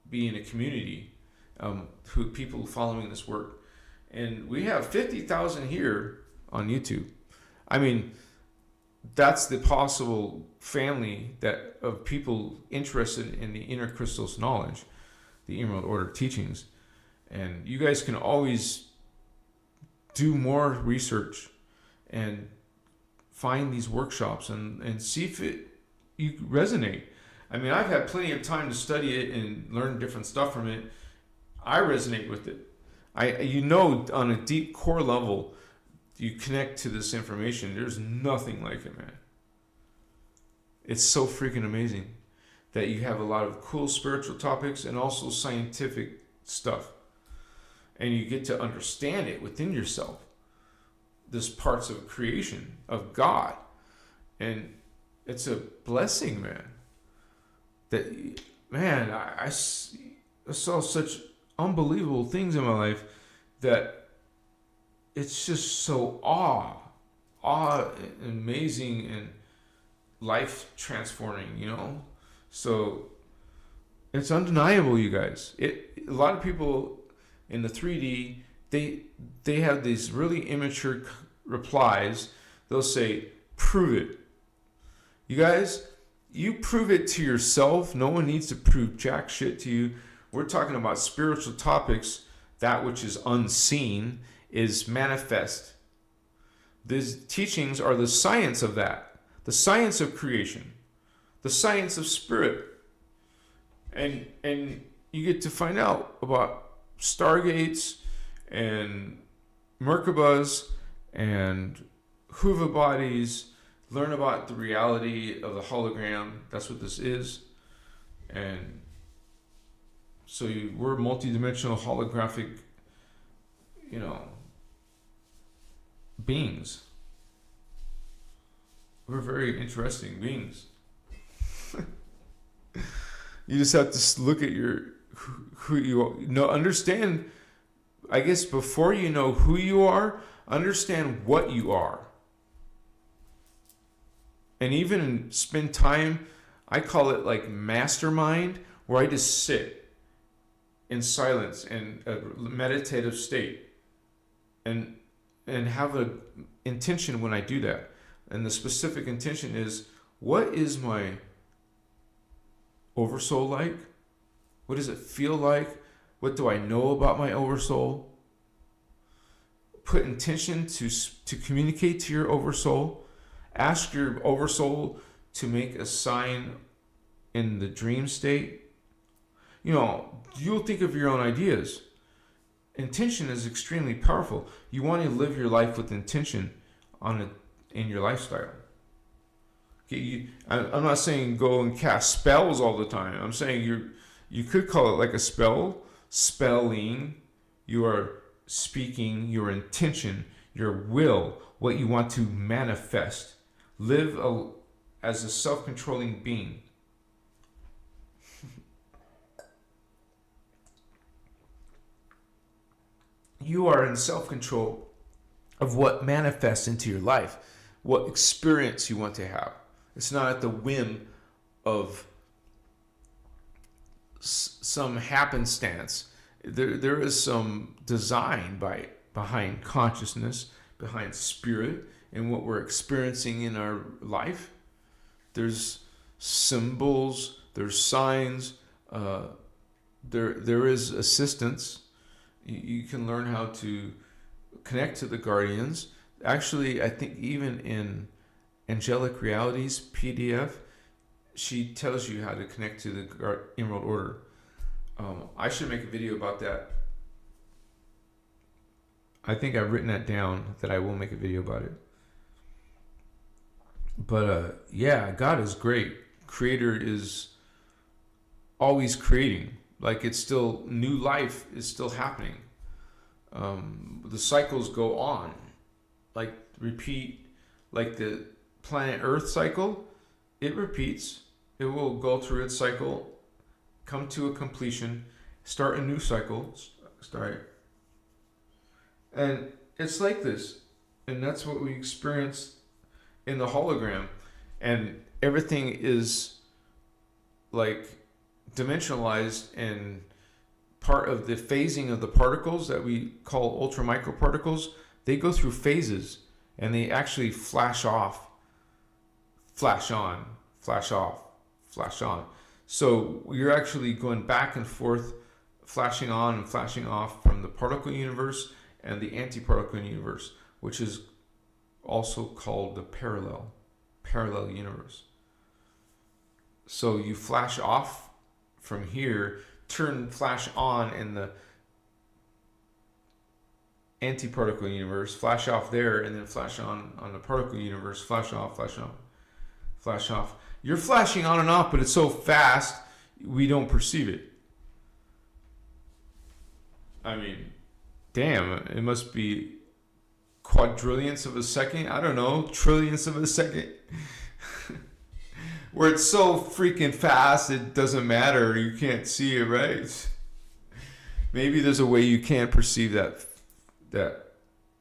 be in a community, who people following this work. And we have 50,000 here on YouTube. I mean, that's the possible family of people interested in the inner crystals knowledge, the Emerald Order teachings. And you guys can always do more research and find these workshops and see if you resonate. I mean, I've had plenty of time to study it and learn different stuff from it. I resonate with it. On a deep core level, you connect to this information. There's nothing like it, man. It's so freaking amazing that you have a lot of cool spiritual topics and also scientific stuff. And you get to understand it within yourself. This parts of creation, of God. And it's a blessing, man. I saw such unbelievable things in my life that it's just so awe and amazing and life transforming, So it's undeniable, you guys. A lot of people in the 3D, they have these really immature replies. They'll say, prove it. You guys, you prove it to yourself. No one needs to prove jack shit to you. We're talking about spiritual topics. That which is unseen is manifest. These teachings are the science of that. The science of creation. The science of spirit. And you get to find out about stargates and Merkabas and Huva bodies. Learn about the reality of the hologram. That's what this is. And so we're multidimensional holographic, beings. We're very interesting beings. You just have to look at who you know, understand. I guess before you know who you are, understand what you are. And even spend time, I call it like mastermind, where I just sit in silence and a meditative state and have an intention when I do that. And the specific intention is, what is my oversoul like? What does it feel like? What do I know about my oversoul? Put intention to communicate to your oversoul. Ask your oversoul to make a sign in the dream state. You'll think of your own ideas. Intention is extremely powerful. You want to live your life with intention in your lifestyle. Okay, I'm not saying go and cast spells all the time. I'm saying you could call it like a spelling. You are speaking your intention, your will, what you want to manifest. Live as a self-controlling being. You are in self-control of what manifests into your life. what experience you want to have. It's not at the whim of some happenstance. There is some design behind consciousness, behind spirit, and what we're experiencing in our life. There's symbols, there's signs, there is assistance. You can learn how to connect to the guardians. Actually, I think even in Angelic Realities PDF, she tells you how to connect to the Emerald Order. I should make a video about that. I think I've written that down, that I will make a video about it. But yeah, God is great. Creator is always creating. Like, it's still, new life is still happening. The cycles go on. Like, repeat, like the planet Earth cycle, it repeats. It will go through its cycle, come to a completion, start a new cycle, and it's like this. And that's what we experience in the hologram. And everything is like dimensionalized, and part of the phasing of the particles that we call ultra microparticles, they go through phases, and they actually flash off, flash on, flash off, flash on. So you're actually going back and forth, flashing on and flashing off from the particle universe and the antiparticle universe, which is also called the parallel universe. So you flash off from here, flash on in the antiparticle universe, flash off there, and then flash on the particle universe, flash off, flash on, flash off. You're flashing on and off, but it's so fast we don't perceive it. I mean, damn, it must be quadrillions of a second, I don't know, trillions of a second, where it's so freaking fast it doesn't matter, you can't see it, right? Maybe there's a way you can't perceive that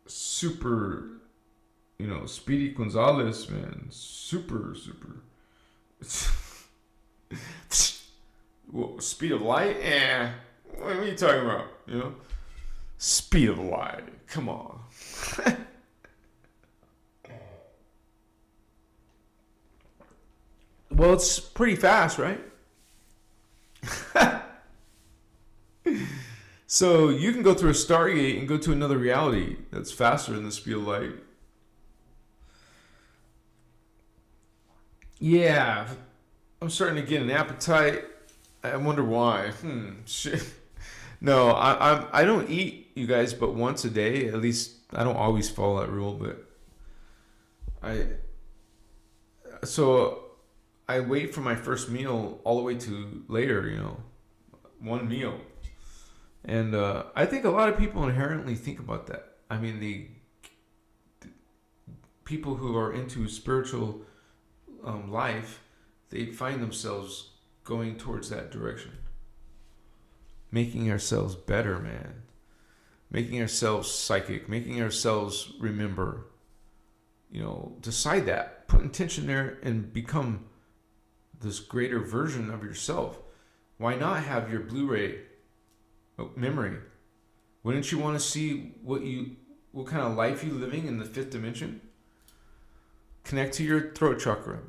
super, Speedy Gonzalez, man, super speed of light. What are you talking about? Speed of light, come on. Well, it's pretty fast, right? So you can go through a Stargate and go to another reality that's faster than the speed of light. Yeah, I'm starting to get an appetite. I wonder why. Shit. No, I don't eat, you guys, but once a day. At least I don't always follow that rule, but I wait for my first meal all the way to later, one meal. And I think a lot of people inherently think about that. I mean, the people who are into spiritual life, they find themselves going towards that direction. Making ourselves better, man. Making ourselves psychic. Making ourselves remember. Decide that. Put intention there and become this greater version of yourself. Why not have your Blue Ray memory? Wouldn't you want to see what kind of life you're living in the fifth dimension? Connect to your throat chakra.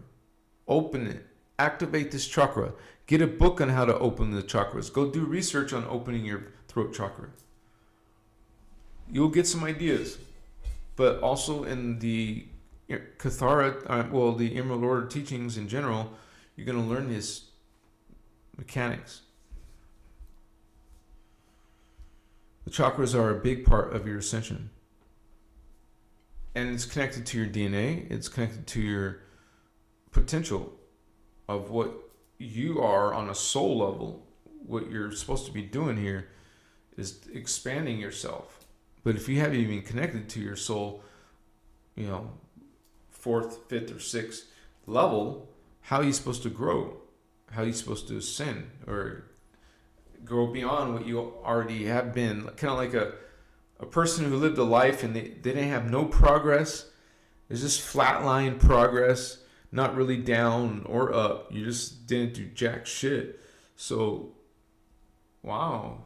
Open it. Activate this chakra. Get a book on how to open the chakras. Go do research on opening your throat chakra. You'll get some ideas. But also in the the Emerald Order teachings in general, you're going to learn his mechanics. The chakras are a big part of your ascension. And it's connected to your DNA. It's connected to your potential of what you are on a soul level. What you're supposed to be doing here is expanding yourself. But if you haven't even connected to your soul, fourth, fifth, or sixth level, how are you supposed to grow? How are you supposed to ascend or grow beyond what you already have been? Kind of like a person who lived a life and they didn't have no progress. It's just flatline progress, not really down or up. You just didn't do jack shit. So, wow.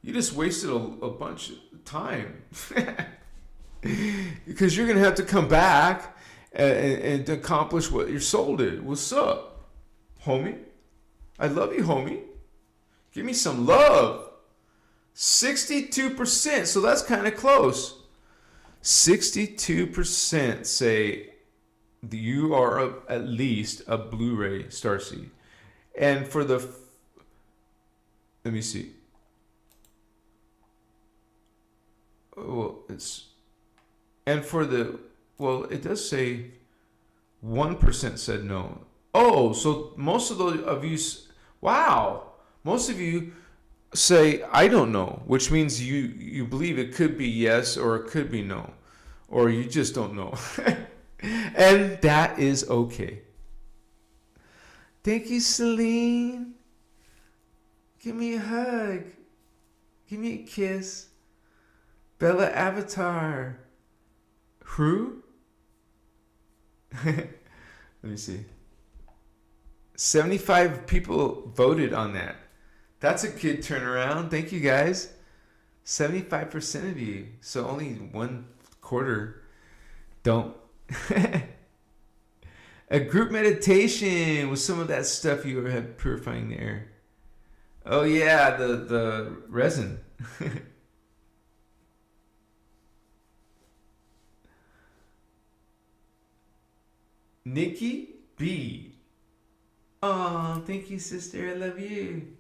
You just wasted a bunch of time. Because you're going to have to come back and accomplish what your soul did. What's up, homie? I love you, homie. Give me some love. 62%, so that's kind of close. 62% say you are at least a Blue Ray Starseed. And for the... Let me see. Well, it's... And for the... Well, it does say 1% said no. Oh, so most of you... Wow. Most of you say, I don't know, which means you believe it could be yes or it could be no. Or you just don't know. And that is okay. Thank you, Celine. Give me a hug. Give me a kiss. Bella Avatar. Who? Let me see. 75 people voted on that. That's a good turnaround. Thank you, guys. 75% of you. So only 1/4 don't. A group meditation with some of that stuff you were purifying the air. Oh yeah, the resin. Nikki B. Oh, thank you, sister. I love you.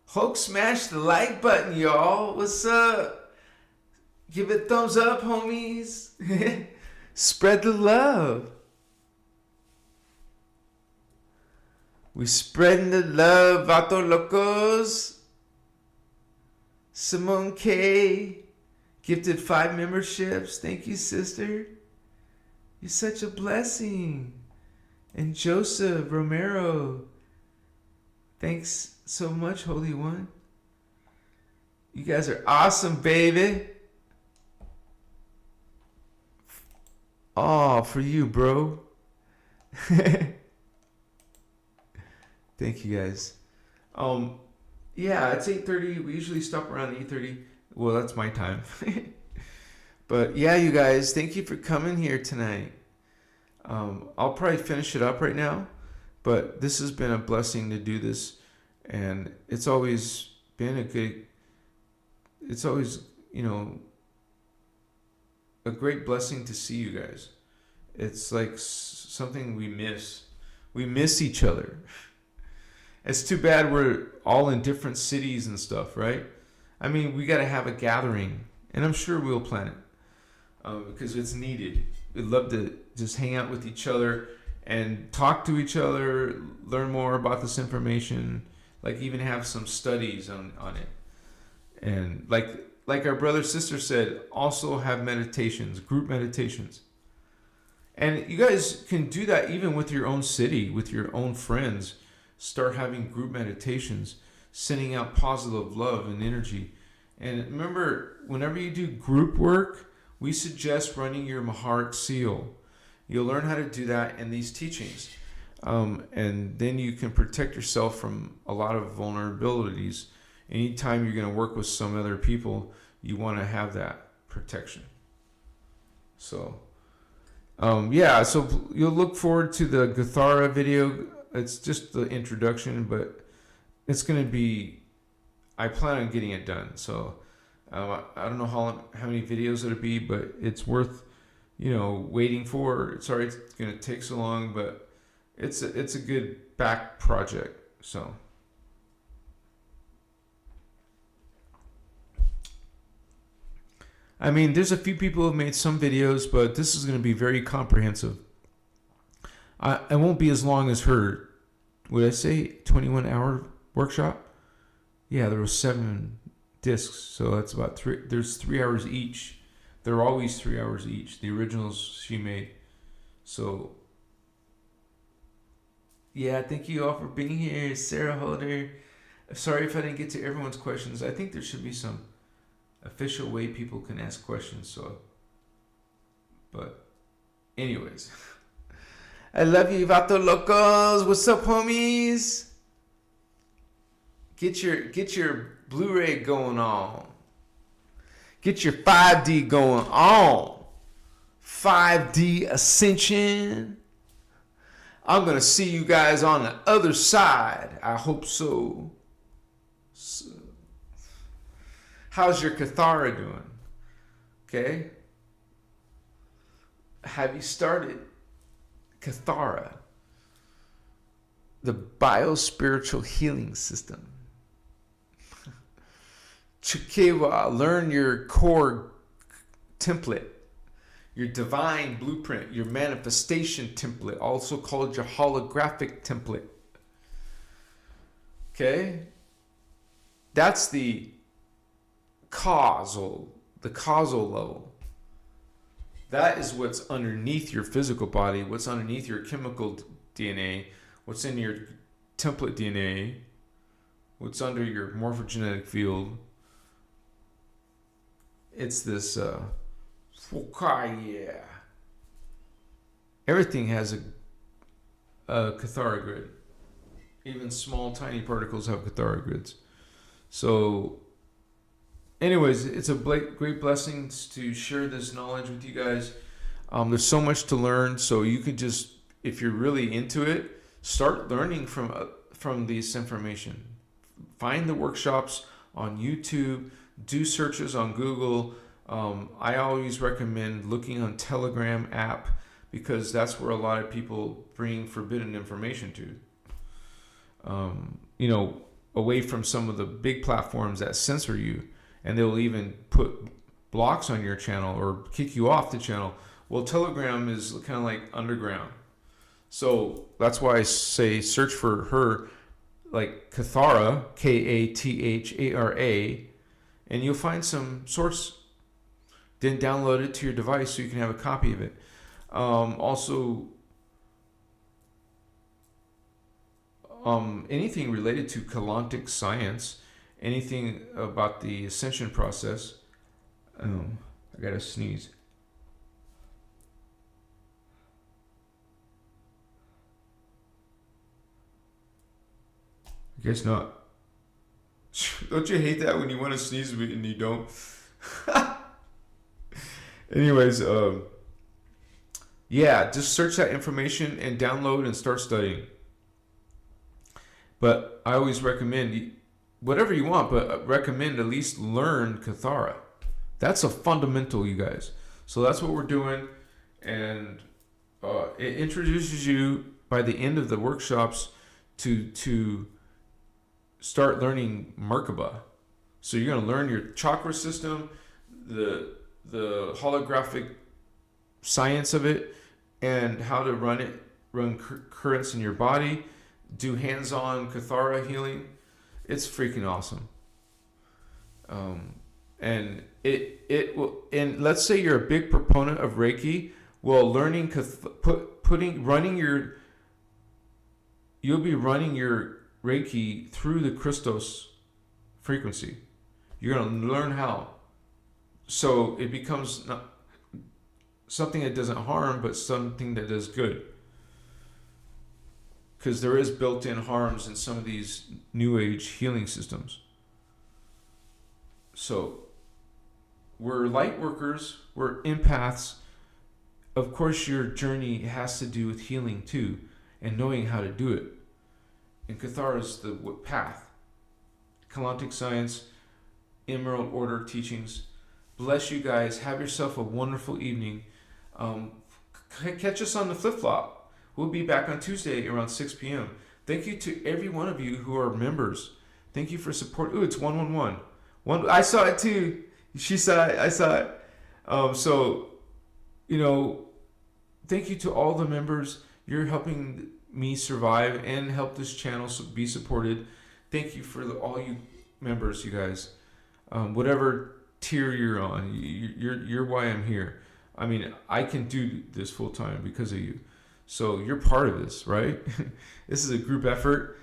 Hulk smash the like button, y'all. What's up? Give it thumbs up, homies. Spread the love. We spreading the love, Vato Locos. Simone K. Gifted 5 memberships. Thank you, sister. You're such a blessing. And Joseph Romero. Thanks so much, Holy One. You guys are awesome, baby. Oh, for you, bro. Thank you, guys. Yeah, it's 8:30. We usually stop around 8:30. Well, that's my time. But yeah, you guys, thank you for coming here tonight. I'll probably finish it up right now, but this has been a blessing to do this, and it's always been it's always, a great blessing to see you guys. It's like something we miss. We miss each other. It's too bad we're all in different cities and stuff, right? I mean, we got to have a gathering, and I'm sure we'll plan it because it's needed. We'd love to just hang out with each other and talk to each other, learn more about this information, like even have some studies on it. And like our brother sister said, also have meditations, group meditations. And you guys can do that even with your own city, with your own friends. Start having group meditations, sending out positive love and energy. And remember, whenever you do group work, we suggest running your heart seal. You'll learn how to do that in these teachings. And then you can protect yourself from a lot of vulnerabilities. Anytime you're going to work with some other people, you want to have that protection. So, so you'll look forward to the Gathara video. It's just the introduction, but it's going to be, I plan on getting it done. So I don't know how many videos it'll be, but it's worth, waiting for. Sorry it's going to take so long, but it's a good back project. So. I mean, there's a few people who have made some videos, but this is going to be very comprehensive. I won't be as long as her, would I say 21-hour workshop? Yeah, there was 7 discs, so that's about 3. There's 3 hours each. They're always 3 hours each. The originals she made. So, yeah, thank you all for being here. Sarah Holder. Sorry if I didn't get to everyone's questions. I think there should be some. official way people can ask questions. So, but anyways, I love you, Vato Locos. What's up, homies? Get your Blu-ray going on. Get your 5D going on. 5D Ascension. I'm going to see you guys on the other side. I hope so. How's your Cathara doing? Okay. Have you started Cathara, the bio-spiritual healing system? Chikewa, learn your core template, your divine blueprint, your manifestation template, also called your holographic template. Okay? That's the causal level. That is what's underneath your physical body, what's underneath your chemical DNA, what's in your template DNA, what's under your morphogenetic field. It's this, yeah. Everything has a Cathara grid. Even small, tiny particles have Cathara grids. So, anyways, it's a great blessing to share this knowledge with you guys. There's so much to learn, so you could just, if you're really into it, start learning from this information. Find the workshops on YouTube. Do searches on Google. I always recommend looking on Telegram app because that's where a lot of people bring forbidden information to. Away from some of the big platforms that censor you, and they'll even put blocks on your channel or kick you off the channel. Well, Telegram is kind of like underground. So that's why I say search for her, like Cathara, Kathara, and you'll find some source. Then download it to your device so you can have a copy of it. Also, anything related to Kalantic science, anything about the ascension process. I gotta sneeze. I guess not. Don't you hate that when you want to sneeze and you don't? Anyways, yeah, just search that information and download and start studying. But I always recommend, whatever you want, but recommend at least learn Cathara. That's a fundamental, you guys. So that's what we're doing. And it introduces you by the end of the workshops to start learning Merkaba. So you're going to learn your chakra system, the holographic science of it, and how to run currents in your body, do hands-on Cathara healing. It's freaking awesome. And it will, and let's say you're a big proponent of Reiki. Well, learning you'll be running your Reiki through the Christos frequency. You're going to learn how. So it becomes not something that doesn't harm, but something that does good. Because there is built-in harms in some of these New Age healing systems. So we're light workers, we're empaths. Of course, your journey has to do with healing too, and knowing how to do it. And Cathara is the path. Kalantic science, Emerald Order teachings. Bless you guys. Have yourself a wonderful evening. Catch us on the flip-flop. We'll be back on Tuesday around 6 p.m. Thank you to every one of you who are members. Thank you for support. Ooh, it's 111. I saw it too. She saw it. I saw it. So, thank you to all the members. You're helping me survive and help this channel be supported. Thank you for all you members, you guys. Whatever tier you're on, you're why I'm here. I mean, I can do this full time because of you. So you're part of this, right? This is a group effort.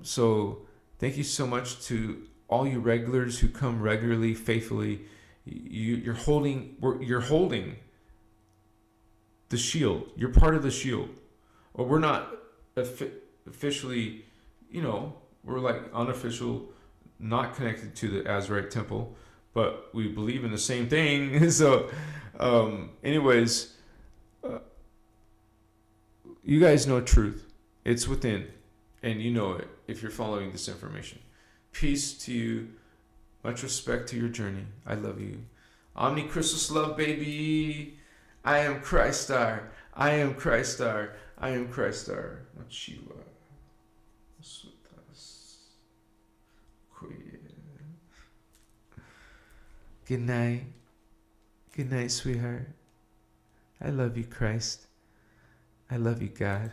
So thank you so much to all you regulars who come regularly, faithfully, you're holding the shield. You're part of the shield. Or we're not officially, we're like unofficial, not connected to the Azurite temple, but we believe in the same thing. So, anyways, you guys know truth. It's within, and you know it if you're following this information. Peace to you. Much respect to your journey. I love you. Omnichristos love, baby. I am Christar. I am Christar. I am Christar. Shiva. Good night. Good night, sweetheart. I love you, Christ. I love you, God.